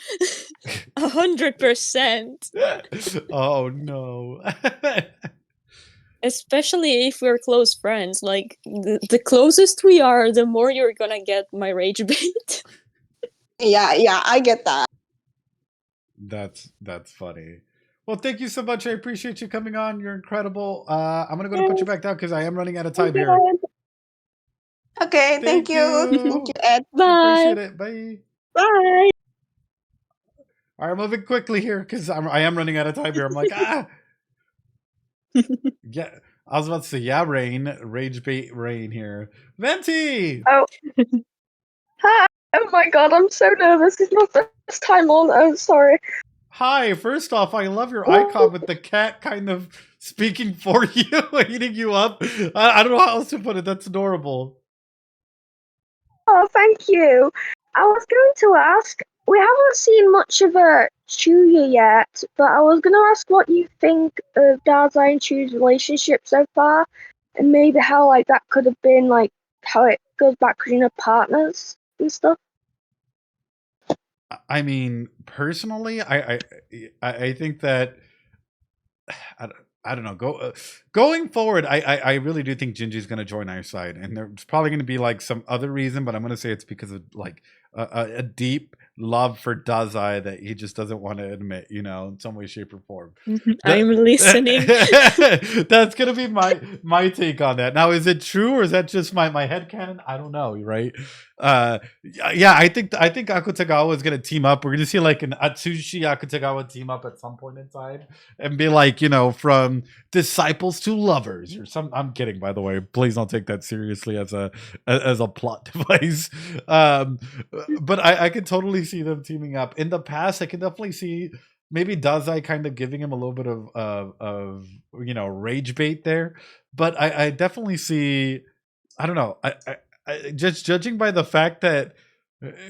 100%. Oh no. Especially if we're close friends. Like the closest we are, the more you're gonna get my rage bait. Yeah, I get that. That's funny. Well, thank you so much. I appreciate you coming on. You're incredible. I'm gonna go to put you back down because I am running out of time here. Okay, thank you. Thank you, Ed. Bye. Appreciate it. Bye. Bye. All right, moving quickly here because I am running out of time here. I'm like, yeah. I was about to say, yeah, rage bait Rain here. Venti! Oh. Hi. Oh my god, I'm so nervous. It's my first time on. Oh, sorry. Hi, first off, I love your icon with the cat kind of speaking for you, eating you up. I don't know how else to put it. That's adorable. Oh, thank you. I was going to ask, we haven't seen much of a Chuya yet, but I was going to ask what you think of Dazai and Chu's relationship so far, and maybe how like that could have been like how it goes back between partners and stuff. I mean, personally, I think that I don't know. Going forward, I really do think Jinji's going to join our side, and there's probably going to be like some other reason, but I'm going to say it's because of like a deep love for Dazai that he just doesn't want to admit, you know, in some way, shape, or form. I'm listening. That's gonna be my take on that. Now, is it true or is that just my headcanon? I don't know, right? Yeah, I think Akutagawa is gonna team up. We're gonna see like an Atsushi Akutagawa team up at some point in time and be like, you know, from disciples to lovers or some. I'm kidding, by the way. Please don't take that seriously as a plot device. But I can totally see them teaming up. In the past, I can definitely see maybe Dazai kind of giving him a little bit of you know, rage bait there, but I definitely see, I don't know, I just judging by the fact that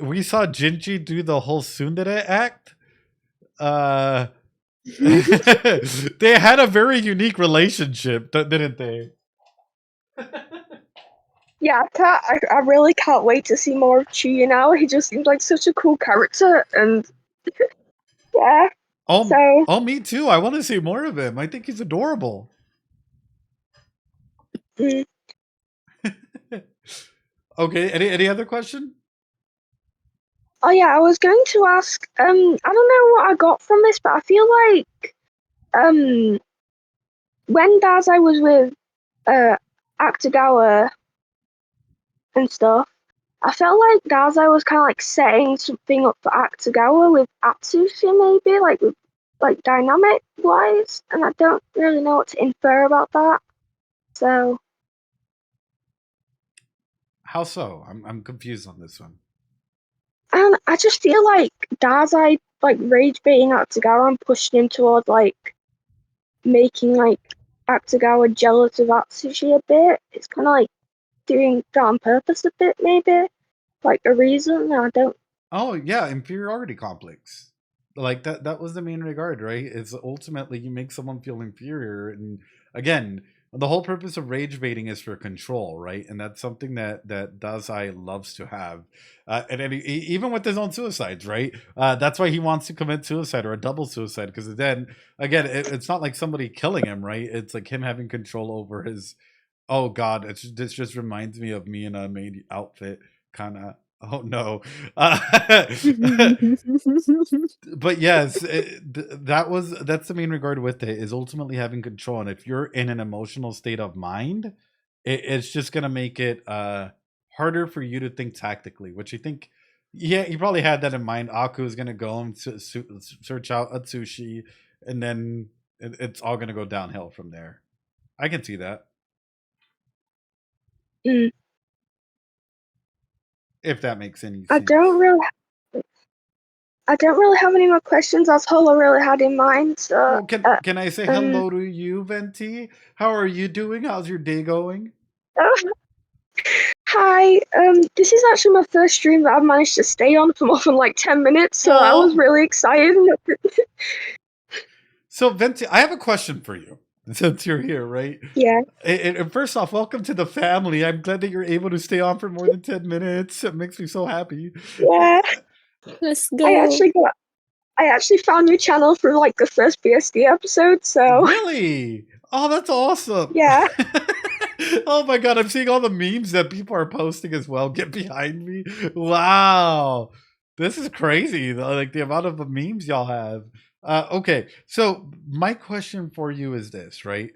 we saw Jinji do the whole tsundere act, they had a very unique relationship, didn't they? Yeah, I really can't wait to see more of Chuya now. He just seems like such a cool character, and yeah. Oh, me too. I want to see more of him. I think he's adorable. Mm. Okay, any other question? Oh yeah, I was going to ask, I don't know what I got from this, but I feel like when Dazai was with Akutagawa and stuff, I felt like Dazai was kind of like setting something up for Akutagawa with Atsushi, maybe like with like dynamic wise, and I don't really know what to infer about that. So How so? I'm confused on this one. and I just feel like Dazai like rage baiting Akutagawa and pushing him towards like making like Akutagawa jealous of Atsushi a bit. It's kind of like doing that on purpose a bit, maybe like a reason. I don't. Oh yeah, inferiority complex. Like that was the main regard, right? It's ultimately you make someone feel inferior, and again, the whole purpose of rage baiting is for control, right? And that's something that Dazai loves to have, and even with his own suicides, right? That's why he wants to commit suicide or a double suicide, because then again, it's not like somebody killing him, right? It's like him having control over his. Oh God, this just reminds me of me in a maid outfit, kind of. Oh no. But yes, that's the main regard with it, is ultimately having control. And if you're in an emotional state of mind, it's just gonna make it harder for you to think tactically, which I think, yeah, you probably had that in mind. Aku is gonna go and search out Atsushi, and then it's all gonna go downhill from there. I can see that. Mm. If that makes any sense. I don't really have any more questions. That's all I really had in mind. So well, can I say hello to you, Venti? How are you doing? How's your day going? Hi. This is actually my first stream that I've managed to stay on for more than like 10 minutes, so I was really excited. So Venti, I have a question for you. Since you're here, right? Yeah. And first off, welcome to the family. I'm glad that you're able to stay on for more than 10 minutes. It makes me so happy. Yeah. Let's go. I actually found your channel for like the first BSD episode, so. Really? Oh, that's awesome. Yeah. Oh my God, I'm seeing all the memes that people are posting as well. Get behind me. Wow. This is crazy. Like the amount of memes y'all have. Okay, so my question for you is this, right?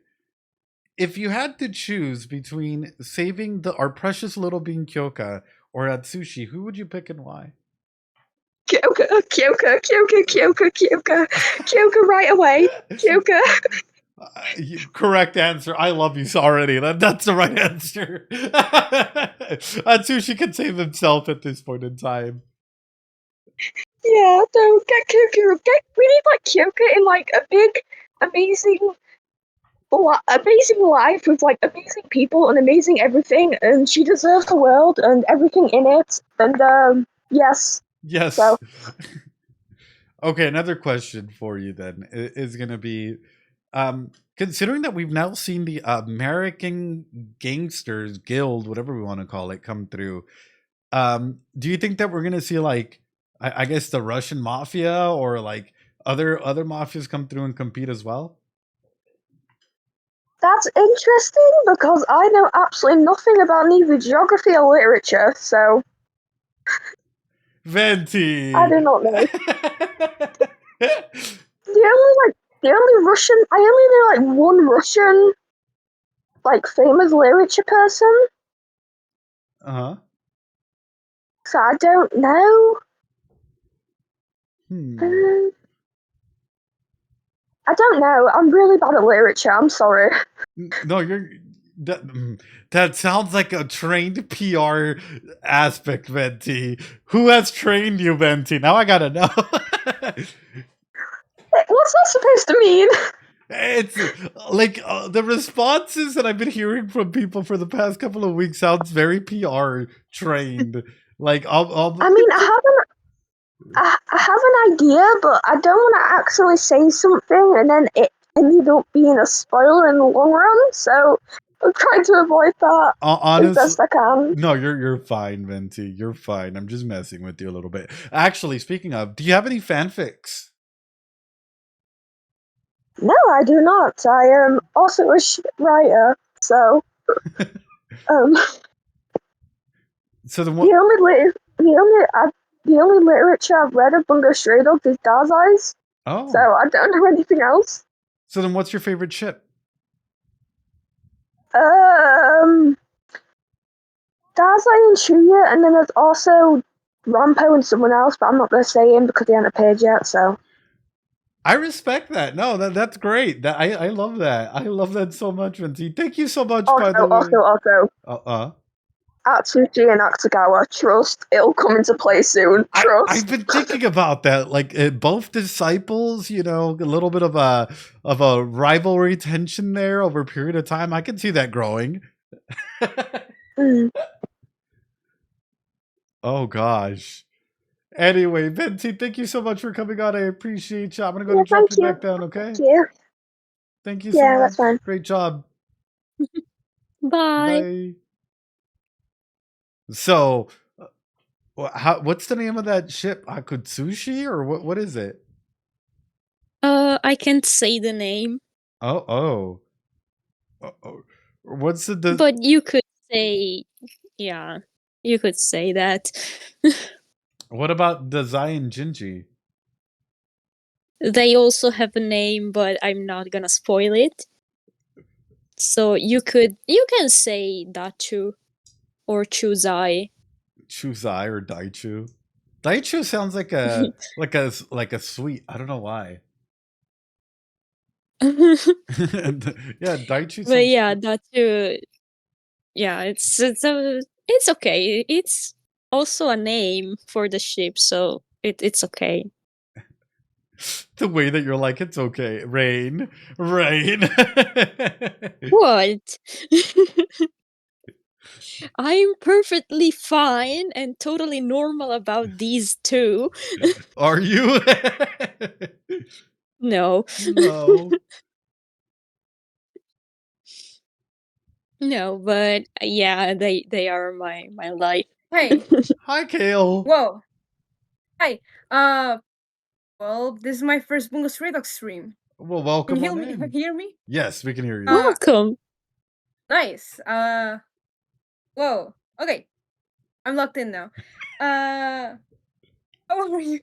If you had to choose between saving our precious little bean Kyoka or Atsushi, who would you pick and why? Kyoka right away. Kyoka. Correct answer. I love you already. That's the right answer. Atsushi can save himself at this point in time. Yeah, no, get Kyoka. We need like Kyoka in like a big, amazing amazing life with like amazing people and amazing everything, and she deserves the world and everything in it. And yes. Yes. Okay, another question for you then is going to be, considering that we've now seen the American Gangsters Guild, whatever we want to call it, come through, do you think that we're going to see like, I guess the Russian mafia or like other mafias come through and compete as well? That's interesting because I know absolutely nothing about neither geography or literature, so Venti. I do not know. the only Russian I only know like one Russian like famous literature person. Uh-huh. So I don't know. I don't know. I'm really bad at literature. I'm sorry. No, that sounds like a trained PR aspect, Venti. Who has trained you, Venti? Now I gotta know. What's that supposed to mean? It's like the responses that I've been hearing from people for the past couple of weeks sounds very PR trained. Like I mean, I have an idea, but I don't want to actually say something and then it ended up being a spoiler in the long run. So I'm trying to avoid that as best I can. No, you're fine, Venti. You're fine. I'm just messing with you a little bit. Actually, speaking of, do you have any fanfics? No, I do not. I am also a writer, so So the only literature I've read of Bungo Stray Dogs is Dazai's. Oh. So I don't know anything else. So then what's your favorite ship? Dazai and Chuya, and then there's also Rampo and someone else, but I'm not going to say him because they haven't appeared yet, so. I respect that. No, that's great. I love that. I love that so much, Venti. Thank you so much, by the way. Also. Atsushi and Akutagawa, trust, it'll come into play soon. Trust. I've been thinking about that. Like both disciples, you know, a little bit of a rivalry tension there over a period of time. I can see that growing. Oh gosh. Anyway, Venti, thank you so much for coming on. I appreciate you. I'm gonna go and drop you back down, okay? Thank you. Thank you so much. Yeah, that's fine. Great job. Bye. Bye. So, what's the name of that ship? Akutsushi, or what is it? I can't say the name. Oh. What's the? But you could say, yeah, you could say that. What about Dazai and Jinji? They also have a name, but I'm not gonna spoil it. So you can say Dachu or Chuzai. Chuzai or Daichu. Daichu sounds like a like a sweet. I don't know why. Yeah, Daichu. But yeah, Dachu. Yeah, it's okay. It's also a name for the ship, so it's okay. The way that you're like, it's okay. Rain. What? I'm perfectly fine and totally normal about these two. Are you? No. No. No, but yeah, they are my life. Hey. Hi, Kale. Whoa. Hi. Well, this is my first Bungo Stray Dogs stream. Well, welcome. Can you hear me? Yes, we can hear you. Welcome. Nice. Whoa. Okay. I'm locked in now. How are you?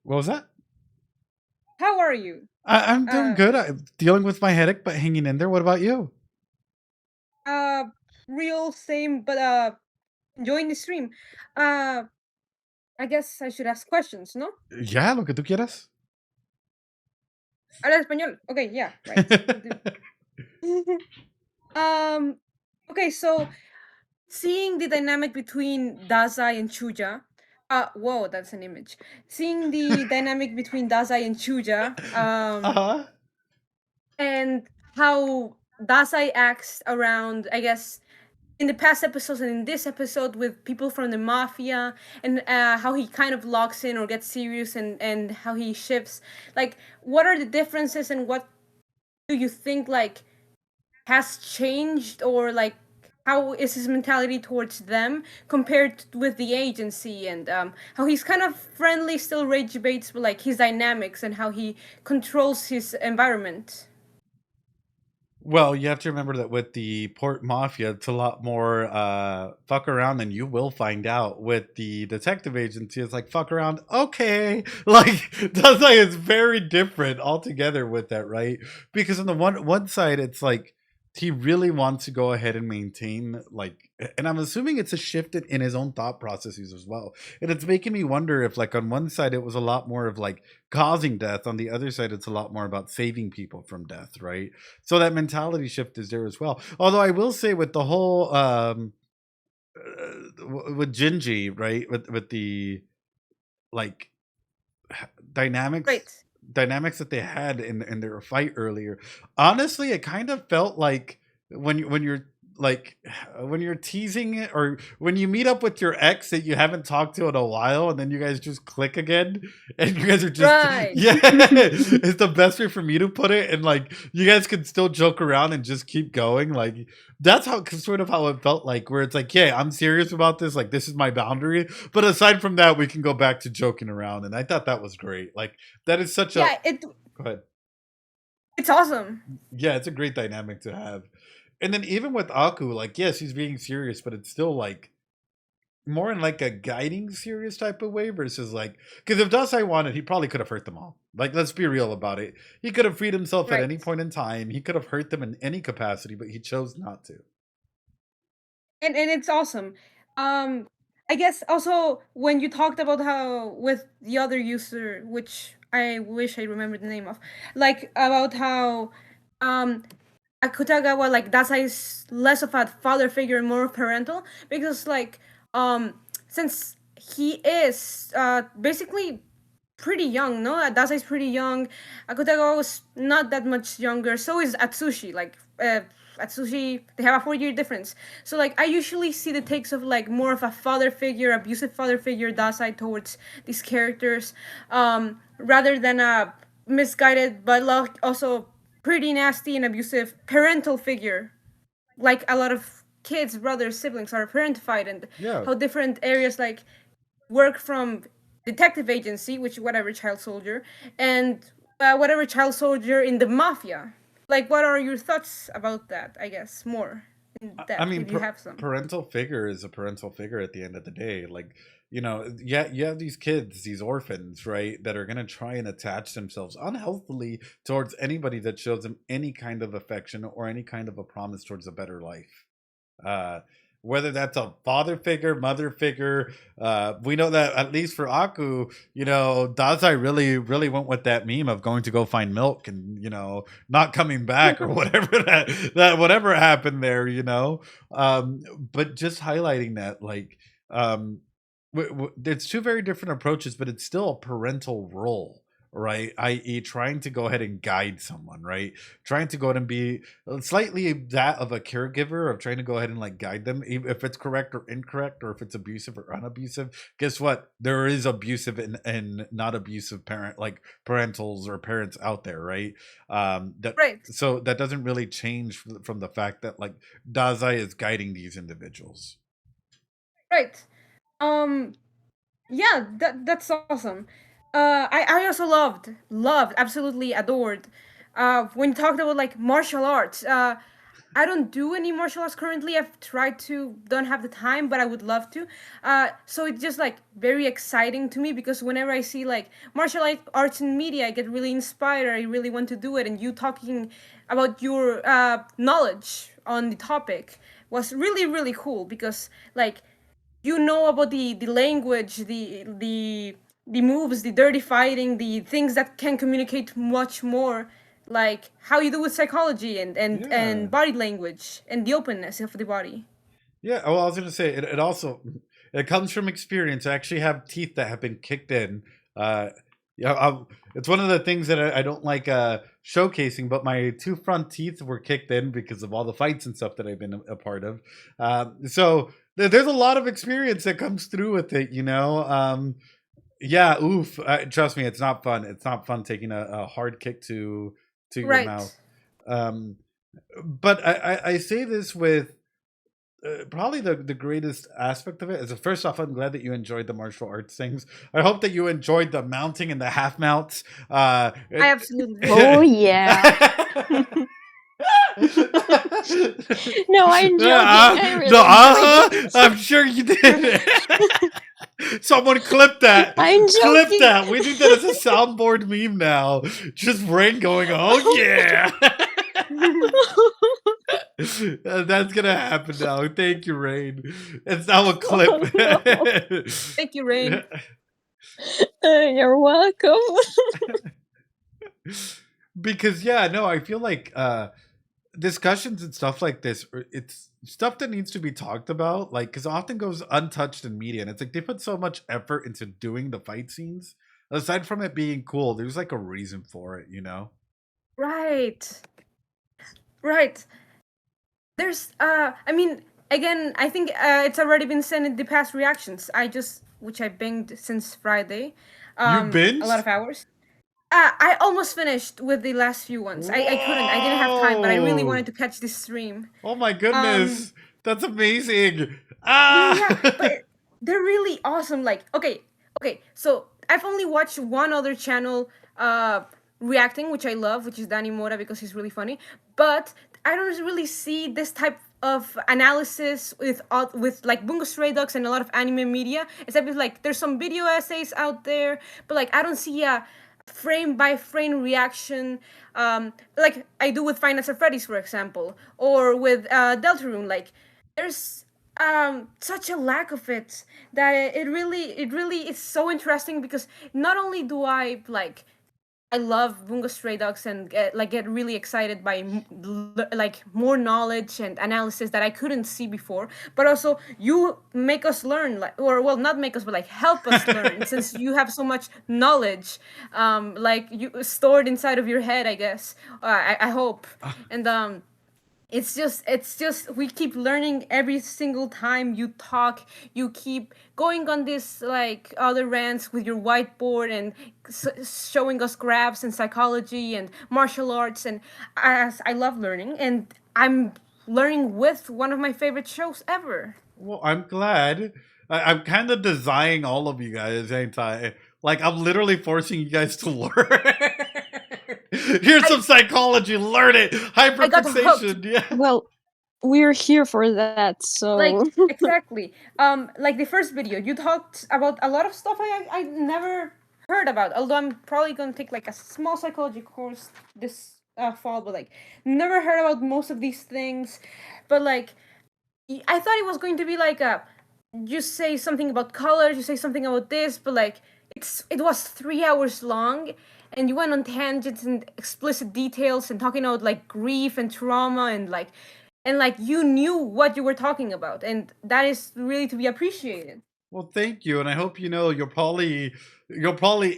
What was that? How are you? I'm doing good. I'm dealing with my headache, but hanging in there. What about you? Real same, but enjoying the stream. I guess I should ask questions, no? Yeah, lo que tú quieras. Habla español. Okay, yeah, right. Okay, so seeing the dynamic between Dazai and Chuja. Whoa, that's an image. Seeing the dynamic between Dazai and Chuja. and how Dasai acts around, I guess, in the past episodes and in this episode with people from the mafia, and how he kind of locks in or gets serious, and how he shifts. Like, what are the differences, and what do you think like has changed, or like how is his mentality towards them compared with the agency, and how he's kind of friendly, still rage debates, but like his dynamics and how he controls his environment. Well, you have to remember that with the Port Mafia, it's a lot more fuck around, and you will find out. With the detective agency, it's like fuck around, okay. Like Dazai is very different altogether with that, right? Because on the one side, it's like he really wants to go ahead and maintain, like, and I'm assuming it's a shift in his own thought processes as well. And it's making me wonder if, like, on one side it was a lot more of like causing death, on the other side it's a lot more about saving people from death, right? So that mentality shift is there as well. Although I will say, with the whole with Gingy, right, with the like dynamics Right. dynamics that they had in their fight earlier, honestly it kind of felt like when you're like when you're teasing it, or when you meet up with your ex that you haven't talked to in a while, and then you guys just click again, and you guys are just Right. yeah, it's the best way for me to put it. And like you guys can still joke around and just keep going. Like that's how sort of how it felt like, where it's like, yeah, I'm serious about this, like this is my boundary, but aside from that we can go back to joking around. And I thought that was great. Like that is such a Yeah, go ahead. it's awesome. Yeah, it's a great dynamic to have. And then even with Aku, like yes, he's being serious, but it's still like more in like a guiding serious type of way, versus like, because if Dasai wanted, he probably could have hurt them all. Like let's be real about it. He could have freed himself at any Right. point in time. He could have hurt them in any capacity, but he chose not to. And it's awesome. I guess also when you talked about how with the other user, which I wish I remembered the name of, like about how um Akutagawa, like Dasa is less of a father figure and more parental, because like since he is basically pretty young, no? Dasa is pretty young. Akutagawa was not that much younger. So is Atsushi. Like Atsushi, they have a 4 year difference. So like I usually see the takes of like more of a father figure, abusive father figure, Dasai towards these characters, rather than a misguided but also pretty nasty and abusive parental figure. Like a lot of kids, brothers, siblings are parentified, and Yeah. how different areas like work from detective agency, which whatever child soldier, and whatever child soldier in the mafia. Like, what are your thoughts about that? I guess more in I depth mean, if you have some. parental figure is a parental figure at the end of the day. Like, you know, yeah, you have these kids, these orphans, right, that are going to try and attach themselves unhealthily towards anybody that shows them any kind of affection or any kind of a promise towards a better life. Uh, whether that's a father figure, mother figure, we know that at least for Aku, you know, Dazai really went with that meme of going to go find milk and, you know, not coming back, or whatever that whatever happened there, you know. But just highlighting that, like, it's two very different approaches, but it's still a parental role, right? I.e., trying to go ahead and guide someone, right? Trying to go ahead and be slightly that of a caregiver, of trying to go ahead and like guide them, if it's correct or incorrect, or if it's abusive or unabusive. Guess what? There is abusive and not abusive parent, like parentals or parents out there, right? That Right. So that doesn't really change from the fact that like Dazai is guiding these individuals. Right. Um. Yeah. That's awesome. I also loved, absolutely adored. When you talked about like martial arts. I don't do any martial arts currently. I've tried to, don't have the time, but I would love to. So it's just like very exciting to me, because whenever I see like martial arts in media, I get really inspired. I really want to do it. And you talking about your knowledge on the topic was really cool, because like you know about the language, the moves, the dirty fighting, the things that can communicate much more, like how you do with psychology and Yeah. body language and the openness of the body. Yeah, well, I was gonna say it also it comes from experience. I actually have teeth that have been kicked in. Yeah, it's one of the things that I don't like showcasing, but my two front teeth were kicked in because of all the fights and stuff that I've been a part of. So there's a lot of experience that comes through with it, you know. Yeah, oof. Trust me, it's not fun. It's not fun taking a hard kick to your Right. mouth. But I say this with probably the greatest aspect of it is, first off, I'm glad that you enjoyed the martial arts things. I hope that you enjoyed the mounting and the half mounts. I absolutely did. Oh yeah. No, I'm joking. I really enjoyed it. I'm sure you did. Someone clip that. I'm Clip joking. that. We need that as a soundboard meme now. Just Rain going, oh yeah. That's gonna happen now. Thank you, Rain. It's now a clip. Thank you, Rain. You're welcome. Because yeah, no, I feel like discussions and stuff like this, it's stuff that needs to be talked about, like, because often goes untouched in media, and it's like they put so much effort into doing the fight scenes. Aside from it being cool, there's like a reason for it, you know. Right. There's I mean, again, I think it's already been said in the past reactions. Which I binged since Friday. You binged? A lot of hours. I almost finished with the last few ones. I couldn't. I didn't have time, but I really wanted to catch this stream. Oh my goodness. That's amazing. Yeah, but they're really awesome. Like, okay. So I've only watched one other channel reacting, which I love, which is Danny Mora, because he's really funny. But I don't really see this type of analysis with like Bungo Stray Dogs and a lot of anime media. Except it's like there's some video essays out there, but like I don't see a frame by frame reaction like I do with Five Nights at Freddy's, for example, or with Deltarune. Like there's such a lack of it that it really is so interesting, because not only do I love Bungo Stray Dogs and get really excited by like more knowledge and analysis that I couldn't see before, but also you make us learn, not make us, but like help us learn, since you have so much knowledge, like you stored inside of your head, I guess. I hope, and it's just we keep learning every single time you talk. You keep going on this like other rants with your whiteboard and showing us graphs and psychology and martial arts, and I love learning, and I'm learning with one of my favorite shows ever. Well, I'm glad. I'm kind of designing all of you guys, ain't I? Like, I'm literally forcing you guys to learn. Here's some psychology, learn it. Hyperfixation, yeah. Well, we're here for that, so like exactly. Like the first video, you talked about a lot of stuff I never heard about. Although I'm probably gonna take like a small psychology course this fall, but like never heard about most of these things. But like, I thought it was going to be like you say something about colors, you say something about this, but like it was 3 hours long. And you went on tangents and explicit details and talking about like grief and trauma and like you knew what you were talking about, and that is really to be appreciated. Well, thank you, and I hope you know you'll probably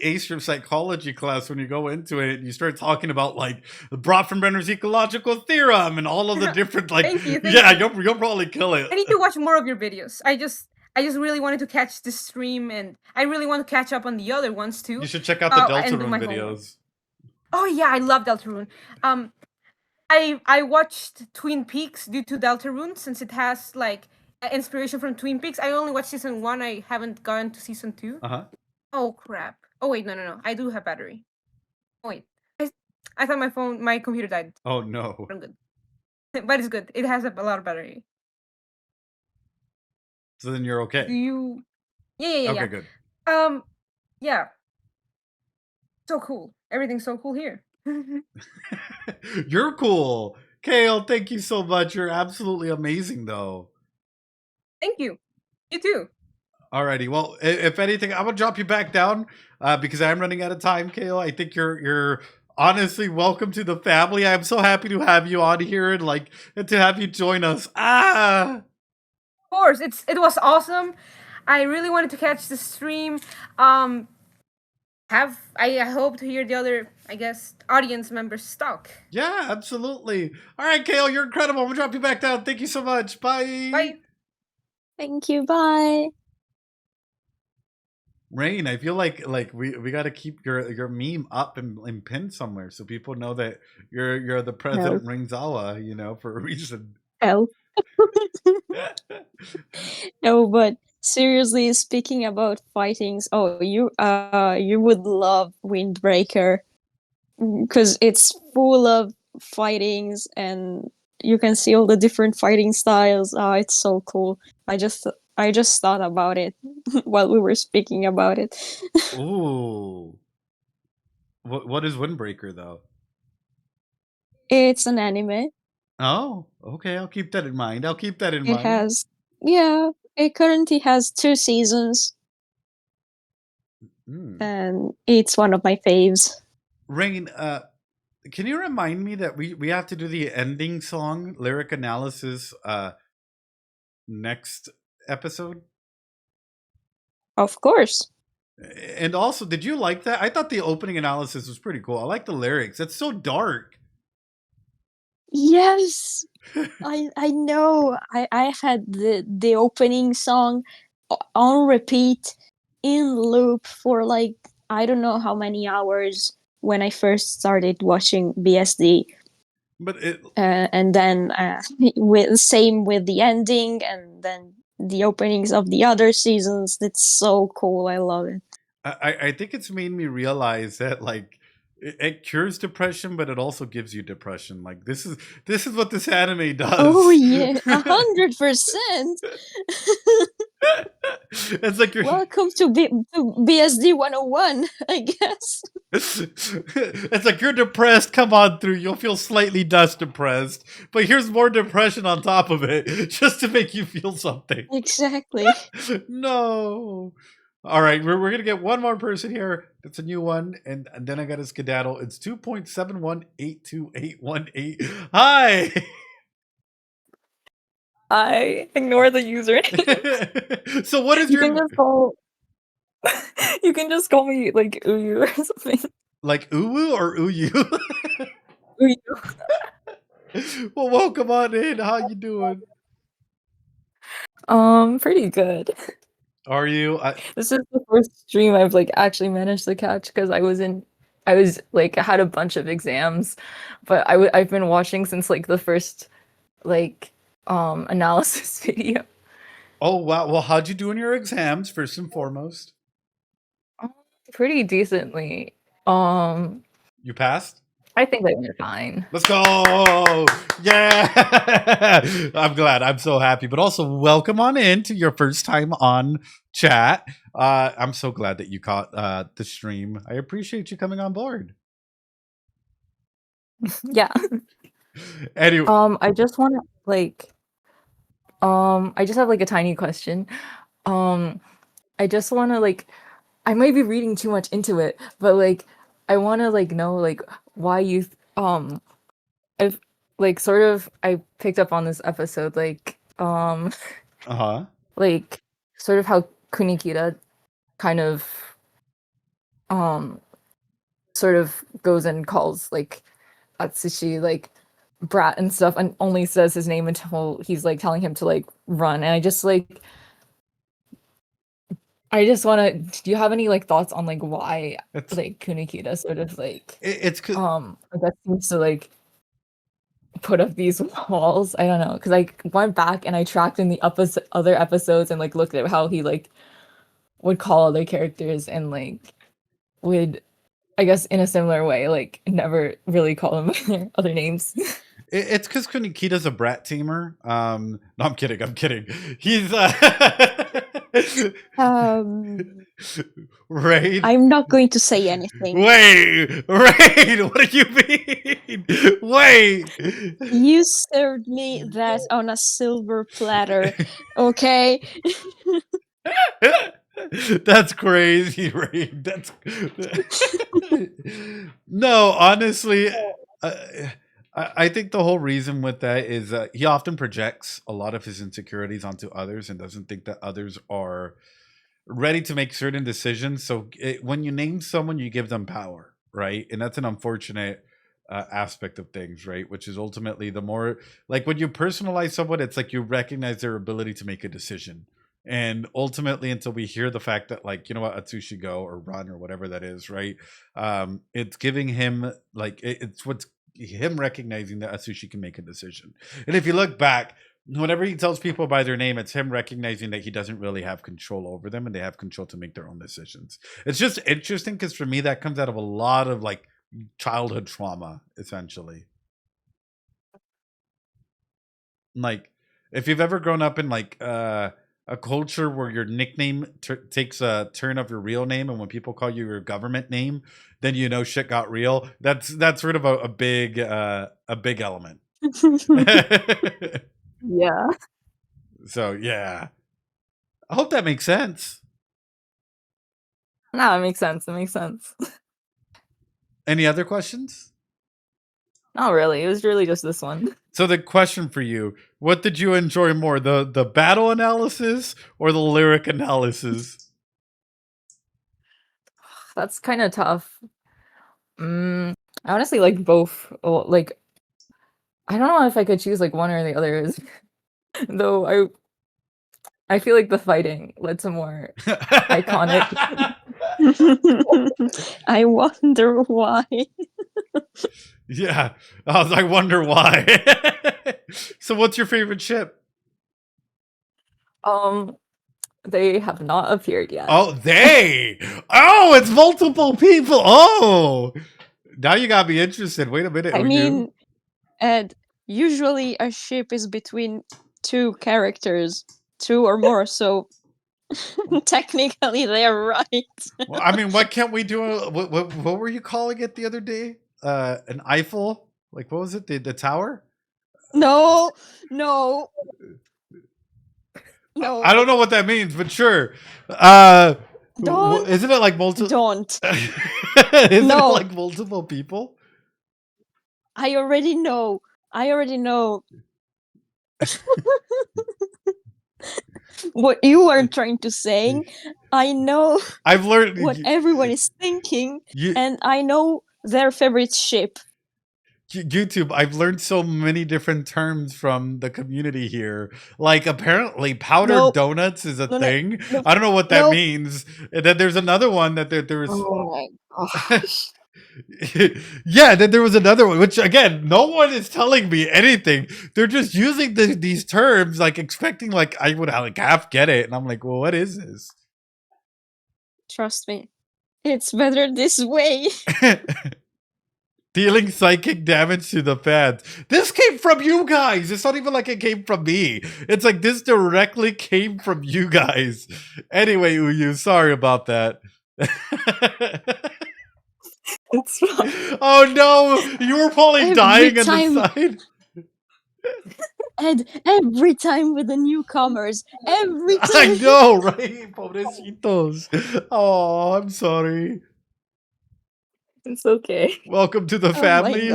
ace your psychology class when you go into it and you start talking about like the Bronfenbrenner's ecological theorem and all of the different like. Thank you. You'll probably kill it. I need to watch more of your videos. I just really wanted to catch this stream, and I really want to catch up on the other ones too. You should check out the Deltarune videos. Oh yeah, I love Deltarune. I watched Twin Peaks due to Deltarune, since it has like inspiration from Twin Peaks. I only watched season 1. I haven't gone to season 2. Oh crap. Oh wait, no. I do have battery. Oh wait. I thought my computer died. Oh no. I'm good. But it's good. It has a lot of battery. So then you're okay. Do you? Yeah. Okay, good. Yeah. So cool. Everything's so cool here. You're cool. Kale, thank you so much. You're absolutely amazing, though. Thank you. You too. Alrighty. Well, if anything, I'm gonna drop you back down because I'm running out of time, Kale. I think you're honestly welcome to the family. I'm so happy to have you on here and to have you join us. Of course, it was awesome. I really wanted to catch the stream. I hope to hear the other, I guess, audience members talk. Yeah, absolutely. All right, Kale, you're incredible. I'm gonna drop you back down. Thank you so much. Bye. Bye. Thank you. Bye. Rain, I feel like we got to keep your meme up and pinned somewhere so people know that you're the President Ringzawa, you know, for a reason. Hell. No, but seriously, speaking about fightings, you would love Windbreaker because it's full of fightings and you can see all the different fighting styles. Oh, it's so cool. I just thought about it while we were speaking about it. Ooh. What is Windbreaker though? It's an anime. Oh, okay. I'll keep that in mind. It currently has 2 seasons. And it's one of my faves. Rain, can you remind me that we have to do the ending song lyric analysis next episode? Of course. And also, did you like that? I thought the opening analysis was pretty cool. I like the lyrics. It's so dark. Yes. I know. I had the opening song on repeat in loop for like I don't know how many hours when I first started watching BSD. But and then same with the ending and then the openings of the other seasons. It's so cool. I love it. I think it's made me realize that like it cures depression, but it also gives you depression. Like this is what this anime does. Oh yeah, 100%. It's like you're welcome to BSD 101, I guess. It's like you're depressed. Come on through. You'll feel slightly less depressed, but here's more depression on top of it, just to make you feel something. Exactly. No. All right, we're gonna get one more person here. That's a new one, and then I got to skedaddle. It's 2.71828818. Hi. I ignore the username. So what is you can just call me like Uyu or something. Like Uwu or Uyu? Uyu. Well, welcome on in. How you doing? Pretty good. Are you? This is the first stream I've like actually managed to catch because I was like I had a bunch of exams, but I've been watching since like the first like analysis video. Oh wow! Well, how'd you do in your exams? First and foremost, pretty decently. You passed? I think I did fine. Let's go! Yeah! I'm glad. I'm so happy. But also, welcome on in to your first time on chat. I'm so glad that you caught the stream. I appreciate you coming on board. Yeah. Anyway, I just want to like, I just have like a tiny question. I just want to like, I might be reading too much into it, but like, I want to like know like why you I've like sort of I picked up on this episode like like sort of how Kunikita kind of sort of goes and calls like Atsushi like brat and stuff and only says his name until he's like telling him to like run. And I just want to do you have any like thoughts on like why like Kunikita sort of like I guess seems to like put up these walls? I don't know, because I went back and I tracked in the other episodes and like looked at how he like would call other characters and like would I guess in a similar way like never really call them their other names. It's because Kunikita's a brat teamer. No, I'm kidding. He's Raid. I'm not going to say anything. Wait, Raid, what do you mean? Wait. You served me that on a silver platter, okay? That's crazy, Raid. That's no, honestly. I think the whole reason with that is he often projects a lot of his insecurities onto others and doesn't think that others are ready to make certain decisions. So when you name someone, you give them power, right? And that's an unfortunate aspect of things, right? Which is ultimately the more like when you personalize someone, it's like you recognize their ability to make a decision. And ultimately, until we hear the fact that, like, you know what, Atsushi go or run or whatever that is, right? It's giving him like it's what's him recognizing that Atsushi can make a decision. And if you look back, whenever he tells people by their name, it's him recognizing that he doesn't really have control over them and they have control to make their own decisions. It's just interesting because for me, that comes out of a lot of like childhood trauma, essentially. Like, if you've ever grown up in like a culture where your nickname takes a turn of your real name, and when people call you your government name, then you know shit got real. That's sort of a big element. Yeah. So yeah, I hope that makes sense. No, it makes sense. It makes sense. Any other questions? Not really. It was really just this one. So the question for you, what did you enjoy more, the battle analysis or the lyric analysis? That's kind of tough. I honestly like both. Like, I don't know if I could choose like one or the other. Though I feel like the fighting led to more iconic. I wonder why. Yeah, I wonder why. So what's your favorite ship? They have not appeared yet. Oh, oh, it's multiple people. Oh, now you got me interested. Wait a minute. I mean, Ed, usually a ship is between two characters, two or more, so technically they're right. Well, I mean, what can't we do? What were you calling it the other day? An Eiffel? Like, what was it? The tower? No. I don't know what that means, but sure. Isn't it like multiple? Don't. Isn't it like multiple people? I already know. What you are trying to say. I know. I've learned what everyone is thinking, and I know their favorite ship. YouTube, I've learned so many different terms from the community here. Like, apparently powdered donuts is a thing. I don't know what that means. And then there's another one that there was. Oh my gosh. Yeah, then there was another one, which again, no one is telling me anything. They're just using these terms, like expecting like I would like half get it. And I'm like, well, what is this? Trust me. It's better this way. Dealing psychic damage to the fans. This came from you guys. It's not even like it came from me. It's like this directly came from you guys. Anyway, Uyu, sorry about that. It's fine. Oh no, you were probably dying on the side. And every time with the newcomers, every time. I know, right? Pobrecitos. Oh, I'm sorry. It's okay. Welcome to the family.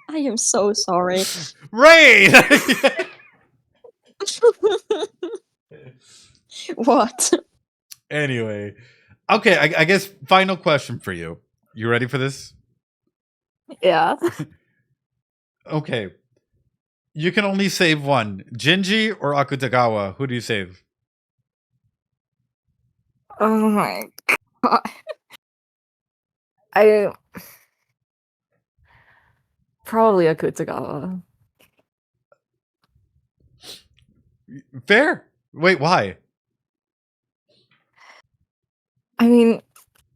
I am so sorry. Right. What? Anyway, okay, I guess final question for you. You ready for this? Yeah. Okay. You can only save one. Jinji or Akutagawa? Who do you save? Oh my god. Probably Akutagawa. Fair. Wait, why? I mean,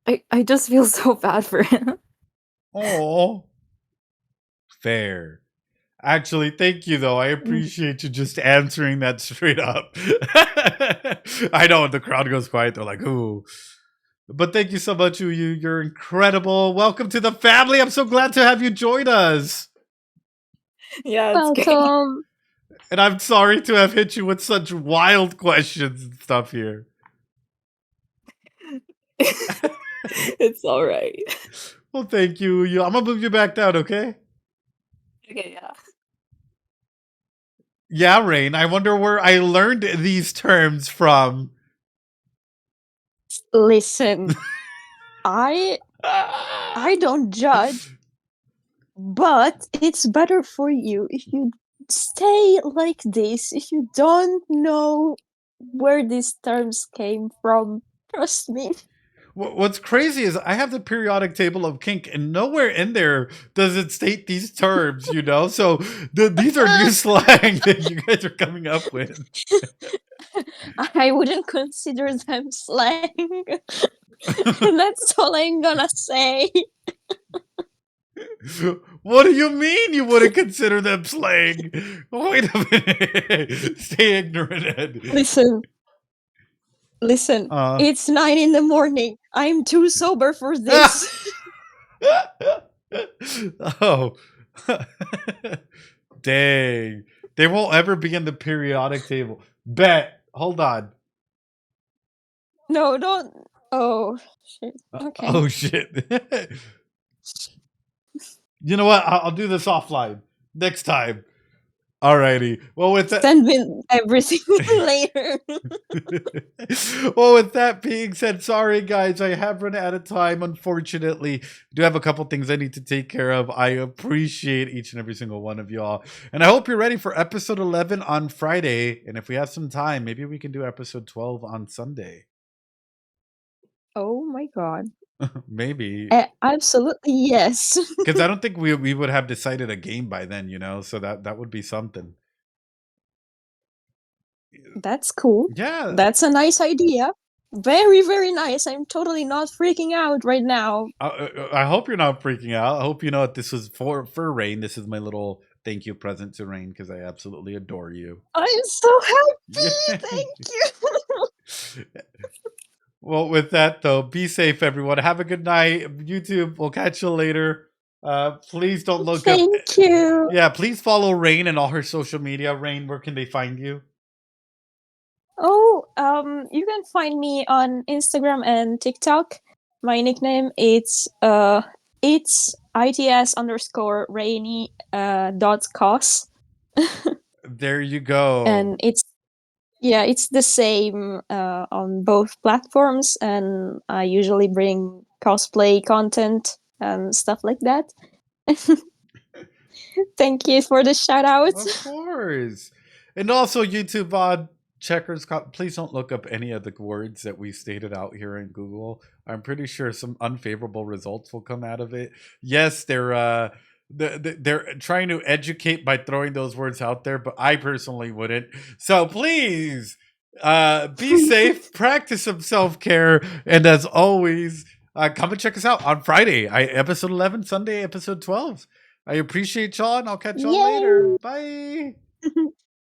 I just feel so bad for him. Oh. Fair. Actually, thank you though. I appreciate you just answering that straight up. I know the crowd goes quiet. They're like, ooh. But thank you so much, Uyu. You're incredible. Welcome to the family. I'm so glad to have you join us. Yeah, it's welcome. And I'm sorry to have hit you with such wild questions and stuff here. It's all right. Well, thank you. I'm gonna move you back down, okay? Okay, yeah. Yeah, Rain. I wonder where I learned these terms from. Listen, I don't judge, but it's better for you if you stay like this, if you don't know where these terms came from. Trust me. What's crazy is I have the periodic table of kink, and nowhere in there does it state these terms, you know? So these are new slang that you guys are coming up with. I wouldn't consider them slang. That's all I'm gonna say. What do you mean you wouldn't consider them slang? Wait a minute. Stay ignorant, Ed. Listen, it's 9 in the morning. I'm too sober for this. Oh. Dang. They won't ever be in the periodic table. Bet. Hold on. No, don't. Oh, shit. Okay. Oh, shit. You know what? I'll do this offline next time. Alrighty. Well, with that, send me everything later. Well, with that being said, sorry guys, I have run out of time. Unfortunately, I do have a couple things I need to take care of. I appreciate each and every single one of y'all, and I hope you're ready for episode 11 on Friday. And if we have some time, maybe we can do episode 12 on Sunday. Oh my god. Maybe. Absolutely yes. Because I don't think we would have decided a game by then, you know, so that would be something. That's cool. Yeah. That's a nice idea. Very, very nice. I'm totally not freaking out right now. I hope you're not freaking out. I hope you know what this was for Rain. This is my little thank you present to Rain because I absolutely adore you. I'm so happy. Thank you. Well, with that though, be safe, everyone. Have a good night. YouTube, we'll catch you later. Please don't look up. Thank you. Yeah, please follow Rain and all her social media. Rain, where can they find you? Oh, you can find me on Instagram and TikTok. My nickname it's its_rainy .cos. There you go. And it's the same on both platforms, and I usually bring cosplay content and stuff like that. Thank you for the shout outs. Of course. And also YouTube VOD checkers, please don't look up any of the words that we stated out here in Google. I'm pretty sure some unfavorable results will come out of it. Yes, they're trying to educate by throwing those words out there, but I personally wouldn't. So please be safe, practice some self-care, and as always, come and check us out on Friday, episode 11, Sunday, episode 12. I appreciate y'all, and I'll catch y'all later. Bye.